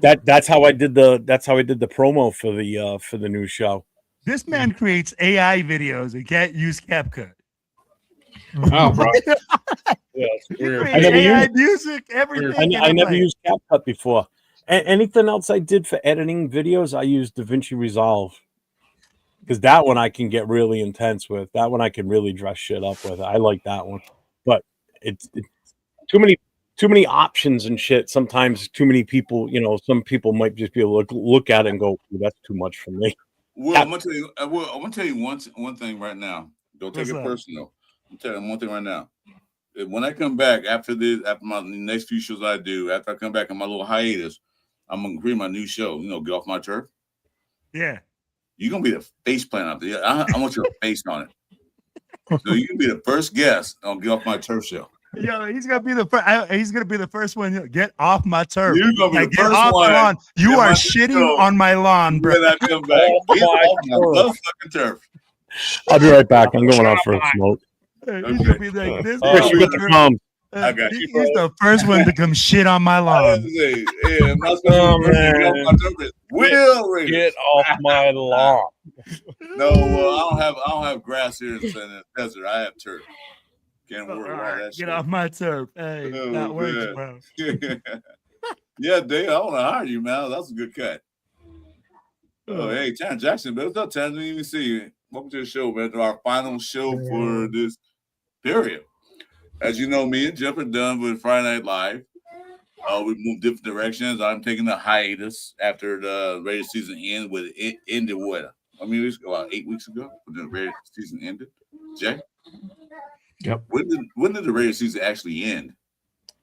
go. That's how I did the promo for the new show. This man creates AI videos and can't use CapCut. Oh, bro. Yeah, it's weird. I never used music, everything. I never used CapCut before. Anything else I did for editing videos, I used DaVinci Resolve. Because that one I can get really intense with. That one I can really dress shit up with. I like that one. But it's too many options and shit. Sometimes too many people, some people might just be able to look at it and go, that's too much for me. Well, I'm gonna tell you one thing right now. Don't take it personal. I'm telling you one thing right now. When I come back after my next few shows I do, after I come back on my little hiatus, I'm gonna create my new show. Get off my turf. Yeah. You're gonna be the face plant out there. I want your face on it. So you can be the first guest on Get Off My Turf show. Yo, he's gonna be the first. He's gonna be the first one. Get off my turf. You're gonna be the first off one. My lawn. You are shitting on my lawn, bro. When I come back, get off my motherfucking turf. I'll be right back. I'm going out for a smoke. He's gonna be like this. I got you. He's the first one to come shit on my lawn. Get off my lawn. No, I don't have grass here in the desert. I have turf. Can't worry about that. Get off my turf. Hey, that works, bro. Yeah, Dave, I want to hire you, man. That's a good cut. Oh, hey, Chan Jackson, but what's up, Chan? Didn't even see you. Welcome to the show, man. To our final show for this period. As you know, me and Jeff are done with Friday Night Live. We moved different directions. I'm taking a hiatus after the radio season ended. It ended what? I mean, about 8 weeks ago when the radio season ended. Jay? Yep. When did the radio season actually end?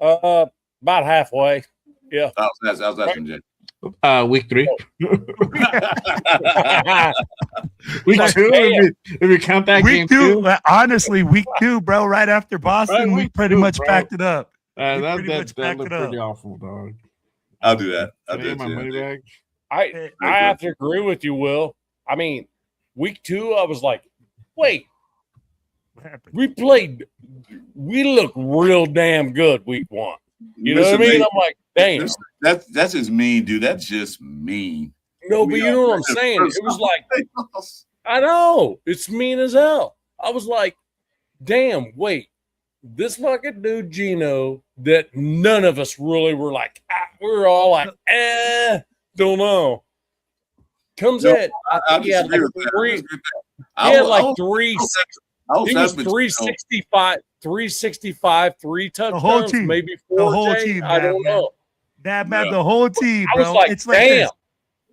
About halfway. Yeah. I was asking Jay. Week 3. Week 2. If you count that week game 2. Honestly, week 2, bro. Right after Boston, we pretty much packed it up. That looked pretty awful, dog. I'll do that. I'll do my money back. I have to agree with you, Will. I mean, week 2, I was like, wait, we look real damn good week 1. You know what I mean? I'm like, damn. That's just mean, dude. That's just mean. No, but you know what I'm saying? It was like, I know, it's mean as hell. I was like, damn, wait, this fucking dude Gino that none of us really were like, we were all like, don't know. Comes in. I He had like three. He had like 365, 3 touchdowns, maybe 4. The whole team, I don't know. That man, the whole team, bro. I was like, it's like damn.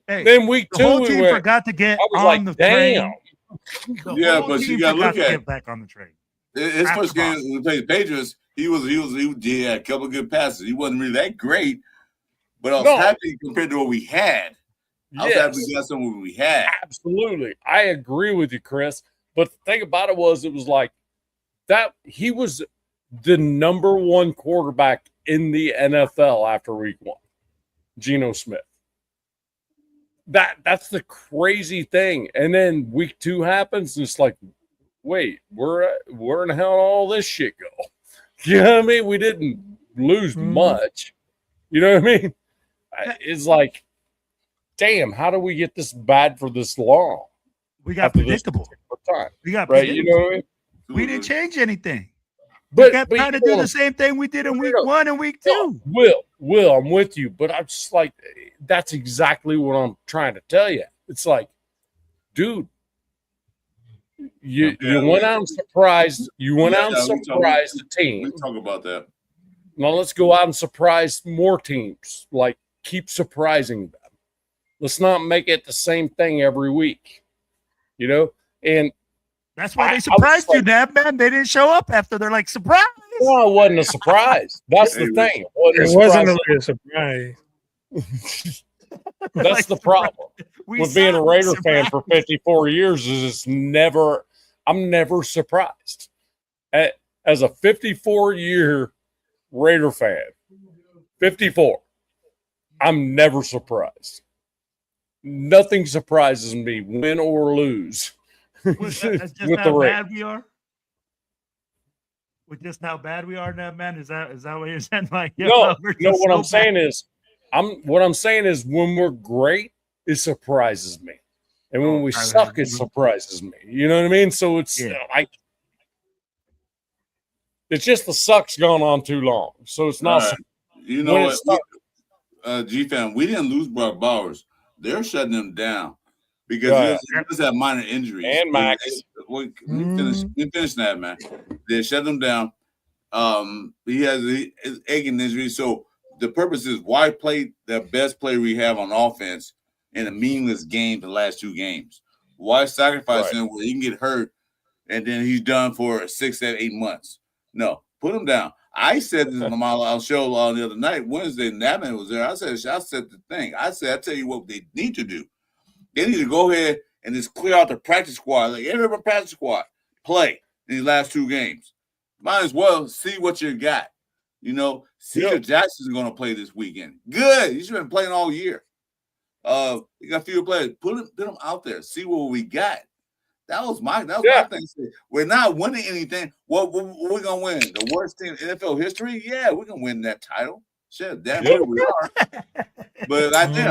Hey, then week 2, the whole team forgot to get on the train. Yeah, but you got to look at get back on the train. His first game we played the Patriots. He had a couple of good passes. He wasn't really that great, but I was happy compared to what we had. I was happy we got something we had. Absolutely, I agree with you, Chris. But the thing about it was like that he was the number 1 quarterback in the NFL after week 1, Geno Smith. That's the crazy thing. And then week 2 happens, and it's like, wait, where in the hell did all this shit go? You know what I mean? We didn't lose much. You know what I mean? It's like, damn, how do we get this bad for this long? We got predictable. Time, we got right. You know what I mean? We didn't change anything. But we kept trying to do the same thing we did in week 1 and week 2. Will, I'm with you, but I'm just like, that's exactly what I'm trying to tell you. It's like, dude, you went out and surprised. You went out and surprised the team. We talk about that. Now let's go out and surprise more teams. Like, keep surprising them. Let's not make it the same thing every week. You know, and that's why they surprised you, Dad, man. They didn't show up after. They're like, surprise. Well, it wasn't a surprise. That's the thing. It wasn't really a surprise. That's the problem with being a Raider fan for 54 years. Is I'm never surprised. As a 54-year Raider fan, 54, I'm never surprised. Nothing surprises me, win or lose. That's just how bad we are. With just how bad we are now, man. Is that what you're saying? Like, no. What I'm saying is, when we're great, it surprises me, and when we suck, it surprises me. You know what I mean? So it's like, it's just the suck's gone on too long. So it's not. You know what? G-Fan, we didn't lose Brock Bowers. They're shutting him down because he does have minor injuries. And Max. We finish that, man. They shut him down. He has his aching injury. So the purpose is, why play the best player we have on offense in a meaningless game the last 2 games? Why sacrifice him where he can get hurt and then he's done for 6, 7, 8 months? No, put him down. I said this on my show the other night, Wednesday, and that man was there. I said the thing. I tell you what they need to do. They need to go ahead and just clear out the practice squad. Like, every practice squad, play in these last 2 games. Might as well see what you got. You know, Cedar Jackson's going to play this weekend. Good. He's been playing all year. You got fewer players. Put them out there. See what we got. That was my thing. We're not winning anything. What we're gonna win? The worst team in NFL history? Yeah, we're gonna win that title. Shit, damn sure we are. But I think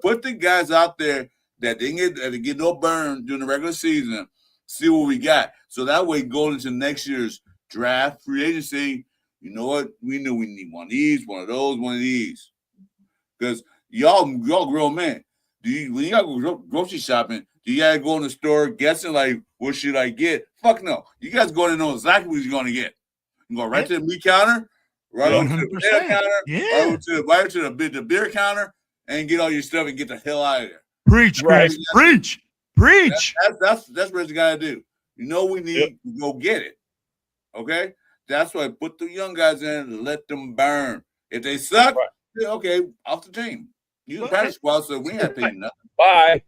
put the guys out there that didn't get no burn during the regular season. See what we got. So that way, going into next year's draft, free agency, you know what? We knew we need one of these, one of those, one of these. Because y'all grown men. When you go grocery shopping, do you gotta go in the store guessing like, what should I get? Fuck no. You guys go to know exactly what you're gonna get. You go right to the meat counter, right over to the potato counter, right to the beer counter, and get all your stuff and get the hell out of there. Preach, Chris. Preach. That's what you gotta do. You know we need to go get it. Okay? That's why put the young guys in and let them burn. If they suck, okay, off the team. You the practice squad, so we ain't paying nothing. Bye.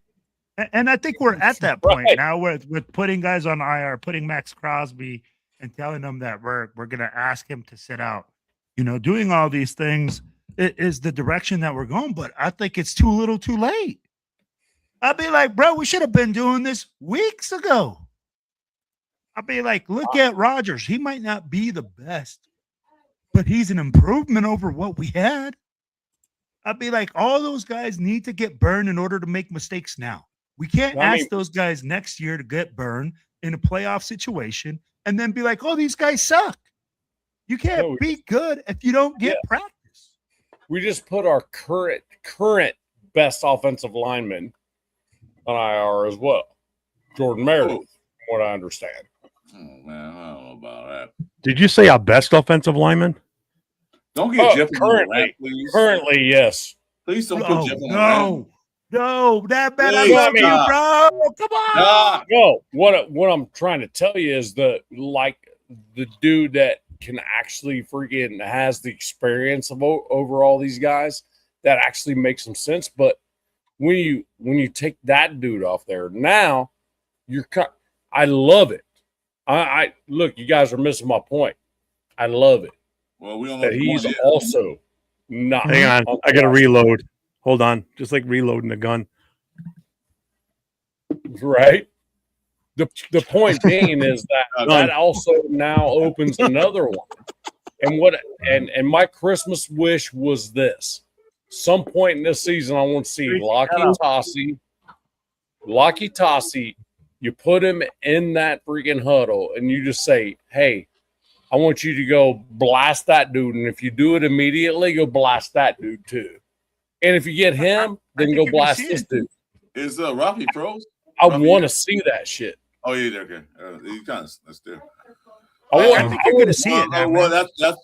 And I think we're at that point now with putting guys on IR, putting Max Crosby and telling them that we're going to ask him to sit out, you know, doing all these things. is the direction that we're going, but I think it's too little too late. I'd be like, bro, we should have been doing this weeks ago. I'd be like, look at Rodgers. He might not be the best, but he's an improvement over what we had. I'd be like, all those guys need to get burned in order to make mistakes now. We can't ask those guys next year to get burned in a playoff situation and then be like, oh, these guys suck. You can't be good if you don't get practice. We just put our current best offensive lineman on IR as well. Jordan Meredith, from what I understand. Oh, man, I don't know about that. Did you say our best offensive lineman? Don't get Jeff currently, please. Currently, yes. Please don't put Jeff on the No, that bad. I Please, love you, bro. Come on. No, what I'm trying to tell you is that, like, the dude that can actually freaking has the experience of over all these guys, that actually makes some sense. But when you take that dude off there, now I love it. I look, you guys are missing my point. I love it. Well, we don't know that he's also not. Hang on, I gotta reload. Hold on, just like reloading the gun. Right. The point being is that also now opens another one. And my Christmas wish was this: some point in this season, I want to see Lockie Tossie. You put him in that freaking huddle, and you just say, "Hey, I want you to go blast that dude, and if you do it immediately, go blast that dude too. And if you get him, then go blast this dude." Is Rafi froze? I want to see that shit. Oh yeah, okay. You kind of that's there. I think you're gonna see it now. Well,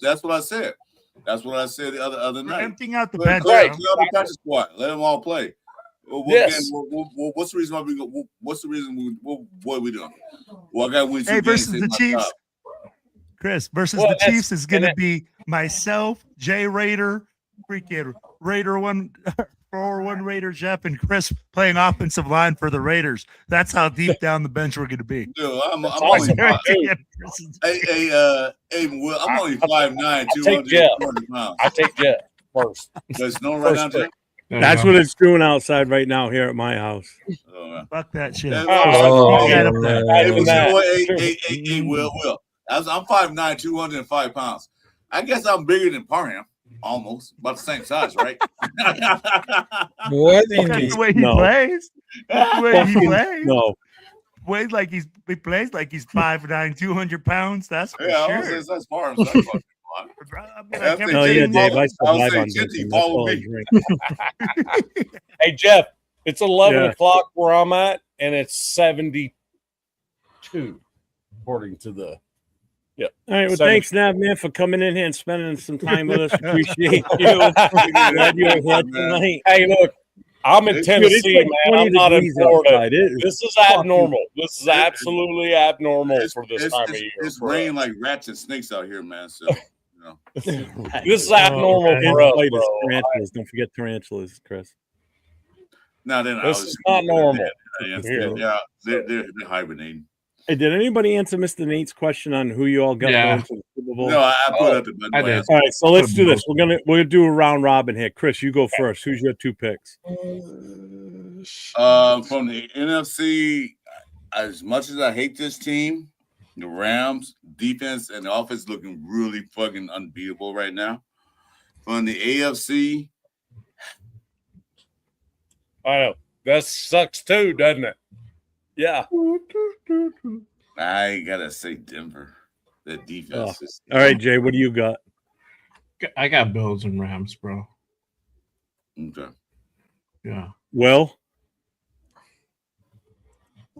that's what I said. That's what I said the other night. Emptying out the bench. Right. The practice squad. Let them all play. Yes. What's the reason why we go? What's the reason? What are we doing? Well, I got to win 2 Hey, games. versus the Chiefs. Chris, versus the Chiefs is going to be myself, Jay Raider, freaking Raider 401 Raider Jeff, and Chris playing offensive line for the Raiders. That's how deep down the bench we're going to be. Dude, I'm only Will, I'm only 5'9", 200 pounds. I take Jeff first. There's no right now. That's what it's doing outside right now here at my house. Fuck that shit. Hey, Will. I'm 5'9", 205 pounds. I guess I'm bigger than Parham. Almost. About the same size, right? What? That's the way he plays. That's the way he plays. No. He plays like he's 5'9", 200 pounds. That's for sure. That's Parham. No, yeah, Dave. I survive on this. Hey, Jeff, it's 11 o'clock where I'm at, and it's 72, according to the. Yeah. All right. Well, thanks, Nav, man, for coming in here and spending some time with us. Appreciate you. Glad you were here tonight. Hey, look, I'm in Tennessee, man. I'm not in Florida. This is abnormal. This is absolutely abnormal for this time of year. It's raining like rats and snakes out here, man. So. This is abnormal for us, bro. Tarantulas. Don't forget tarantulas, Chris. No, this is not normal. Yeah, they're hibernating. Hey, did anybody answer Mr. Nate's question on who you all got going to the Super Bowl? No, I put up the I did. All right, so let's do this. We'll do a round robin here. Chris, you go first. Who's your 2 picks? From the NFC, as much as I hate this team, the Rams defense and the offense looking really fucking unbeatable right now. From the AFC, I know that sucks too, doesn't it? Yeah. I gotta say Denver. The defense is. All right, Jay, what do you got? I got Bills and Rams, bro. Okay. Yeah. Well,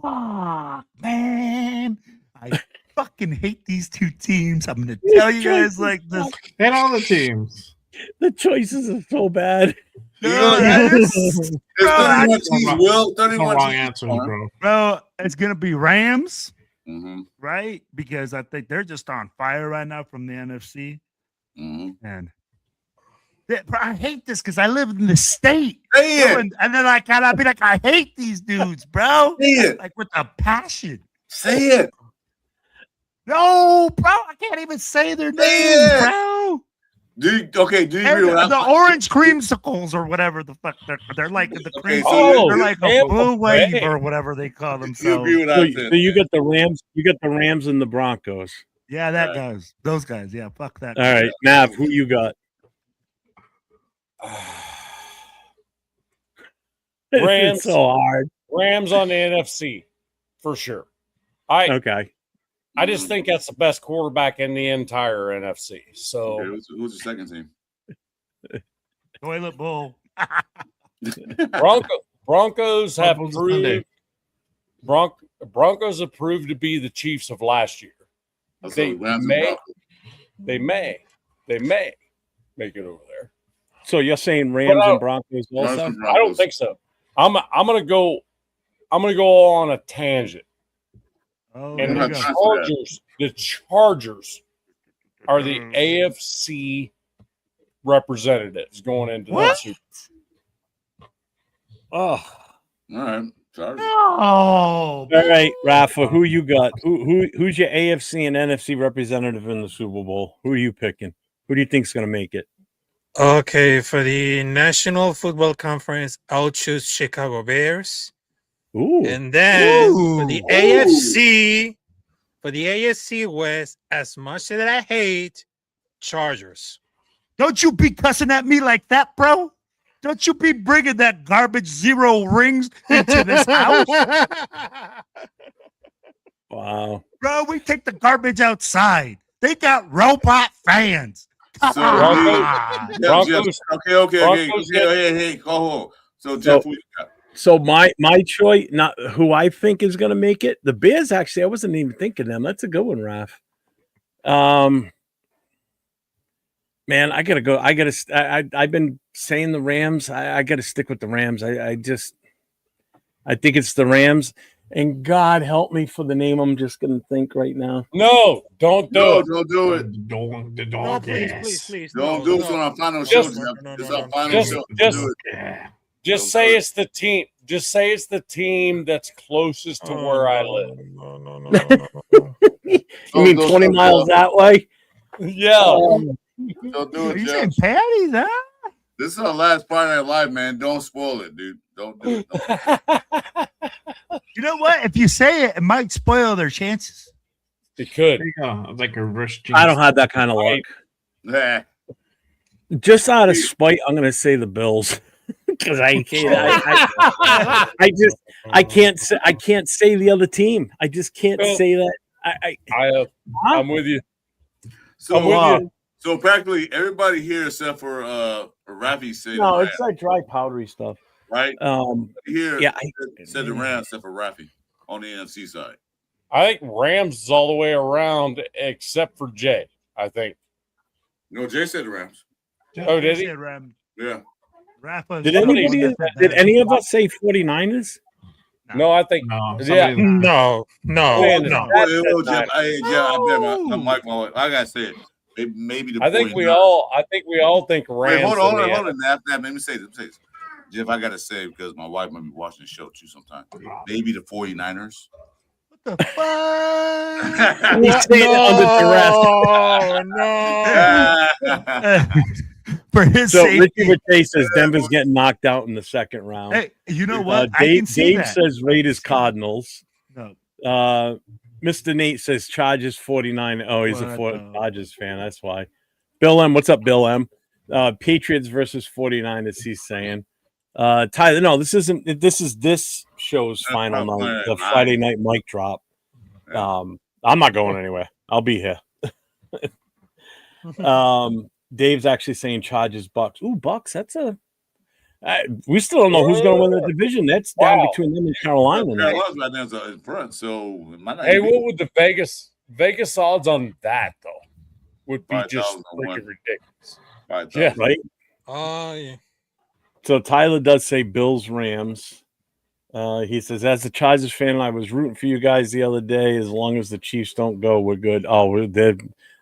man, I fucking hate these 2 teams. I'm gonna tell you guys like this. And all the teams. The choices are so bad. It's 31 teams, Will. 31 wrong teams, answers, bro. Bro, it's gonna be Rams, Mm-hmm. right? Because I think they're just on fire right now from the NFC. Mm-hmm. And bro, I hate this because I live in the state. Say it. And then I gotta be like, I hate these dudes, bro. Say it. Like with a passion. Say it. No, bro, I can't even say their names, bro. Do you agree with the orange creamsicles or whatever the fuck they're like the cream. so they're like a blue wave or whatever they call You themselves. agree with So, I said? so you got the Rams. You got the Rams and the Broncos. Yeah, that guys, those guys. Yeah, fuck that. All right, Nav, who you got? Rams. It's so hard. Rams on the NFC for sure. Okay. I just think that's the best quarterback in the entire NFC. So Okay, who's the second team? Toilet bowl. Broncos have Broncos proved Sunday. Broncos have proved to be the Chiefs of last year. They may make it over there. So you're saying Rams and Broncos also? I don't think so. I'm gonna go on a tangent. Oh, And there you the Chargers are the AFC representatives going into that Super Oh. All right. Chargers. Oh, All right, Rafa, who you got? Who's your AFC and NFC representative in the Super Bowl? Who are you picking? Who do you think's going to make it? Okay, for the National Football Conference, I'll choose Chicago Bears. Ooh. And then for the AFC West, as much that I hate Chargers. don't you be cussing at me like that, bro? Don't you be bringing that garbage 0 rings into this house, Wow. bro? We take the garbage outside. They got robot fans. Come So, on. Broncos. Hey, go home. So, Jeff, who you got? So my choice, not who I think is going to make it. The Bears, actually, I wasn't even thinking them. That's a good one, Raph. Man, I gotta go. I've been saying the Rams. I gotta stick with the Rams. I think it's the Rams. And God help me for the name I'm just gonna think right now. No, don't do it. Don't do it. No, please. Don't do it on our final show. It's our final show. Just say it's the team. Just say it's the team that's closest to where I live. No. You mean 20 miles that way? Yeah. Don't do Are it, you Jeff. saying Patty, huh? This is our last Friday Night Live, man. Don't spoil it, dude. Don't do it. You know what? If you say it, it might spoil their chances. It could. There you go. Like a reverse. I don't have that kind of luck. Nah. Just out of spite, I'm gonna say the Bills. Because I can't say the other team. I just can't say that. I'm with you. So practically everybody here except for Rafi said No, it's like dry powdery stuff. right? Here Yeah, said the Rams except for Rafi on the NFC side. I think Rams is all the way around except for Jay. I think. No, Jay said the Rams. Oh, did he? Yeah. Rafa, Did any of us say 49ers? No, I think No. yeah. No. I gotta say it. Maybe the I think 49ers. we all think Rams. Wait, hold on. in the After that, let me say this. Jeff, I gotta say because my wife might be watching the show too sometime. Maybe the 49ers. What the fuck? He's saying it under duress. No. For his So safety. Ricky Richey says Denver's getting knocked out in the second round. Hey, you know what? I Dave, can see Dave that. says Raiders Cardinals. No. Mr. Nate says Chargers 49. Oh, he's a What the- Chargers fan. That's why. Bill M. What's up, Bill M? Patriots versus 49ers, he's saying. Tyler, no, this isn't. This is this show's final night, the Friday night mic drop. I'm not going anywhere. I'll be here. Dave's actually saying Chargers Bucks. Ooh, Bucks. That's a. We still don't know who's going to win the division. That's down between them and Carolina. Carolina's right now in front, so it might not Hey, be- what would the Vegas odds on that though? Would be just 5,001. freaking ridiculous. 5,000. Yeah, Right. Oh, yeah. So Tyler does say Bills Rams. He says, as a Chargers fan, I was rooting for you guys the other day. As long as the Chiefs don't go, we're good. Oh, they're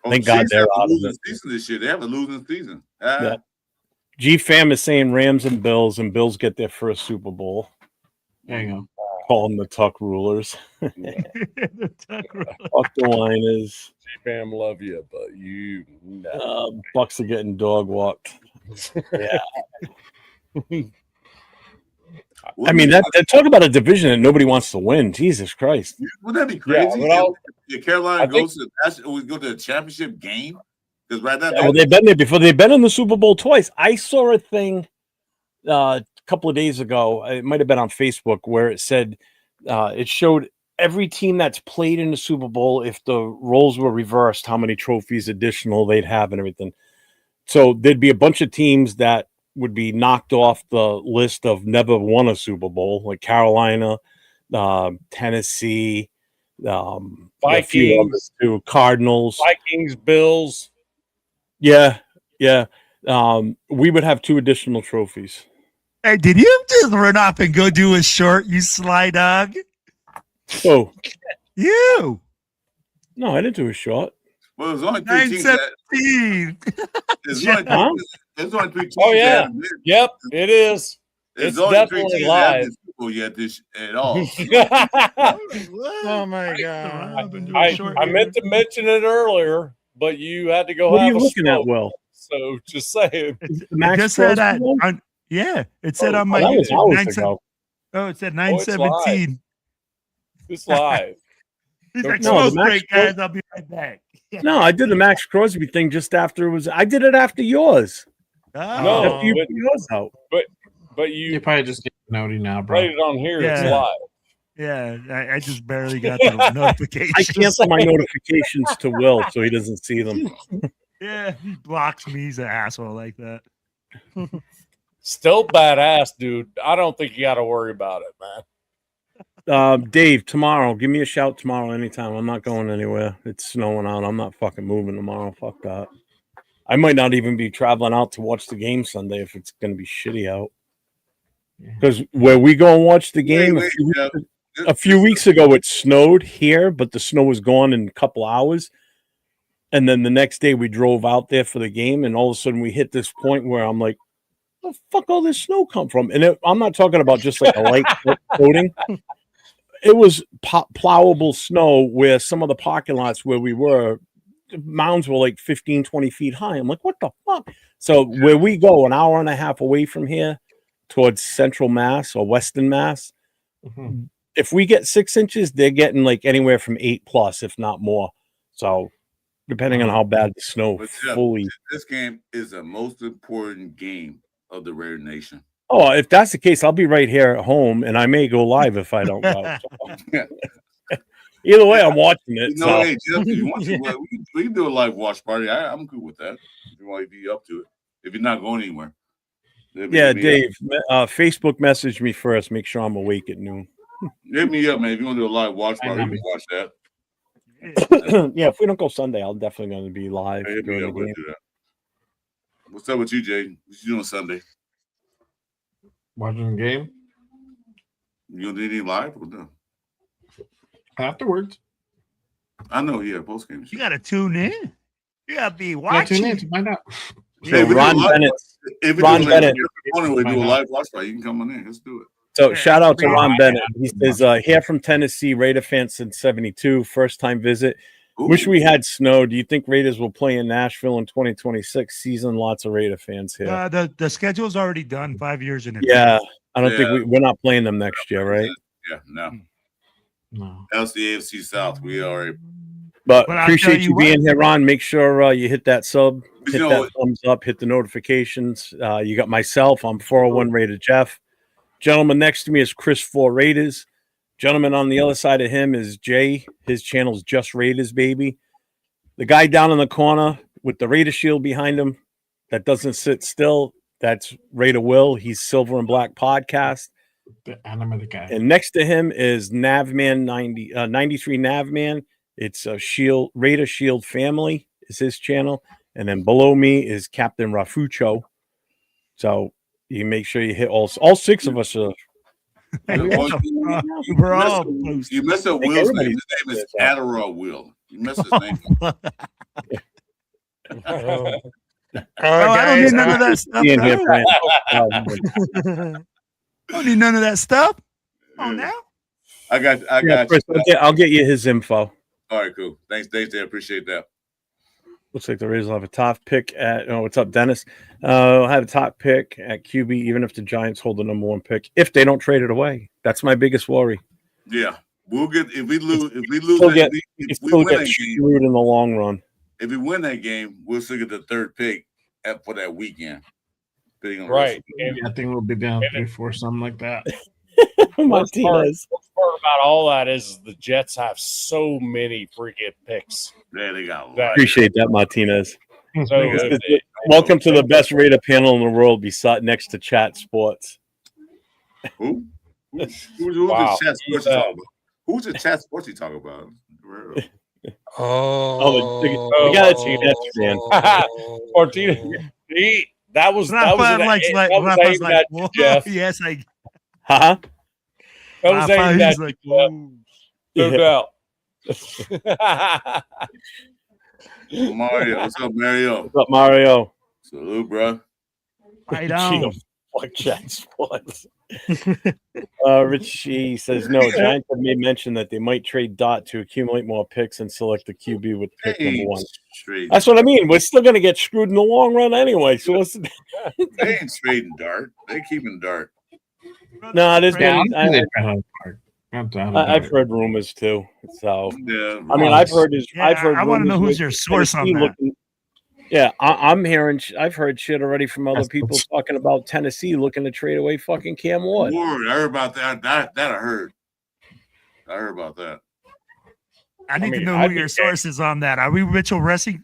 thank God Chiefs they're have a out of losing it. season this year. They have a losing season. Yeah. G Fam is saying Rams and Bills get their first Super Bowl. There you Call them the tuck rulers. The tuck rule. Fuck the whiners. Fam, love you, but you no. Bucks are getting dog walked. Yeah. I mean, that talk about a division that nobody wants to win. Jesus Christ. Wouldn't that be crazy? Yeah, if Carolina goes to the championship game? Because right now, well, they've been there before. They've been in the Super Bowl twice. I saw a thing a couple of days ago. It might have been on Facebook where it said it showed every team that's played in the Super Bowl, if the roles were reversed, how many trophies additional they'd have and everything. So there'd be a bunch of teams that would be knocked off the list of never won a Super Bowl, like Carolina, Tennessee, Vikings, Cardinals, Vikings, Bills. Yeah. We would have 2 additional trophies. Hey, did you just run off and go do a short, you sly dog? Oh, you. No, I didn't do a short. Well, there's only 3 teams. 917. There's only 3 teams. Oh yeah. Yep, it is. It's definitely live. Yet at all. Oh my god! I meant to mention it earlier, but you had to go. What have are you looking at, Will? So just saying. It said it said on my YouTube. It said 917. It's live. He's like, smoke break, guys. I'll be right back. No, I did the Max Crosby thing just after it was. I did it after yours. No, after you put yours out. But you probably just get noti now, bro. Played it on here. It's live. Yeah, I just barely got the notifications. I cancel my notifications to Will so he doesn't see them. Yeah, he blocks me. He's an asshole like that. Still badass, dude. I don't think you got to worry about it, man. Dave, tomorrow. Give me a shout tomorrow anytime. I'm not going anywhere. It's snowing out. I'm not fucking moving tomorrow. Fuck that. I might not even be traveling out to watch the game Sunday if it's going to be shitty out. Because where we go and watch the game, a few weeks ago it snowed here, but the snow was gone in a couple hours. And then the next day we drove out there for the game, and all of a sudden we hit this point where I'm like, where the fuck all this snow come from? And I'm not talking about just like a light coating. It was plowable snow where some of the parking lots where we were, the mounds were like 15, 20 feet high. I'm like, what the fuck? So where we go an hour and a half away from here towards Central Mass or Western Mass, if we get 6 inches, they're getting like anywhere from 8+, if not more. So depending on how bad the snow fully. This game is the most important game of the Raider Nation. Oh, if that's the case, I'll be right here at home, and I may go live if I don't go. Either way, I'm watching it. Hey, Jeff, if you want to, we can do a live watch party. I'm good with that. If you want to be up to it, if you're not going anywhere. Yeah, Dave, Facebook message me first. Make sure I'm awake at noon. Hit me up, man. If you want to do a live watch party, we can watch that. Yeah, if we don't go Sunday, I'll definitely going to be live. Hit me up, we'll do that. What's up with you, Jay? What you doing Sunday? Watching the game. You gonna do anything live or no? Afterwards. I know, yeah, post game. You gotta tune in. You gotta be watching. Tune in to find out. Hey, Ron Bennett. Ron Bennett. We do a live watch party. You can come on in. Let's do it. So shout out to Ron Bennett. He says here from Tennessee, Raider fan since '72, first time visit. Ooh. Wish we had snow. Do you think Raiders will play in Nashville in 2026 season? Lots of Raider fans here. The schedule's already done 5 years in advance. Yeah, I don't think we're not playing them next year, right? Yeah, no. That's the AFC South. We are. But appreciate you being here, Ron. Make sure you hit that sub, hit that thumbs up, hit the notifications. You got myself. I'm 401 Raider Jeff. Gentleman next to me is Chris 4 Raiders. Gentleman on the other side of him is Jay. His channel is Just Raiders, baby. The guy down in the corner with the Raider shield behind him that doesn't sit still, that's Raider Will. He's Silver and Black Podcast. The animated guy. And next to him is Navman 93 Navman. It's a Shield Raider Shield Family is his channel. And then below me is Captain Rafucho. So you make sure you hit all 6 of us are. We're all you missed a Will's name. His name is Adderall Will. You missed his name. I don't need none of that stuff. I don't need none of that stuff. Oh, now? I got Chris, you. I'll get you his info. All right, cool. Thanks, Dave. Appreciate that. Looks like the Rays will have a top pick at. Oh, what's up, Dennis? I'll have a top pick at QB, even if the Giants hold the number 1 pick. If they don't trade it away, that's my biggest worry. Yeah, we'll get if we lose. If we lose, Still that, get, if we still win get that game, screwed in the long run. if we win that game, we'll still get the 3rd pick for that weekend. Right. I think we'll be down 3-4, something like that. Martinez. What's part about all that is the Jets have so many freaking picks. Yeah, they got. Appreciate that, Martinez. So welcome to the best rated panel in the world, beside next to Chat Sports. Who? Who's Wow. the Chat Sports you talking about? Who's the Chat Sports you talking about? We got a Jets fan. Martinez. That was Rafa's aimed at you, whoa. Jeff. Yes, I. Huh? That was aimed at He's like, you, Jeff. whoa. No doubt. Mario, what's up, Mario? What's up, Mario? Salute, bro. Right on. Fuck Chat Sports. Richie says no. Giants have made mention that they might trade Dot to accumulate more picks and select the QB with pick number 1. That's what I mean. We're still going to get screwed in the long run anyway. So what's the... They ain't trading Dart. They keeping Dart. No, there's been. I've I've heard rumors too. So Yeah, I mean, I've heard. I want to know who's your source on that. Yeah, I'm hearing. I've heard shit already from other people talking about Tennessee looking to trade away fucking Cam Ward. Word, I heard about that. That I heard. I heard about that. I need to know who your source is on that. Are we Mitchell rinsing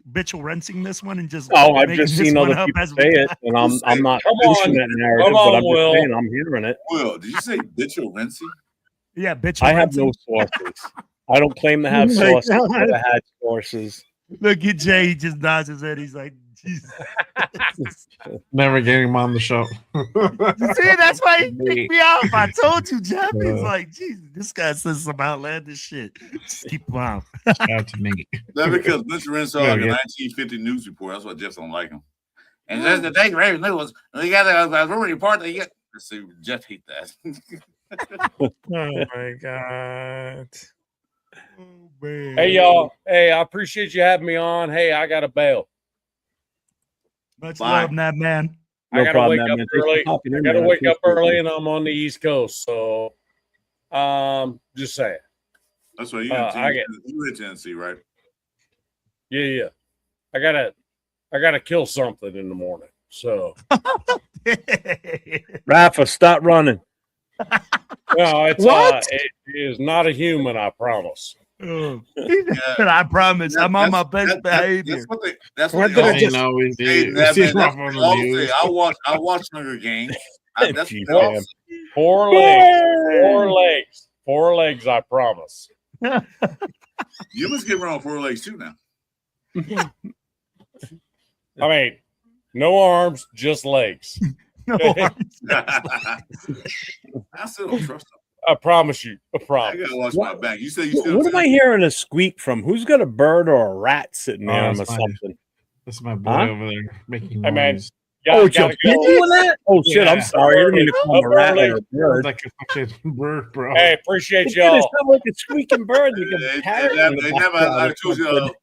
this one and just? Oh, I've just seen other people say it, and I'm not pushing that narrative, but I'm just saying I'm hearing it. Will, did you say Mitchell Renzi? Yeah, bitch. I have no sources. I don't claim to have sources. I never had sources. Look at Jay. He just nods his head. He's like, Jesus. Never getting him on the show. See, that's why he picked me off. I told you, Jeff. He's like, Jesus, this guy says some outlandish shit. Just keep him off. Out to me. That's because Mitchell Renzi saw like a 1950 news report. That's why Jeff don't like him. And that's the thing, Raven News. We got a rumor report that you get. See, Jeff hate that. Oh my god. Oh, man. Hey y'all. Hey, I appreciate you having me on. Hey, I got to bail. Much love, that man. I gotta wake up early. I gotta wake up early, and I'm on the East Coast. So, just saying. That's what you're in Tennessee, right? Yeah. I gotta kill something in the morning. So, Rafa, stop running. no, it's it is not a human. I promise. I promise. I'm on my best behavior. That's what they always say. I watch Hunger Games. Four legs. I promise. You must get around 4 legs too now. I mean, no arms, just legs. No arms. I still don't trust them. I promise you. I I promise. gotta watch my back. You said you still. What am I hearing a squeak from? Who's got a bird or a rat sitting there or something? That's my boy over there making noise. Hey man, you doing that? Oh shit! I'm sorry. I didn't mean to call him a rat or a bird. Like a fucking bird, bro. Hey, appreciate It y'all. sounds like a squeaking bird. I told you the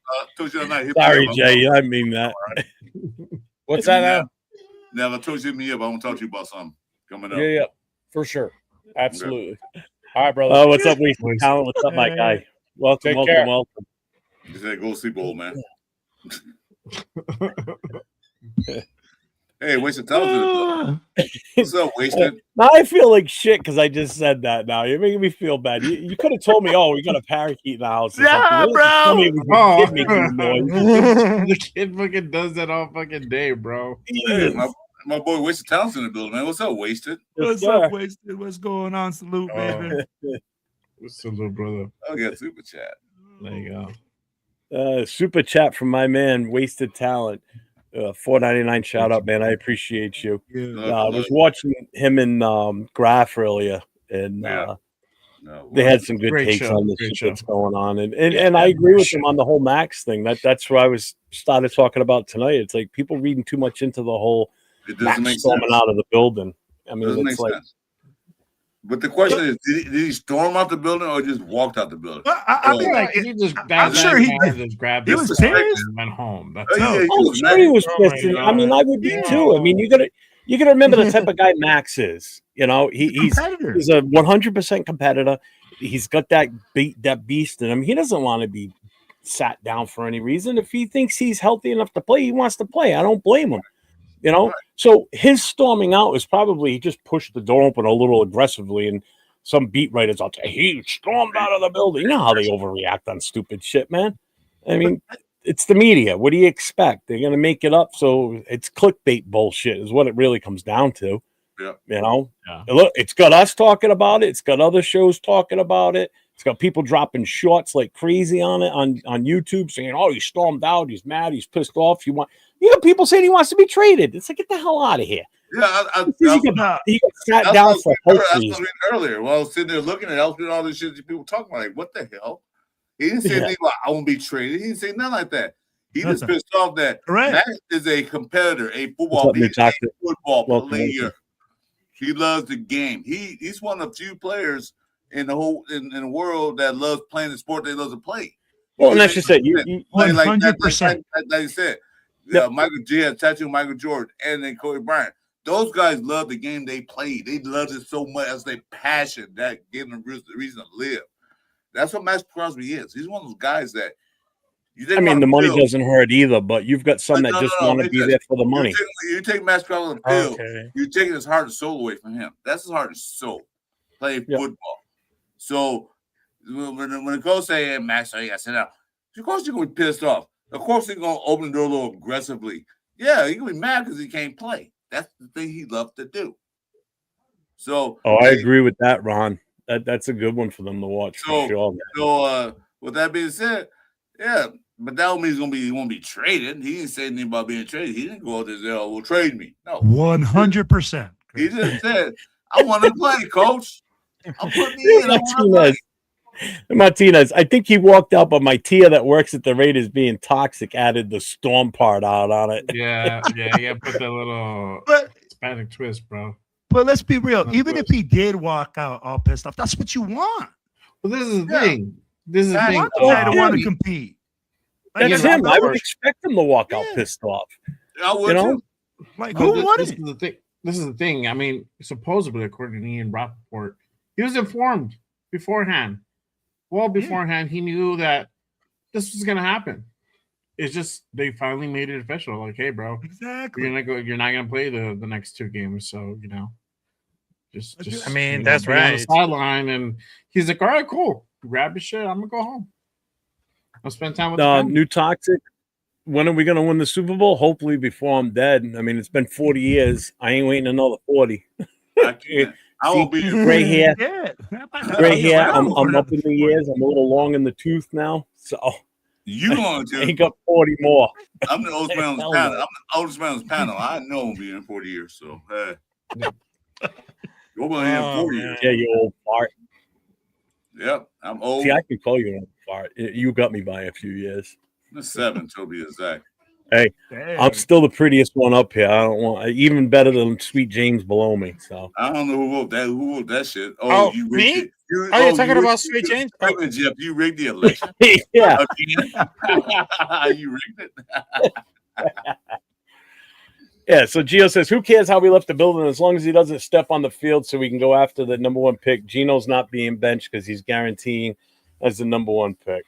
night. Sorry, Jay. I mean that. What's that now? Never told you me up. I want to talk to you about something coming up. Yeah, for sure. Absolutely. All right, brother. What's up, Wesley Talent? What's up, my guy? Welcome. You said go sleep, old man. Hey, Wasted Talent. What's up, Wasted? Now I feel like shit because I just said that. Now you're making me feel bad. You could have told me, "Oh, we got a parakeet in the house." Yeah, bro. The kid fucking does that all fucking day, bro. Hey, my boy Wasted Talent's in the building, man. What's up, Wasted? What's up, Wasted? What's going on? Salute, baby. What's up, little brother? I'll get super chat. There you go. Super chat from my man, Wasted Talent. $4.99 shout out, man. I appreciate you. I was watching him in Graph earlier, and they had some good takes on the shit that's going on, and I agree with him on the whole Max thing. That's where I started talking about tonight. It's like people reading too much into the whole Max storming out of the building. I mean, it's like But the question is, did he storm out the building or just walked out the building? I mean, like, he just I'm sure he just grabbed he his was stuff pissed. and went home. That's Oh, yeah, it. he I'm was sure he mad. was Oh my pissed. I mean, God. I would be Yeah. too. I mean, you gotta remember the type of guy Max is. You know, he's Competitor. a 100% competitor. He's got that beast in him. He doesn't want to be sat down for any reason. If he thinks he's healthy enough to play, he wants to play. I don't blame him. You know, Right. so his storming out is probably he just pushed the door open a little aggressively, and some beat writers out there, he stormed out of the building. You know how they overreact on stupid shit, man. I mean, it's the media. What do you expect? They're gonna make it up, so it's clickbait bullshit, is what it really comes down to. Yeah. You know, Yeah. look, it's got us talking about it. It's got other shows talking about it. It's got people dropping shorts like crazy on it on YouTube, saying, "Oh, he stormed out. He's mad. He's pissed off. You got people saying he wants to be traded." It's like, get the hell out of here. Yeah, He got sat that's down what for I was health reading reasons. earlier. While I was sitting there looking at it, I was reading all this shit that people talking about. Like, what the hell? He didn't say Yeah. anything about I won't be traded. He didn't say nothing like that. He just Nothing. pissed off that Correct. Max is a competitor, a What's football, up, new he's a doctor? football Welcome, player. He loves the game. He's one of the few players in the whole in the world that loves playing the sport they love to play. Well, and that's just it. You, Like 100%. like you said, Yep. Michael G has tattooed Michael Jordan and then Kobe Bryant. Those guys love the game they play. They love it so much as their passion that gave them the reason to live. That's what Max Crosby is. He's one of those guys that you think I mean, about the money field. doesn't hurt either, but you've got some that just want to be there for the money. You take Max Crosby on the field, Okay. you're taking his heart and soul away from him. That's his heart and soul. Playing Yep. football. So when the coach say, "Hey, Max, you got to sit down," of course you're gonna be pissed off. Of course he's gonna open the door a little aggressively. Yeah, he's gonna be mad because he can't play. That's the thing he loves to do. So, Oh, I agree with that, Ron. That's a good one for them to watch for sure. So, with that being said, yeah, but that don't mean he won't be traded. He didn't say anything about being traded. He didn't go out there and say, "Oh, we'll trade me." No, 100%. he just said, "I want to play, coach. I'm putting you in. I want to play." Martinez, I think he walked out, but my Tia that works at the Raiders being toxic added the storm part out on it. Yeah, put that little But Hispanic twist, bro. but let's be real. Not Even good. if he did walk out all pissed off, that's what you want. Well, this is the Yeah. thing. This is the I thing. Want the guy to him. want to compete. Like, That's Yeah, him. I would Robert. expect him to walk out Yeah. pissed off. I would You know? too. like But who this wanted is it? the thing. This is the thing. I mean, supposedly, according to Ian Rappaport, he was informed beforehand. Well, beforehand, he knew that this was gonna happen. It's just they finally made it official. Like, hey, bro, Exactly. you're not gonna play the next two games. So just. I mean, you that's be on the right. sideline, and he's like, all right, cool. Grab his shit. I'm gonna go home. I'll spend time with the family. New toxic. When are we going to win the Super Bowl? Hopefully before I'm dead. I mean, it's been 40 years. I ain't waiting another 40. I can't. I won't be there. Gray hair. Yeah. Gray hair. I'm Another up in the 40. years. I'm a little long in the tooth now. So You going I ain't to? got 40 more. I'm the oldest man on the Hell panel. no. I'm the oldest man on the panel. I know I'm be in 40 years. So, hey. You're going to Oh, 40 man. years. Yeah, you old fart. Yep. I'm old. See, I can call you an old fart. You got me by a few years. I'm 7 to be exact. Damn. I'm still the prettiest one up here. I don't want even better than Sweet James below me. So I don't know who wrote that. Who wrote that shit? Oh, you rigged me? it. You talking rigged about it. Sweet James? Wait a minute, Jeff, you rigged the election yeah. again? You rigged it. Yeah, so Gio says, who cares how we left the building as long as he doesn't step on the field so we can go after the number one pick. Gino's not being benched because he's guaranteeing as the number one pick.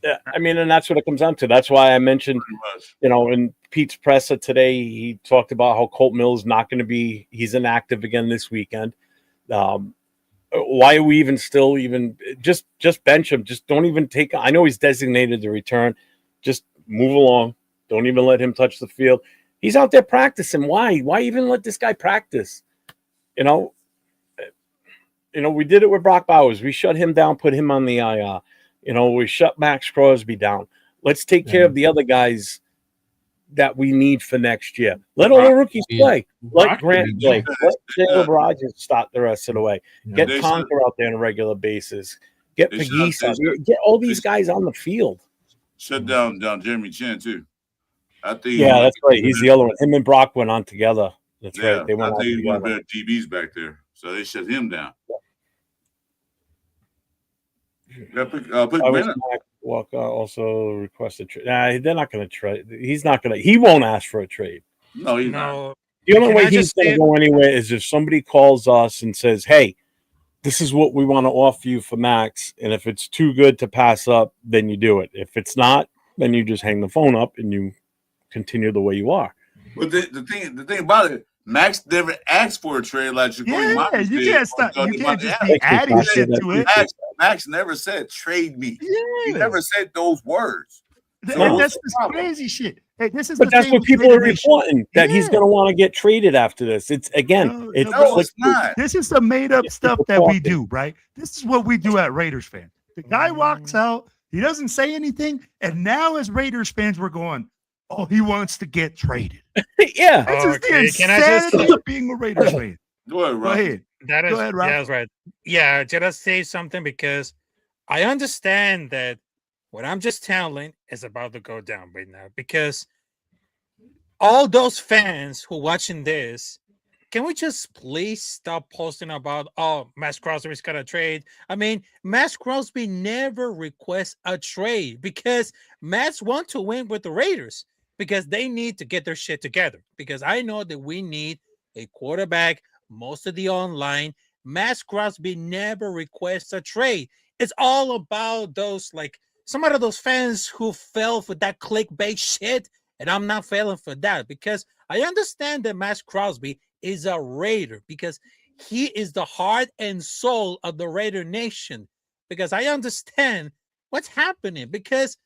Yeah, I mean, and that's what it comes down to. That's why I mentioned, Pretty much. you know, in Pete's presser today, he talked about how Colt Mills not going to be, he's inactive again this weekend. Why are we just bench him? Just don't even take, I know he's designated to return. Just move along. Don't even let him touch the field. He's out there practicing. Why? Why even let this guy practice? You know, we did it with Brock Bowers. We shut him down, put him on the IR. You know, we shut Max Crosby down. Let's take care of the other guys that we need for next year. Let all the rookies play. Let Grant play. Let Caleb Rogers start the rest of the way. Get They Conker out there on a regular basis. Get They Pegues should- out there. Get all these guys on the field. Shut down Jeremy Chin too. I think Yeah, that's right. He's the other one. Him and Brock went on together. That's Yeah, right. They went I on think he's one of together. the better DBs back there. so they shut him down. Put I was Brennan. Walker also requested trade. Nah, they're not going to trade. He's not going to. He won't ask for a trade. No, he's not. The only Can way I he's just going to say- go anywhere is if somebody calls us and says, "Hey, this is what we want to offer you for Max," and if it's too good to pass up, then you do it. If it's not, then you just hang the phone up and you continue the way you are. But the thing about it, Max never asked for a trade like Jacoby Yeah, Myers you did can't stop. on You can't the just app. be adding shit to it. Max never said trade me. He Yeah. never said those words. So And what's that's the this problem? crazy shit. Hey, this is But the that's thing what with people are Raider Nation. reporting, that he's Yeah. going to want to get traded after this. It's again, No, it's no, No, but it's not. this is the made up Yeah, stuff people that we talking. do, right? This is what we do at Raiders fans. The guy walks out, he doesn't say anything, and now as Raiders fans, we're going, "Oh, he wants to get traded." yeah. That's just the Okay, can I just- insanity of being a Raiders fan. Go ahead, Go Rob. ahead. That is, Go ahead, Ralph. yeah, that's right. Yeah, just say something because I understand that what I'm just telling is about to go down right now because all those fans who watching this, can we just please stop posting about, oh, Max Crosby's got a trade? I mean, Max Crosby never requests a trade because Max want to win with the Raiders because they need to get their shit together. Because I know that we need a quarterback, most of the online. Max Crosby never requests a trade. It's all about those, like, some of those fans who fell for that clickbait shit, and I'm not failing for that because I understand that Max Crosby is a Raider because he is the heart and soul of the Raider Nation. Because I understand what's happening because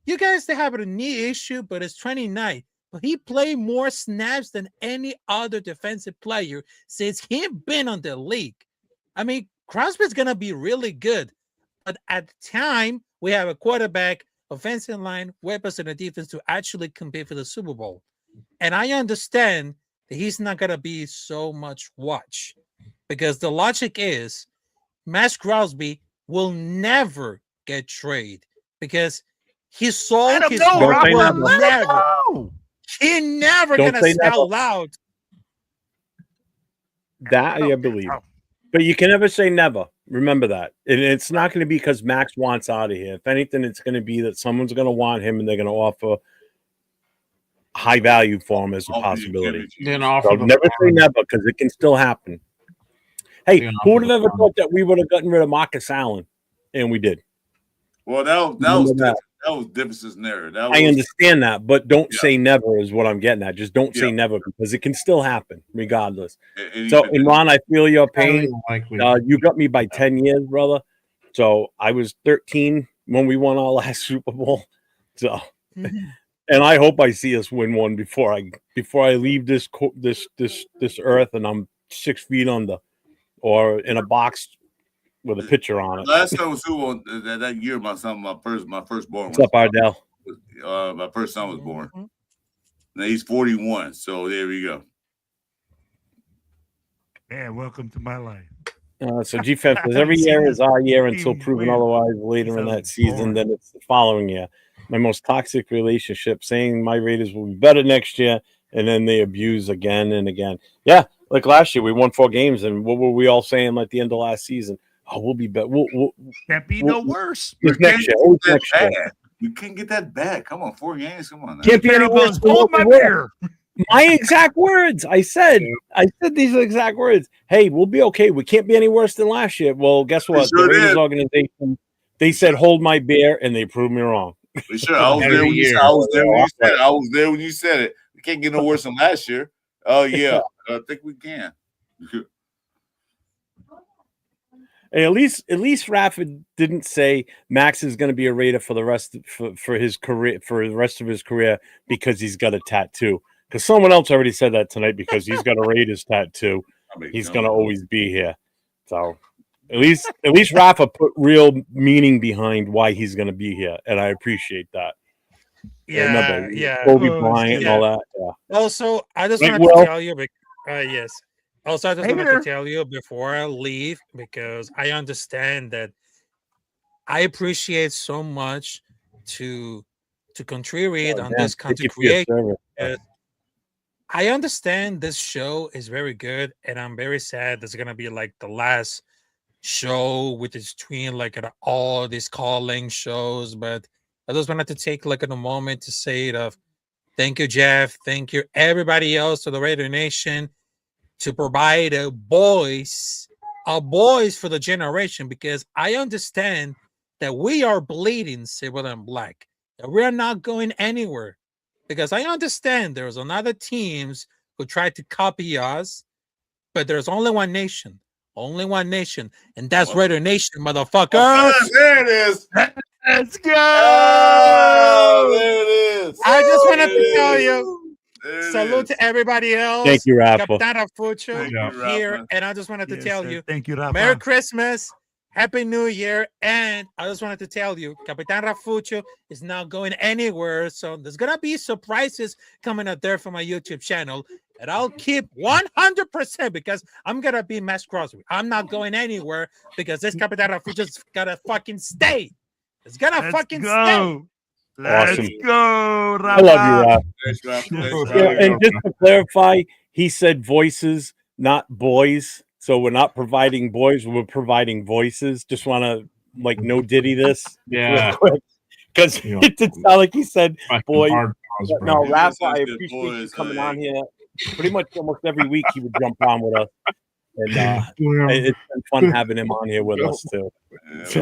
you guys, they have a knee issue, but it's 29. But he played more snaps than any other defensive player since he been on the league. I mean, Crosby's gonna be really good, but at the time we have a quarterback, offensive line, weapons, and a defense to actually compete for the Super Bowl. And I understand that he's not gonna be so much watch because the logic is Max Crosby will never get traded because his soul, Let him his go, heart Don't say will never. Let him never. go. He never Don't gonna say say never. out loud. That I believe. But you can never say never. Remember that. And it's not going to be because Max wants out of here. If anything, it's going to be that someone's going to want him and they're going to offer high value for him as a possibility. Then So offer the never say never because it can still happen. Hey, Yeah, who would have no ever problem. thought that we would have gotten rid of Marcus Allen? And we did. Well, that was Remember that. that was Diffus's narrative. That was, I understand that, but don't Yeah. say never is what I'm getting at. Just don't say Yeah. never because it can still happen regardless. and So, even- and Ron, I feel your pain. Likely. You got me by 10 years, brother. So I was 13 when we won our last Super Bowl. So, and I hope I see us win one before I leave this earth and I'm 6 feet under or in a box with a picture on it. last time was Super Bowl that year. My firstborn. What's up, Ardell? My first son was born. Now he's 41. So there we go. Yeah, welcome to my life. So G-Fam says every year is our year until Even proven weird. otherwise later in that season. Then it's the following year. My most toxic relationship, saying my Raiders will be better next year, and then they abuse again and again. Yeah, like last year, we won 4 games, and what were we all saying at the end of last season? Oh, we'll be better. Can't be no worse. It's next year. Always next year. You can't get that back. Come on, 4 games. Come on. Now. Can't be any Pharaoh worse goes, than hold what my we were. beer. My exact words. I said these exact words. Hey, we'll be okay. We can't be any worse than last year. Well, guess what? sure The Raiders did. organization, they said hold my beer, and they proved me wrong. For sure. I was there when you said it. I was there when you said it. We can't get no worse than last year. Oh yeah, I think we can. Hey, at least Rafa didn't say Max is going to be a Raider for the rest for his career for the rest of his career because he's got a tattoo. Because someone else already said that tonight because he's got a Raiders tattoo. He's going to always be here. So at least Rafa put real meaning behind why he's going to be here, and I appreciate that. Yeah, yeah. Kobe Bryant and all that. Yeah. Also, I just Like, wanted well- to tell you, yes. Also, I just wanted Hater. to tell you before I leave because I understand that I appreciate so much to contribute on this Thank you content for your creation. service. I understand this show is very good, and I'm very sad this is gonna be like the last show with its twin, like all these calling shows. But I just wanted to take like a moment to say it of thank you, Jeff. Thank you, everybody else to the Raider Nation to provide a voice for the generation, because I understand that we are bleeding silver and black, and we are not going anywhere. Because I understand there's another teams who tried to copy us, but there's only one nation, and that's Raider Nation, motherfuckers. Oh, there it is. Let's go. Oh, there it is. I just wanted to tell you, There it salute is. to everybody else. Thank you, Rafa. Capitana Fucho Thank you, here, Rafa. and I just wanted to Yes, tell sir. you, Thank you, Rafa. Merry Christmas, Happy New Year, and I just wanted to tell you, Capitan Rafucho is not going anywhere, so there's gonna be surprises coming up there from my YouTube channel, and I'll keep 100% because I'm gonna be Max Crosby. I'm not going anywhere because this Capitan Rafucho's gotta fucking stay. It's gonna Let's fucking stay. go. Let's Awesome. go, Rafa. I love you, Rafa. Thanks, Rafa. Thanks, Yeah, Rafa. and just to clarify, he said voices, not boys. So we're not providing boys, we're providing voices. Just want to like no Diddy this Yeah. because Yeah. it did sound like he said Fucking boy. hard pause, But bro. no, Rafa, Yes, I yes, appreciate boys, you coming hey. on here. Pretty much almost every week he would jump on with us, and it's been fun having him on here with us too. Yeah, So,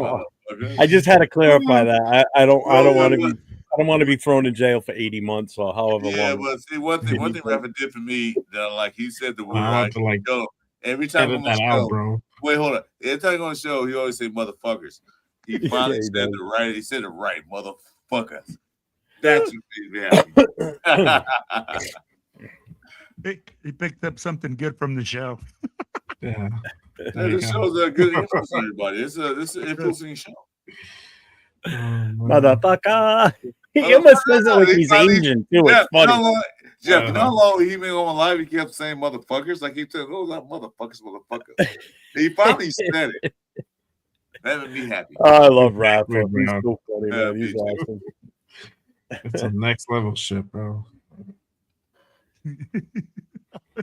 motherfucker. I just had to clarify that. I don't Well, want to well, be. I don't want to be thrown in jail for 80 months or however Yeah, long. but see, one thing Rafa did for me, that like he said the word I have right. to, like, Yo, every time edit I'm on the that out, show, bro. wait, hold on. Every time I'm on the show, he always say motherfuckers. He finally he said does. the right. He said it right, motherfuckers. That's what made me happy. He picked up something good from the show. Yeah. Yeah, this show's a good influence on everybody. It's an influencing show. Motherfucker. He almost says it like He he's finally- Asian too. Jeff, It's funny. Jeff, you know how long he been on live? He kept saying motherfuckers. Like he said, "Oh, that motherfuckers." He finally said it. That made me happy. I love Rafa. Wait, He's bro. so funny, Yeah, man. He's me too. awesome. It's a next level shit, bro.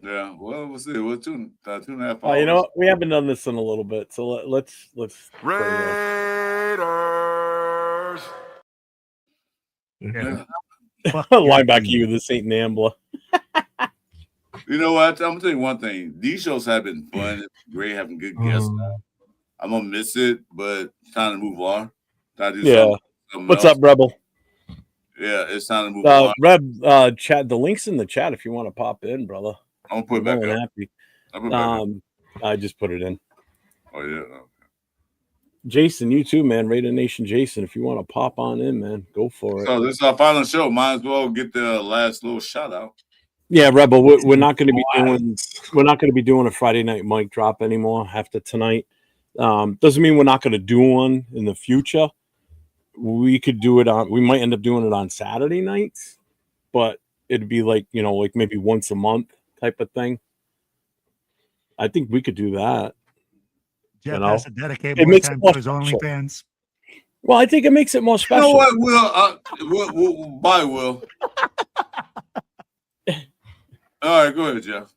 Yeah. Well, we'll see. We're 2.5 hours. You know what? We haven't done this in a little bit, so let's. Raiders. Yeah. Line back you, the Saint Nambla. You know what? I'm gonna tell you one thing. These shows have been fun. It's great having good guests. I'm gonna miss it, but it's time to move on. Time to do something What's else. up, Rebel? Yeah, it's time to move on. Reb, chat. The link's in the chat if you want to pop in, brother. I'm gonna put it I'm back more up. than happy. I'll put it back up. I just put it in. Oh yeah. Jason, you too, man. Raider Nation Jason, if you want to pop on in, man, go for it. So this is our final show. Might as well get the last little shout out. Yeah, Rebel, we're not going to be doing a Friday night mic drop anymore after tonight. Doesn't mean we're not going to do one in the future. We could do it on. We might end up doing it on Saturday nights, but it'd be like like maybe once a month type of thing. I think we could do that. Jeff has to dedicate It more makes it time more to his special. OnlyFans. Well, I think it makes it more You special. know what, Will? Bye, Will. All right, go ahead, Jeff.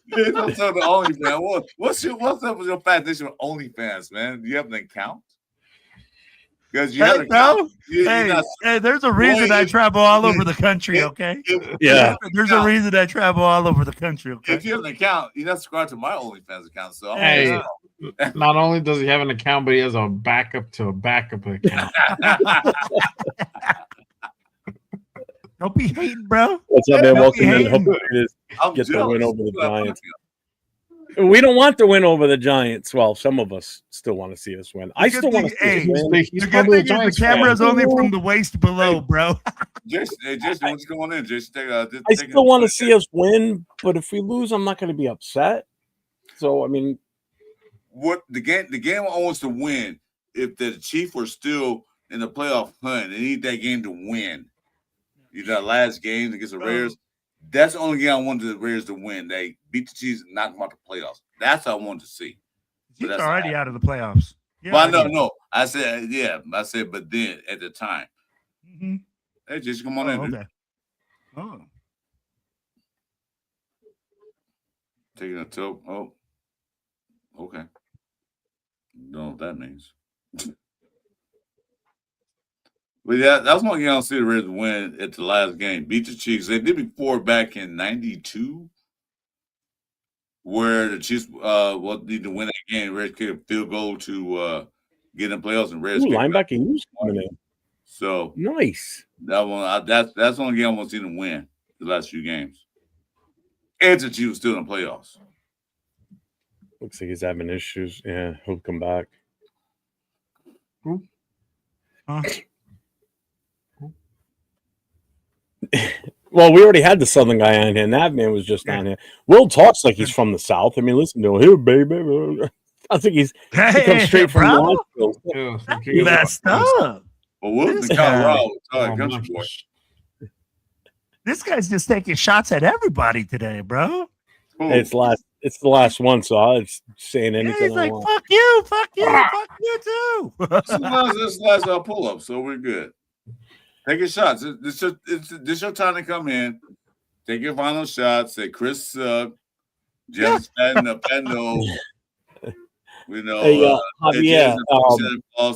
Don't tell the OnlyFans. What's up with your fascination with OnlyFans, man? Do you have an account? Because you have an account. Hey, there's a reason I travel all over the country, okay? There's a reason I travel all over the country, okay? If you have an account, you're not subscribed to my OnlyFans account. So Hey, not only does he have an account, but he has a backup to a backup account. Don't be hating, bro. What's up, man? Don't Welcome be in. hating. Hopefully it I'm is. Get the jealous. win over the Giants. We don't want to win over the Giants. Well, some of us still want to see us win. I still want to see us win. He's The good probably a thing is Giants the camera's fan. only from the waist below, bro. Jason, what's going on? Jason, I still want to see us win, but if we lose, I'm not going to be upset. So, I mean, what the game wants to win. If the Chiefs were still in the playoff hunt, they need that game to win. That last game against the Raiders. That's the only game I wanted the Raiders to win. They beat the Chiefs and knock them out the playoffs. That's what I wanted to see. He's already out of the playoffs. Yeah, But no. I said, yeah. I said, but then at the time, hey, just come on in. Okay. Oh, Taking a tilt. Oh, okay. Don't know what that means. But yeah, that's one game I don't see the Reds win at the last game. Beat the Chiefs. They did before back in '92, where the Chiefs need to win that game. Reds kicked a field goal to get in the playoffs, and Reds linebacker Hughes coming in. So nice. That one, that's the only game I want to see them win the last few games. And the Chiefs still in the playoffs. Looks like he's having issues. Yeah, he'll come back. Huh? Well, we already had the Southern guy on here, and that man was just on here. Will talks like he's from the South. I mean, listen to him. Here, baby. I think he comes straight from the You messed up. Well, Will's in Colorado. This guy's just taking shots at everybody today, bro. It's the last one, so I was saying anything. He's like, fuck you, fuck you too. This is last pull up, so we're good. Take your shots. This your time to come in. Take your final shots. Say Chris Jeff's Pando. You know, hey, Javier,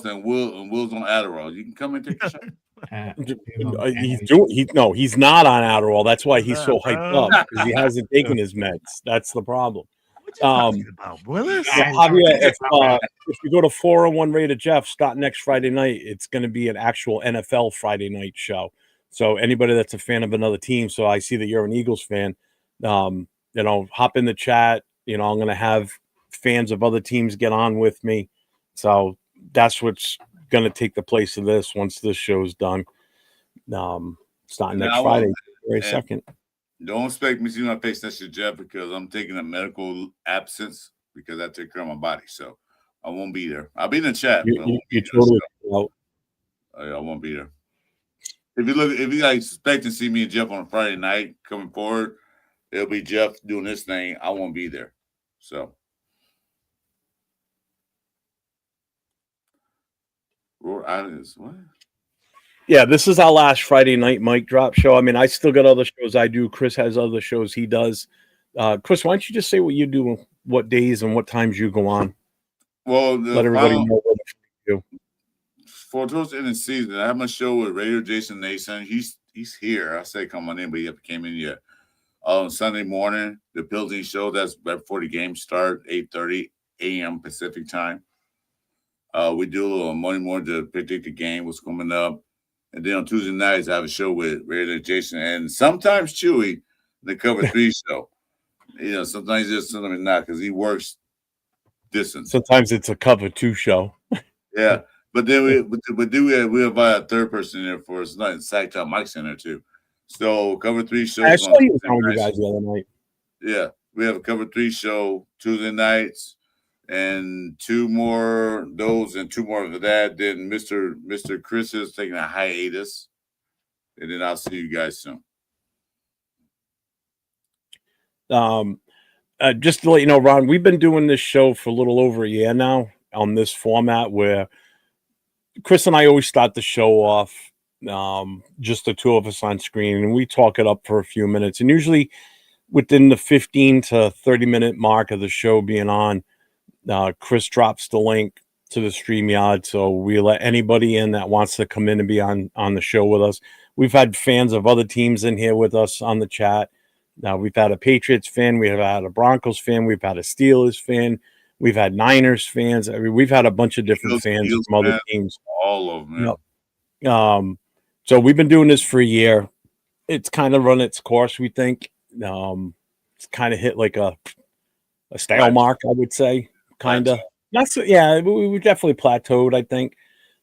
and Will's on Adderall. You can come and take a shot. He's not on Adderall. That's why he's so hyped up because he hasn't taken his meds. That's the problem. Willis? Javier, if you go to 401 Raider Jeff, start next Friday night. It's going to be an actual NFL Friday night show. So anybody that's a fan of another team, so I see that you're an Eagles fan, hop in the chat. I'm going to have fans of other teams get on with me. So that's what's going to take the place of this once this show's done. Starting next Friday, February 2nd. Don't expect me to see my face next to Jeff because I'm taking a medical absence because I take care of my body. So I won't be there. I'll be in the chat. I won't be there. If you guys expect to see me and Jeff on a Friday night coming forward, it'll be Jeff doing this thing. I won't be there. So Roar Islands, what? Yeah, this is our last Friday night mic drop show. I mean, I still got other shows I do. Chris has other shows he does. Chris, why don't you just say what you do, what days and what times you go on? Well, let everybody know what you do. For towards the end of the season, I have my show with Radio Jason Nason. He's here. I say come on in, but he haven't came in yet. On Sunday morning, the Building Show, that's right before the game start, 8:30 a.m. Pacific time. We do a little Monday morning to predict the game, what's coming up. And then on Tuesday nights, I have a show with Radio Jason and sometimes Chewy, the Cover 3 show. Sometimes yes, sometimes not, because he works distance. Sometimes it's a Cover 2 show. Yeah. But then we invite a third person in there for us. Not Sack Top Mike's in there too. So Cover 3 shows. I saw you on you guys the other night. Yeah. We have a Cover 3 show Tuesday nights. And two more of those and two more of that. Then Mr. Chris is taking a hiatus. And then I'll see you guys soon. Just to let you know, Ron, we've been doing this show for a little over a year now on this format where Chris and I always start the show off, just the two of us on screen, and we talk it up for a few minutes. And usually within the 15 to 30-minute mark of the show being on, Chris drops the link to the StreamYard, so we let anybody in that wants to come in and be on the show with us. We've had fans of other teams in here with us on the chat. Now we've had a Patriots fan, we've had a Broncos fan, we've had a Steelers fan, we've had Niners fans. I mean, we've had a bunch of different fans from other teams. All of them. Yep. So we've been doing this for a year. It's kind of run its course, we think. It's kind of hit like a stale mark, I would say. Kind of. We definitely plateaued, I think.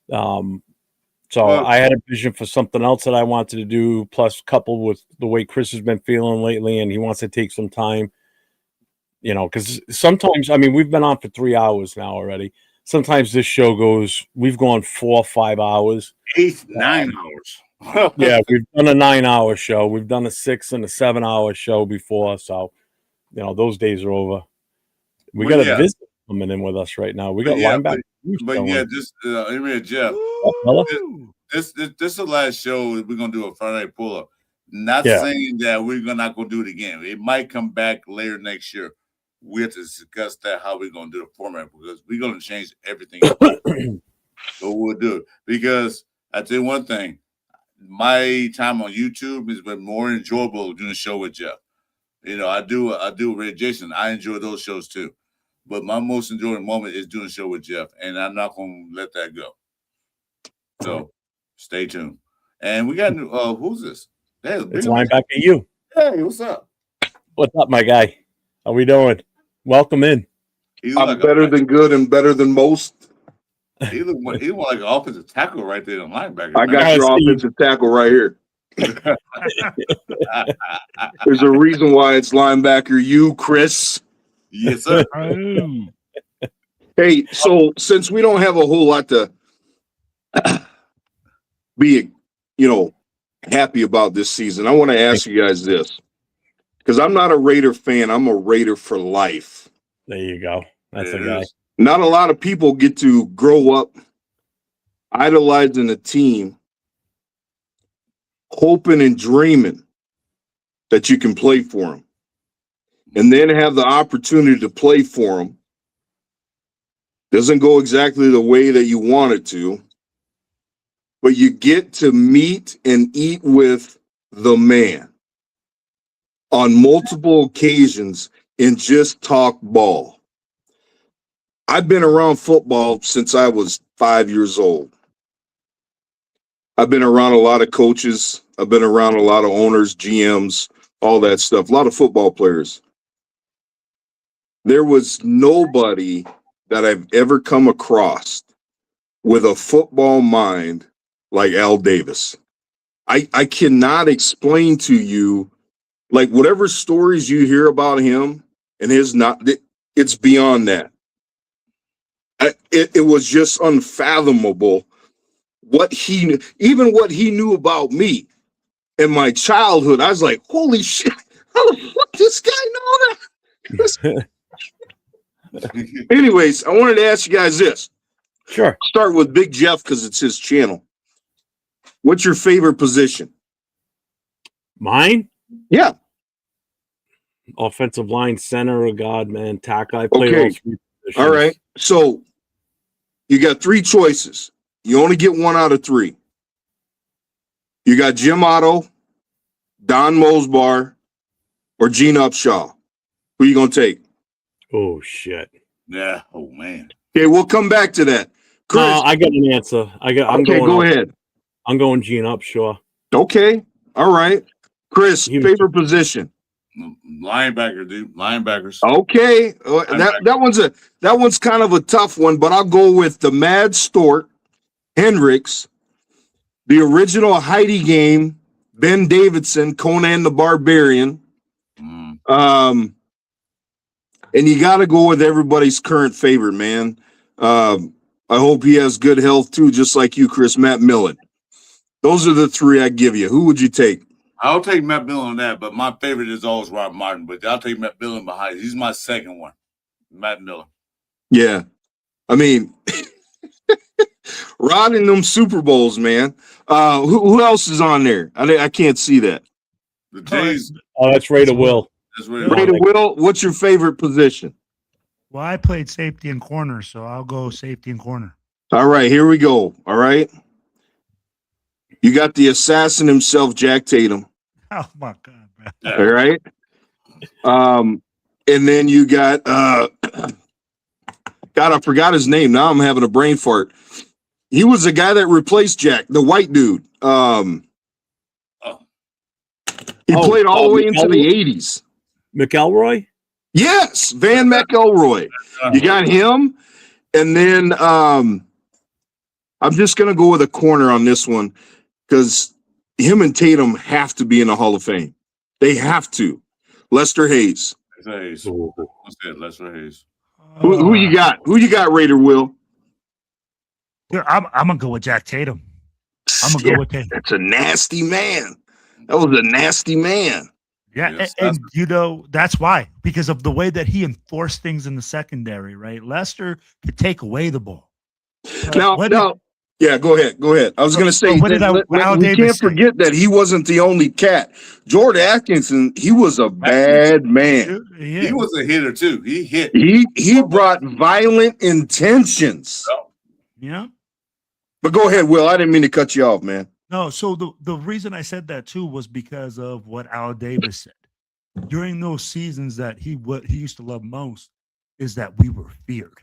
I had a vision for something else that I wanted to do, plus coupled with the way Chris has been feeling lately, and he wants to take some time, because sometimes, we've been on for 3 hours now already. Sometimes this show we've gone 4 or 5 hours. 9 hours. Yeah, we've done a 9-hour show. We've done a 6 and a 7-hour show before. So, those days are over. We got to visit. coming in with us right now. We got yeah, linebacker. but yeah, just Jeff. Fella? This is the last show. We're gonna do a Friday night pull up. Not Yeah. saying that we're not gonna do it again. It might come back later next year. We have to discuss that how we're gonna do the format because we're gonna change everything. So we'll do it because I tell you one thing. My time on YouTube has been more enjoyable doing a show with Jeff. You know, I do with Jason. I enjoy those shows too. But my most enjoyable moment is doing a show with Jeff, and I'm not gonna let that go. So stay tuned. And we got who's this? Hey, It's linebacker you. Hey, what's up? What's up, my guy? How we doing? Welcome in. I'm better than good and better than most. He look like an offensive tackle right there on linebacker. I got your offensive tackle right here. There's a reason why it's linebacker you, Chris. Yes, sir. Hey, so since we don't have a whole lot to be, happy about this season, I want to ask you guys this. Because I'm not a Raider fan. I'm a Raider for life. There you go. That's a guy. Not a lot of people get to grow up idolizing a team, hoping and dreaming that you can play for them, and then have the opportunity to play for them. Doesn't go exactly the way that you want it to, but you get to meet and eat with the man on multiple occasions and just talk ball. I've been around football since I was 5 years old. I've been around a lot of coaches. I've been around a lot of owners, GMs, all that stuff, a lot of football players. There was nobody that I've ever come across with a football mind like Al Davis. I cannot explain to you, like whatever stories you hear about him and it's beyond that. It was just unfathomable what he knew about me in my childhood. I was like, holy shit, how the fuck this guy know that? Anyways, I wanted to ask you guys this. Sure. I'll start with Big Jeff because it's his channel. What's your favorite position? Mine? Yeah. Offensive line, center, or God, man, tackle. I play all three positions. All right. So you got three choices. You only get one out of three. You got Jim Otto, Don Mosbar, or Gene Upshaw. Who you gonna take? Oh shit. Yeah. Oh man. Okay, we'll come back to that. Chris, I got an answer. Go ahead. I'm going Gene Upshaw. Okay. All right. Chris, favorite position? Linebacker, dude. Linebackers. Okay. That one's kind of a tough one, but I'll go with the Mad Stort, Hendricks, the original Heidi game, Ben Davidson, Conan the Barbarian. And you got to go with everybody's current favorite, man. I hope he has good health too, just like you, Chris. Matt Millen. Those are the three I give you. Who would you take? I'll take Matt Millen on that, but my favorite is always Rob Martin. But I'll take Matt Millen behind. He's my second one. Matt Millen. Yeah. I mean, Rod in them Super Bowls, man. Who else is on there? I can't see that. The Jays. Oh, that's Ray to Will. Ray to Will, what's your favorite position? Well, I played safety and corner, so I'll go safety and corner. All right, here we go. All right. You got the assassin himself, Jack Tatum. Oh my God, man. All right. And then you got God, I forgot his name. Now I'm having a brain fart. He was the guy that replaced Jack, the white dude. He played all the way into the 80s. McElroy? Yes, Van McElroy. You got him. And then I'm just going to go with a corner on this one because him and Tatum have to be in the Hall of Fame. They have to. Lester Hayes. What's that? Lester Hayes. Who you got? Who you got, Raider Will? Dude, I'm going to go with Jack Tatum. I'm going to go with Tatum. That's a nasty man. That was a nasty man. Yeah, Yes, and you know that's why, because of the way that he enforced things in the secondary. Right, Lester could take away the ball. Yeah, go ahead. Go ahead. I was going to say, what did Al we Davis can't say? forget that he wasn't the only cat. Jordan Atkinson, he was a bad man. He was a hitter too. He hit. He brought violent intentions. Yeah. But go ahead, Will. I didn't mean to cut you off, man. No, so the reason I said that too was because of what Al Davis said. During those seasons that what he used to love most is that we were feared.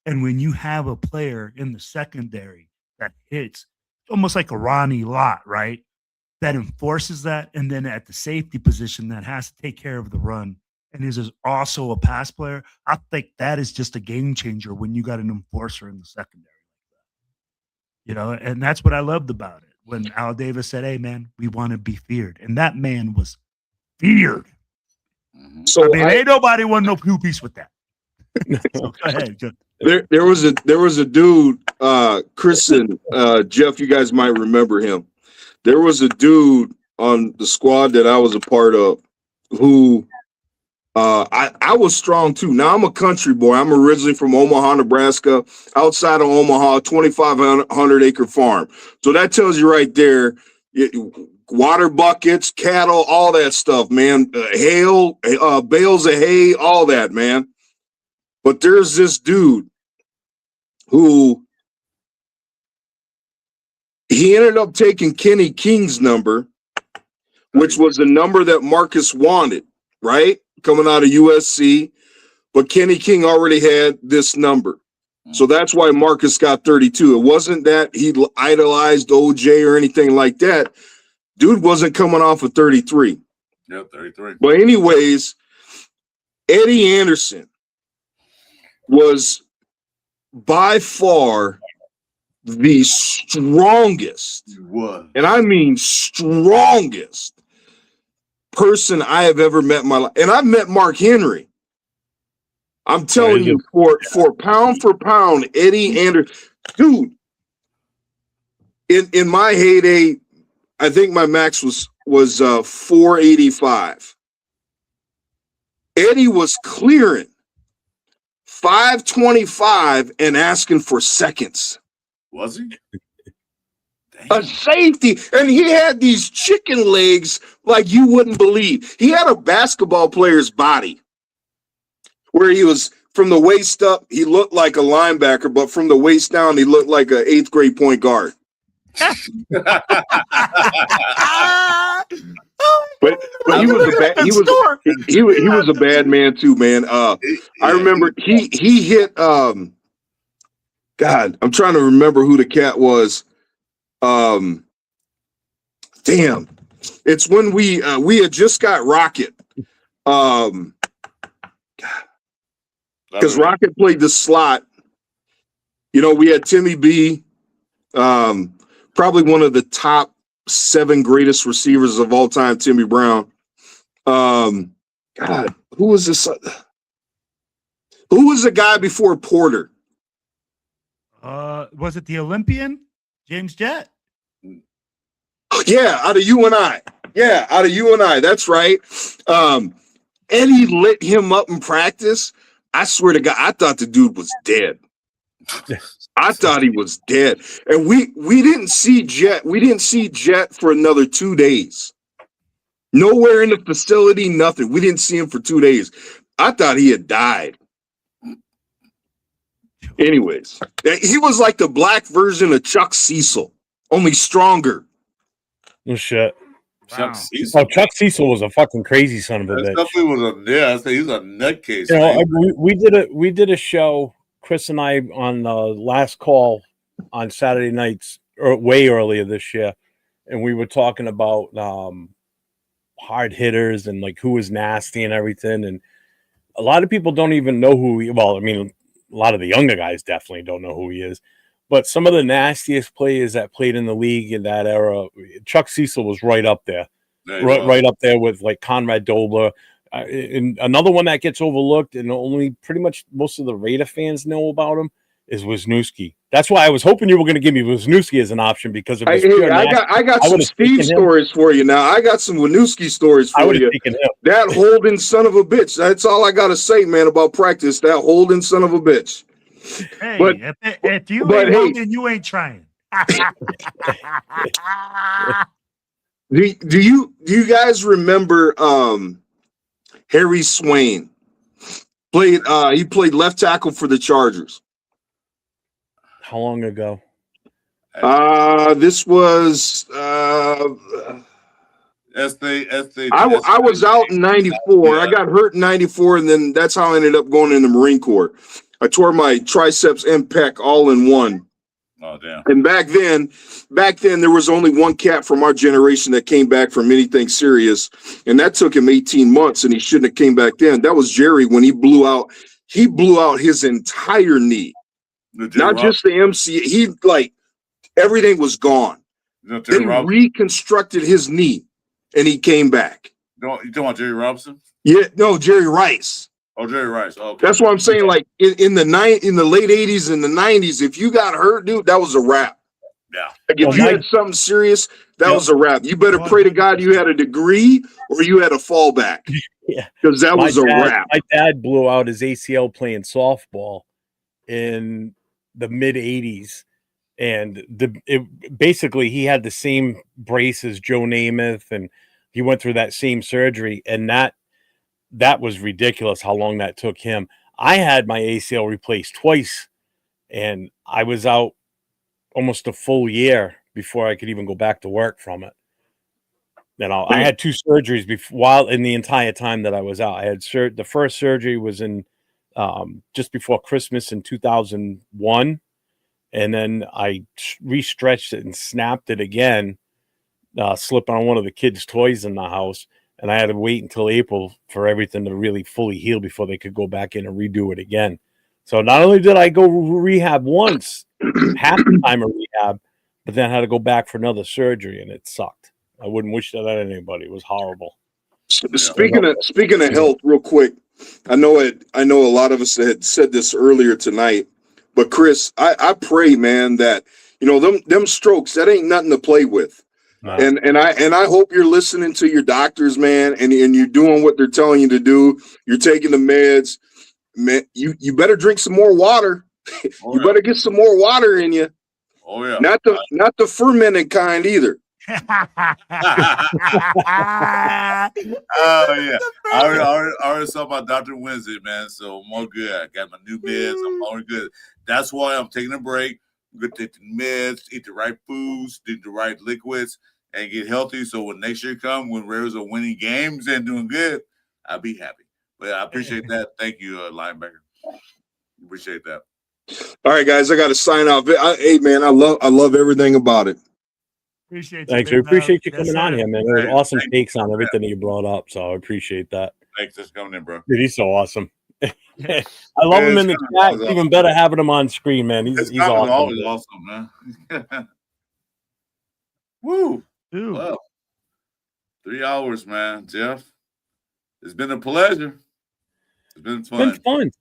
And when you have a player in the secondary that hits almost like a Ronnie Lott, right? That enforces that, and then at the safety position that has to take care of the run and is also a pass player, I think that is just a game changer when you got an enforcer in the secondary. You know, and that's what I loved about it. When Al Davis said, "Hey, man, we want to be feared," and that man was feared. So I mean, ain't nobody want no piece with that. So go ahead. There was a dude, Chris and Jeff. You guys might remember him. There was a dude on the squad that I was a part of who I was strong too. Now I'm a country boy. I'm originally from Omaha, Nebraska, outside of Omaha, 2,500 acre farm. So that tells you right there, water buckets, cattle, all that stuff, man. Hail, bales of hay, all that, man. But there's this dude who he ended up taking Kenny King's number, which was the number that Marcus wanted, right? Coming out of USC, but Kenny King already had this number. So that's why Marcus got 32. It wasn't that he idolized OJ or anything like that. Dude wasn't coming off of 33. Yeah, 33. But anyways, Eddie Anderson was by far the strongest, and I mean strongest person I have ever met in my life. And I've met Mark Henry. I'm telling you, for pound, Eddie Anderson, dude, in my heyday, I think my max was 485. Eddie was clearing 525 and asking for seconds. Was he? A safety, and he had these chicken legs like you wouldn't believe. He had a basketball player's body where he was from the waist up, he looked like a linebacker, but from the waist down, he looked like an 8th grade point guard. But he was a bad he was a bad man too, man. I remember he hit God, I'm trying to remember who the cat was. Damn. It's when we had just got Rocket. Because Rocket played the slot. You know, we had Timmy B, probably one of the top 7 greatest receivers of all time, Timmy Brown. God, who was this? Who was the guy before Porter? Was it the Olympian? James Jett? Yeah, out of UNI. Yeah, out of UNI. That's right. Eddie lit him up in practice. I swear to God, I thought the dude was dead. I thought he was dead. And we didn't see Jet. We didn't see Jet for another 2 days. Nowhere in the facility, nothing. We didn't see him for 2 days. I thought he had died. Anyways, he was like the black version of Chuck Cecil, only stronger. No shit. Chuck Cecil. Oh, Chuck Cecil was a fucking crazy son of a bitch. Definitely was he's a nutcase. You know, we did a show, Chris and I, on the last call on Saturday nights, or way earlier this year, and we were talking about hard hitters and like who was nasty and everything. And a lot of people don't even know who he. Well, I mean, a lot of the younger guys definitely don't know who he is. But some of the nastiest players that played in the league in that era, Chuck Cecil was right up there, right up there with like Conrad Dobler. And another one that gets overlooked and only pretty much most of the Raider fans know about him is Wisniewski. That's why I was hoping you were going to give me Wisniewski as an option because of his Hey, pure I got some would've Steve taken him. stories for you now. I got some Winooski stories I for would have you. taken him. That holding son of a bitch. That's all I got to say, man, about practice. That holding son of a bitch. Hey, But- if you but ain't hey- holding, you ain't trying. Do you guys remember Harry Swain? He played left tackle for the Chargers. How long ago? This was I was out in 94. I got hurt in 94, and then that's how I ended up going in the Marine Corps. I tore my triceps and pec all in one. Oh, damn. And back then there was only one cat from our generation that came back from anything serious, and that took him 18 months, and he shouldn't have came back then. That was Jerry when he blew out his entire knee. Not just the MC. He everything was gone. They reconstructed his knee, and he came back. You talking about Jerry Robinson? Yeah, no, Jerry Rice. Oh, Jerry Rice. Oh, okay. That's what I'm saying. Like in the late 80s and the 90s, if you got hurt, dude, that was a wrap. Yeah. Like if you had something serious, that was a wrap. You better pray to God you had a degree or you had a fallback. Yeah, because that was a wrap. My dad blew out his ACL playing softball in the mid 80s. And basically he had the same brace as Joe Namath, and he went through that same surgery, and that was ridiculous how long that took him. I had my ACL replaced twice, and I was out almost a full year before I could even go back to work from it. I had 2 surgeries while in the entire time that I was out. I had the first surgery was in just before Christmas in 2001. And then I restretched it and snapped it again, slipping on one of the kids' toys in the house. And I had to wait until April for everything to really fully heal before they could go back in and redo it again. So not only did I go rehab once, half the time of rehab, but then I had to go back for another surgery, and it sucked. I wouldn't wish that on anybody. It was horrible. Speaking of health, real quick, I know a lot of us had said this earlier tonight. But Chris, I pray, man, that them strokes, that ain't nothing to play with. No. And I hope you're listening to your doctors, man, and you're doing what they're telling you to do. You're taking the meds. Man, you better drink some more water. You better get some more water in you. Oh yeah. Not the fermented kind either. Oh yeah. I already saw my doctor Wednesday, man. So I'm all good. I got my new meds. I'm all good. That's why I'm taking a break. I'm gonna take the meds, eat the right foods, drink the right liquids, and get healthy. So when next year comes, when Raiders are winning games and doing good, I'll be happy. But I appreciate that. Thank you, linebacker. Appreciate that. All right, guys, I got to sign off. Hey, man, I love everything about it. Appreciate you. Thanks. We appreciate you coming sir. on here, man. There was awesome takes on everything that you brought up, so I appreciate that. Thanks for coming in, bro. Dude, he's so awesome. I love him in the chat. It's even better having him on screen, man. He's awesome. Always awesome, man. Woo! Dude. Well, 3 hours, man. Jeff, it's been a pleasure. It's been fun. It's been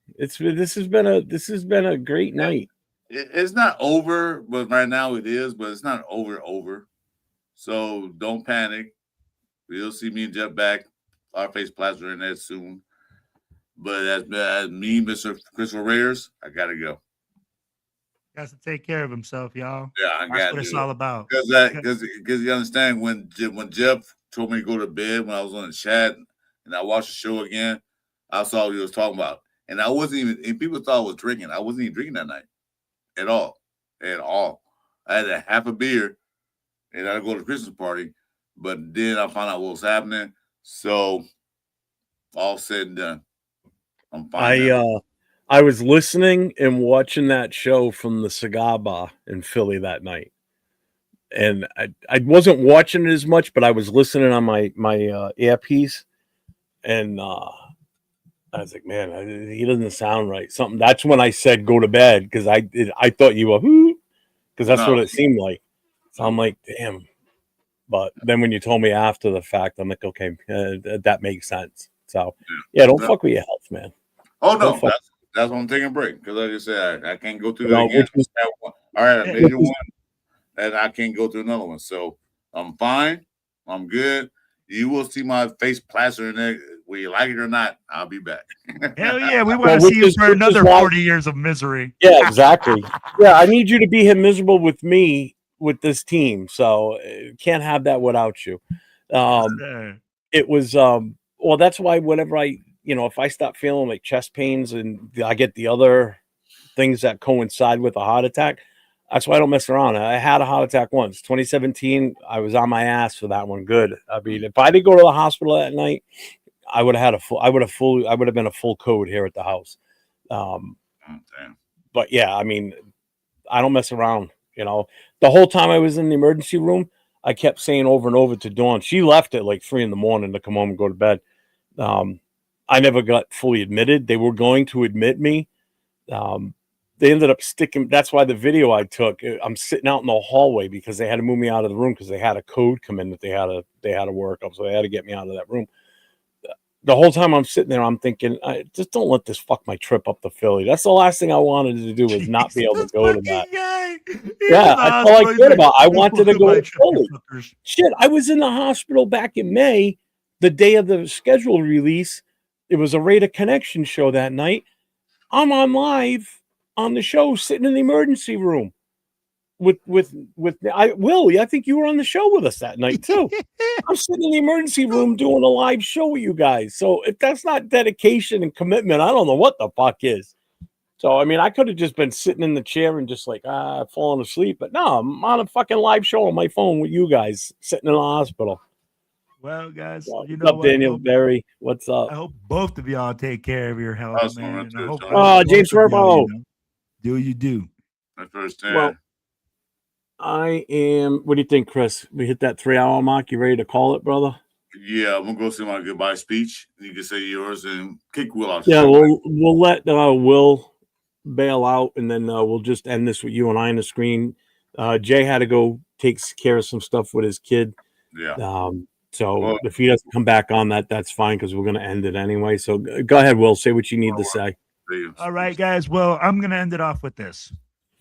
fun. This has been a great night. It's not over, but right now it is. But it's not over. So don't panic. You'll see me and Jeff back. Our face plaster in there soon. But as me, Mr. Christopher Raiders, I gotta go. Has to take care of himself, y'all. Yeah, I got to. That's what it's all about. Because you understand when Jeff told me to go to bed when I was on the chat and I watched the show again, I saw what he was talking about, and I wasn't even. And people thought I was drinking. I wasn't even drinking that night at all. I had a half a beer, and I go to the Christmas party, but then I found out what was happening. So all said and done, I'm fine. I was listening and watching that show from the cigar bar in Philly that night. And I wasn't watching it as much, but I was listening on my earpiece. And I was like, man, he doesn't sound right. That's when I said go to bed, because I thought you were, because that's what it seemed like. So I'm like, damn. But then when you told me after the fact, I'm like, okay, that makes sense. So, yeah, don't fuck with your health, man. Oh, no. That's why I'm taking a break because, like I said, I can't go through Well, that again. which is- All right, a Yeah. major one, and I can't go through another one. So I'm fine. I'm good. You will see my face plastered in there. Whether you like it or not, I'll be back. Hell yeah, we want Well, to see which you is- for which is another why- 40 years of misery. Yeah, exactly. Yeah, I need you to be here miserable with me with this team. So can't have that without you. It was well, that's why whenever if I start feeling like chest pains and I get the other things that coincide with a heart attack, that's why I don't mess around. I had a heart attack once, 2017. I was on my ass for that one. Good. I mean, if I didn't go to the hospital that night, I would have been a full code here at the house. But yeah, I mean, I don't mess around. The whole time I was in the emergency room, I kept saying over and over to Dawn. She left at like 3 a.m. to come home and go to bed. I never got fully admitted. They were going to admit me. They ended up sticking. That's why the video I took, I'm sitting out in the hallway because they had to move me out of the room because they had a code come in that they had to work up. So they had to get me out of that room. The whole time I'm sitting there, I'm thinking, just don't let this fuck my trip up to Philly. That's the last thing I wanted to do was not be able to go to that. Yeah, that's all I cared about. I wanted to go to Philly. Shit, I was in the hospital back in May, the day of the schedule release. It was a Raider Connection show that night. I'm on live on the show, sitting in the emergency room with Will. I think you were on the show with us that night too. I'm sitting in the emergency room doing a live show with you guys. So if that's not dedication and commitment, I don't know what the fuck is. So I mean, I could have just been sitting in the chair and just like falling asleep, but no, I'm on a fucking live show on my phone with you guys sitting in the hospital. Well, guys, What's you know up, what? Daniel Barry? What's up? I hope both of y'all take care of your health, Awesome, man. right And I there, hope Tony. James both of y'all, Verbo. do what you do. My first time. Well, I am. What do you think, Chris? We hit that 3-hour mark. You ready to call it, brother? Yeah, I'm gonna go see my goodbye speech. You can say yours and kick Will out. Yeah, we'll let Will bail out, and then we'll just end this with you and I on the screen. Jay had to go take care of some stuff with his kid. Yeah. So if he doesn't come back on that's fine because we're gonna end it anyway. So go ahead, Will. Say what you need to say. All right, guys. Well, I'm gonna end it off with this.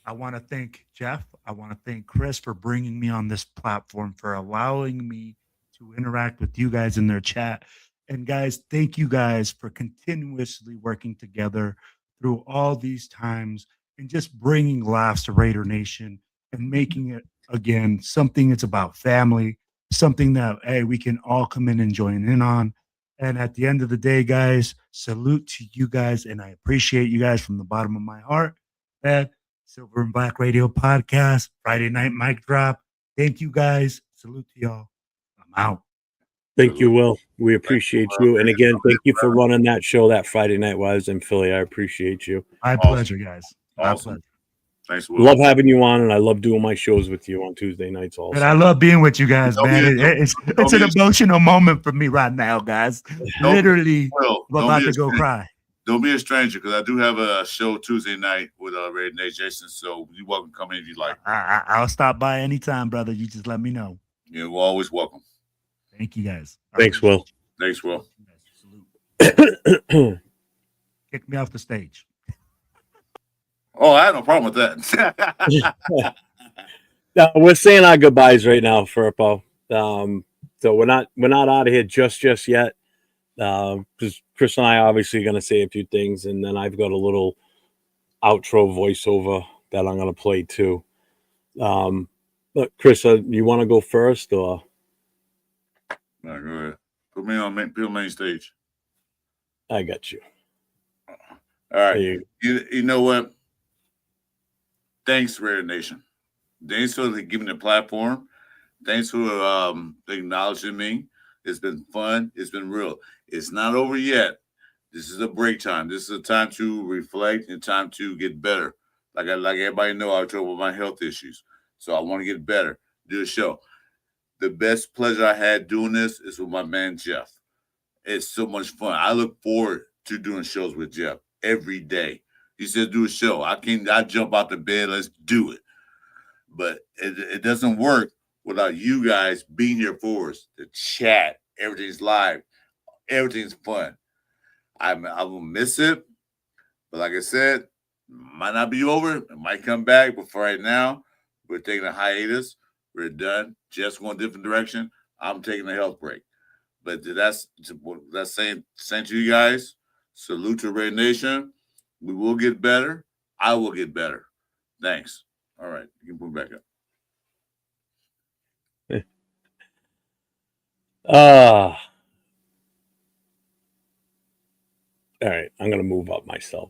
I want to thank Jeff. I want to thank Chris for bringing me on this platform, for allowing me to interact with you guys in their chat. And guys, thank you guys for continuously working together through all these times and just bringing laughs to Raider Nation and making it, again, something that's about family, something that, hey, we can all come in and join in on. And at the end of the day, guys, salute to you guys. And I appreciate you guys from the bottom of my heart. And Silver and Black Radio Podcast, Friday Night Mic Drop. Thank you guys. Salute to y'all. I'm out. Thank you, Will. We appreciate you. And again, thank you for running that show that Friday night while I was in Philly. I appreciate you. My pleasure, guys. My Awesome. pleasure. Thanks, Will. Love having you on, and I love doing my shows with you on Tuesday nights also. And I love being with you guys, Don't man. be a- It's don't an be a- emotional moment for me right now, guys. Literally, Will, I'm don't about be a to go stranger. cry. Don't be a stranger because I do have a show Tuesday night with Red Nate Jason. So you're welcome to come in if you like. I'll stop by anytime, brother. You just let me know. You're always welcome. Thank you, guys. Thanks, Will. Thanks, Will. Kick me off the stage. Oh, I have no problem with that. Now, we're saying our goodbyes right now, Furpo. So we're not out of here just yet. Because Chris and I are obviously going to say a few things, and then I've got a little outro voiceover that I'm going to play too. But Chris, you want to go first, or? No, go ahead. Put me on main stage. I got you. All right. You know what? Thanks, Raider Nation. Thanks for giving the platform. Thanks for acknowledging me. It's been fun. It's been real. It's not over yet. This is a break time. This is a time to reflect and time to get better. Like everybody know, I trouble with my health issues. So I want to get better. Do a show. The best pleasure I had doing this is with my man Jeff. It's so much fun. I look forward to doing shows with Jeff every day. He says do a show. I jump out the bed. Let's do it. But it doesn't work without you guys being here for us. The chat, everything's live, everything's fun. I will miss it, But like I said, might not be over. It might come back. But for right now, we're taking a hiatus. We're done. Jeff's going a different direction. I'm taking a health break. But that's saying to you guys. Salute to Red Nation. We will get better. I will get better. Thanks. All right, you can put it back up. All right, I'm gonna move up myself.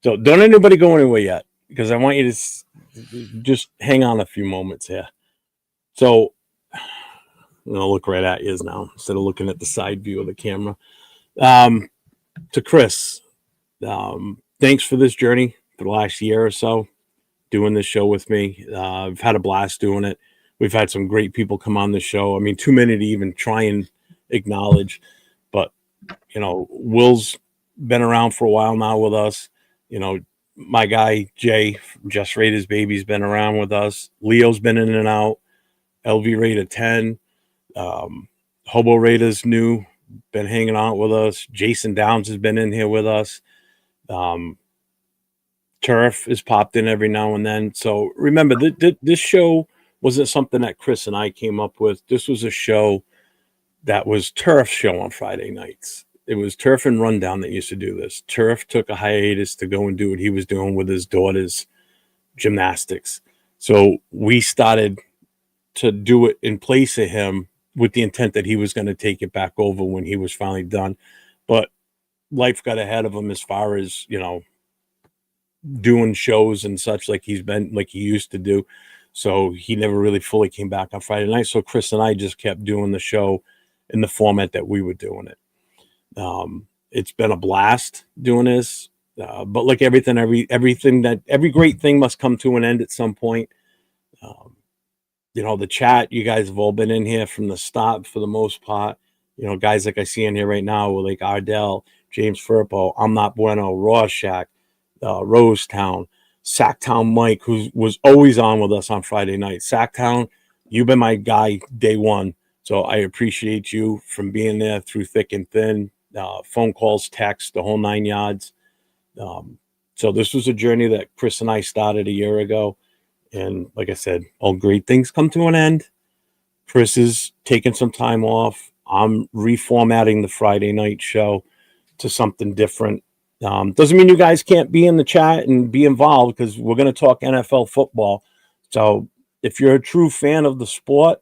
So don't anybody go anywhere yet, because I want you to just hang on a few moments here. So I'm gonna look right at you now instead of looking at the side view of the camera. To Chris, thanks for this journey for the last year or so, doing this show with me. I've had a blast doing it. We've had some great people come on the show. I mean, too many to even try and acknowledge, but you know, Will's been around for a while now with us. You know, my guy Jay, Just Raiders Baby's been around with us. Leo's been in and out. LV Raider 10, Hobo Raiders new, been hanging out with us. Jason Downs has been in here with us. Turf has popped in every now and then. So remember, this show wasn't something that Chris and I came up with. This was a show that was Turf's show on Friday nights. It was Turf and Rundown that used to do this. Turf took a hiatus to go and do what he was doing with his daughter's gymnastics. So we started to do it in place of him with the intent that he was going to take it back over when he was finally done. But life got ahead of him as far as, you know, doing shows and such like he used to do. So he never really fully came back on Friday night. So Chris and I just kept doing the show in the format that we were doing it. It's been a blast doing this. But like everything, every great thing must come to an end at some point. You know, the chat, you guys have all been in here from the start for the most part. You know, guys like I see in here right now with like Ardell, James Firpo, I'm Not Bueno, Rorschach, Rosetown, Sacktown Mike, who was always on with us on Friday night. Sacktown, you've been my guy day one. So I appreciate you from being there through thick and thin, phone calls, texts, the whole 9 yards. So this was a journey that Chris and I started a year ago. And like I said, all great things come to an end. Chris is taking some time off. I'm reformatting the Friday night show to something different. Doesn't mean you guys can't be in the chat and be involved, because we're going to talk NFL football. So if you're a true fan of the sport,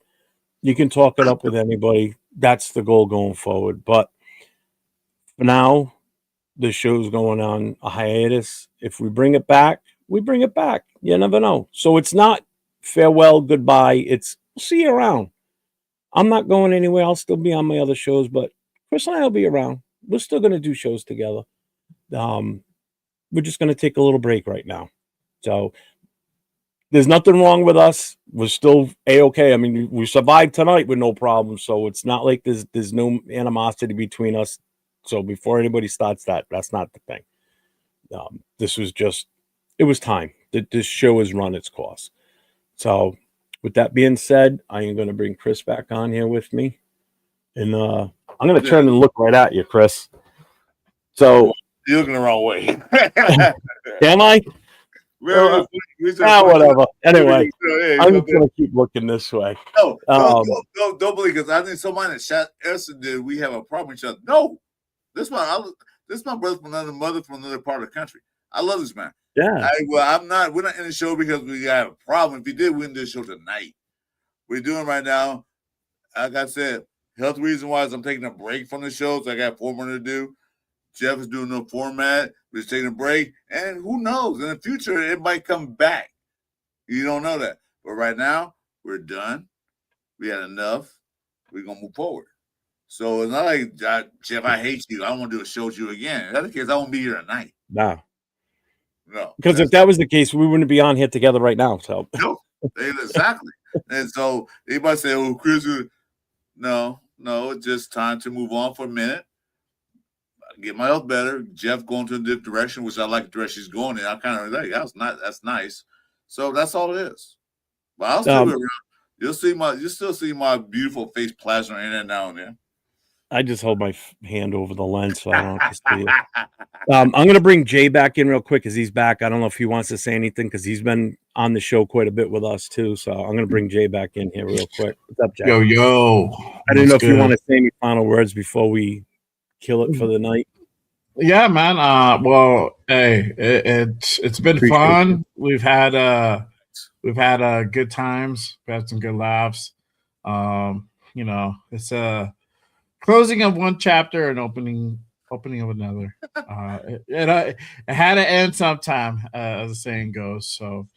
you can talk it up with anybody. That's the goal going forward. But for now, the show's going on a hiatus. If we bring it back, we bring it back. You never know. So it's not farewell, goodbye. It's see you around. I'm not going anywhere. I'll still be on my other shows, but Chris and I will be around. We're still going to do shows together. We're just going to take a little break right now. So there's nothing wrong with us. We're still A-okay. I mean, we survived tonight with no problem. So it's not like there's no animosity between us. So before anybody starts that's not the thing. This was just, it was time. This show has run its course. So with that being said, I am going to bring Chris back on here with me. And I'm going to turn and look right at you, Chris. So you're looking the wrong way. Am I? Whatever. Anyway, I'm just going to keep looking this way. No, don't believe, because I think somebody in the chat did. We have a problem with each other. No, this is my brother from another mother from another part of the country. I love this man. Yeah. We're not in the show because we got a problem. If we did, we wouldn't do the show tonight. We're doing right now, like I said, health reason wise, I'm taking a break from the show. So I got 4 more to do. Jeff is doing no format. We're just taking a break. And who knows? In the future, it might come back. You don't know that. But right now, we're done. We had enough. We're going to move forward. So it's not like, Jeff, I hate you. I don't want to do a show with you again. In that case, I won't be here tonight. No. No. Because if that was the case, we wouldn't be on here together right now. So no, exactly. And so anybody say, "Oh, Chris," no, it's just time to move on for a minute. Get my health better. Jeff going to a different direction, which I like the direction he's going in. I kind of like that's nice. So that's all it is. But I'll still be around. You'll still see my beautiful face plastered in there now and then. I just hold my hand over the lens so I don't have to see it. I'm going to bring Jay back in real quick because he's back. I don't know if he wants to say anything because he's been on the show quite a bit with us too. So I'm going to bring Jay back in here real quick. What's up, Jay? Yo. I didn't know if you want to say any final words before we kill it for the night. Yeah, man. Well, hey, it's been fun. We've had good times. We've had some good laughs. You know, it's a closing of one chapter and opening of another. It had to end sometime, as the saying goes. So,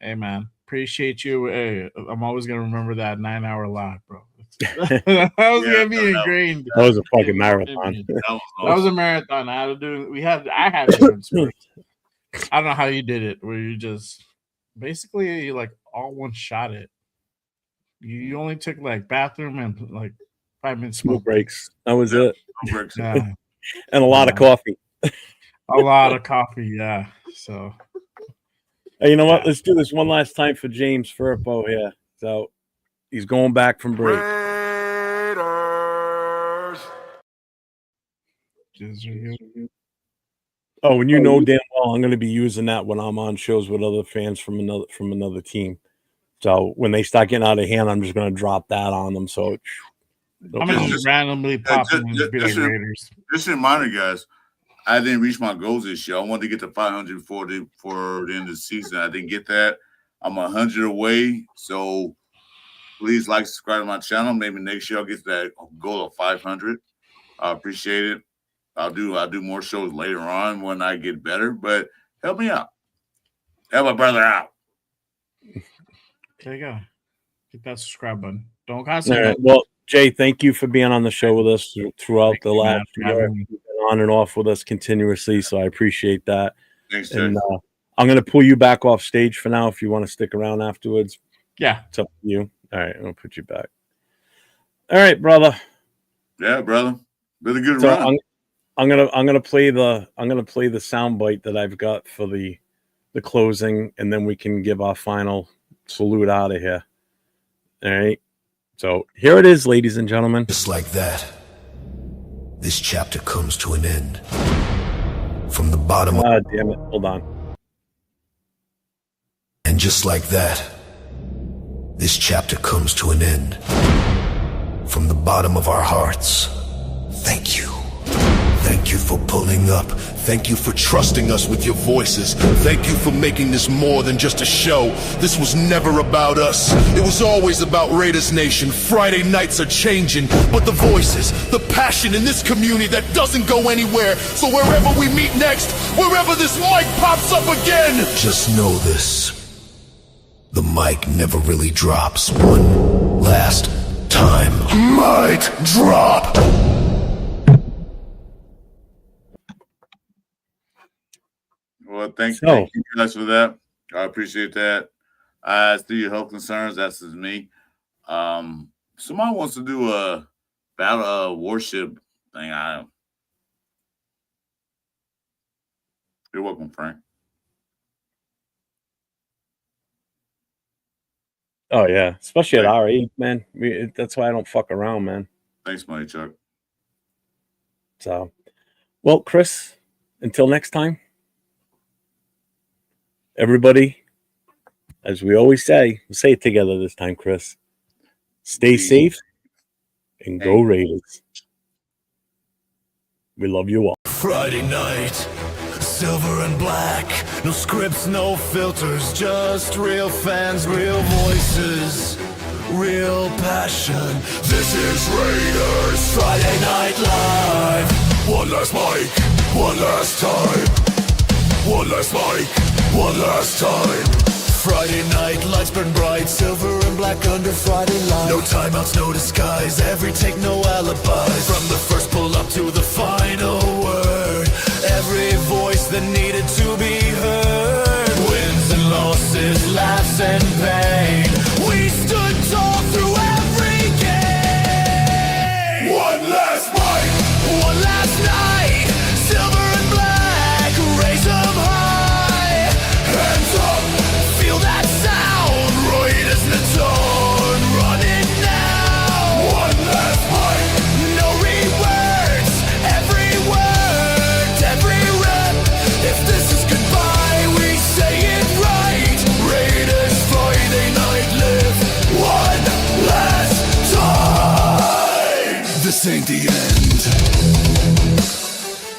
hey, man, appreciate you. Hey, I'm always gonna remember that 9-hour live, bro. That was gonna be ingrained. That was a fucking marathon. That was a marathon. I had to do. I had to do it first. I don't know how you did it. Where you just basically like all one shot it. You only took like bathroom and like 5 minutes smoke breaks. That was it. Yeah. And a lot of coffee. A lot of coffee, yeah. So hey, you know what? Let's do this one last time for James Firpo here. So he's going back from break. Oh, and you know damn well I'm going to be using that when I'm on shows with other fans from another team. So when they start getting out of hand, I'm just going to drop that on them. So I'm going to just randomly pop in and be like Raiders. Just a reminder, guys. I didn't reach my goals this year. I wanted to get to 500 before the end of the season. I didn't get that. I'm 100 away. So please like, subscribe to my channel. Maybe next year I'll get to that goal of 500. I appreciate it. I'll do more shows later on when I get better. But help me out. Help my brother out. There you go. Hit that subscribe button. Don't constantly. Right. Well, Jay, thank you for being on the show with us throughout the last year. You've been on and off with us continuously, so I appreciate that. Thanks, Jay. And I'm going to pull you back off stage for now if you want to stick around afterwards. Yeah. It's up to you. All right, I'm going to put you back. All right, brother. Yeah, brother. Been a good so run. I'm gonna play the sound bite that I've got for the closing, and then we can give our final salute out of here. All right. So here it is, ladies and gentlemen. Just like that, this chapter comes to an end. From the bottom of... God damn it. Hold on. And just like that, this chapter comes to an end. From the bottom of our hearts, thank you. Thank you for pulling up. Thank you for trusting us with your voices. Thank you for making this more than just a show. This was never about us. It was always about Raiders Nation. Friday nights are changing, but the voices, the passion in this community that doesn't go anywhere. So wherever we meet next, wherever this mic pops up again, just know this. The mic never really drops. One last time. Might drop. Well, thank you guys for that. I appreciate that. As to your health concerns, that's just me. Somebody wants to do a battle worship thing. You're welcome, Frank. Oh yeah, especially at our age, man. That's why I don't fuck around, man. Thanks, Money Chuck. So, well, Chris, until next time. Everybody, as we always say, we'll say it together this time, Chris. Stay safe and go Raiders. We love you all. Friday night, silver and black. No scripts, no filters, just real fans, real voices, real passion. This is Raiders Friday Night Live. One last mic, one last time. One last mic, one last time. Friday night, lights burn bright, silver and black under Friday light. No timeouts, no disguise, every take, no alibis. From the first pull up to the final word, every voice that needed to be heard. Wins and losses, laughs and pain, we stood tall through every game. One last mic, one last night, silver and black, raise them high, hands up, feel that sound, Roy is the tone, run it now. One last mic, no the end.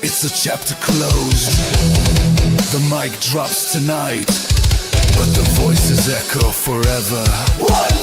It's a chapter closed. The mic drops tonight, but the voices echo forever. What?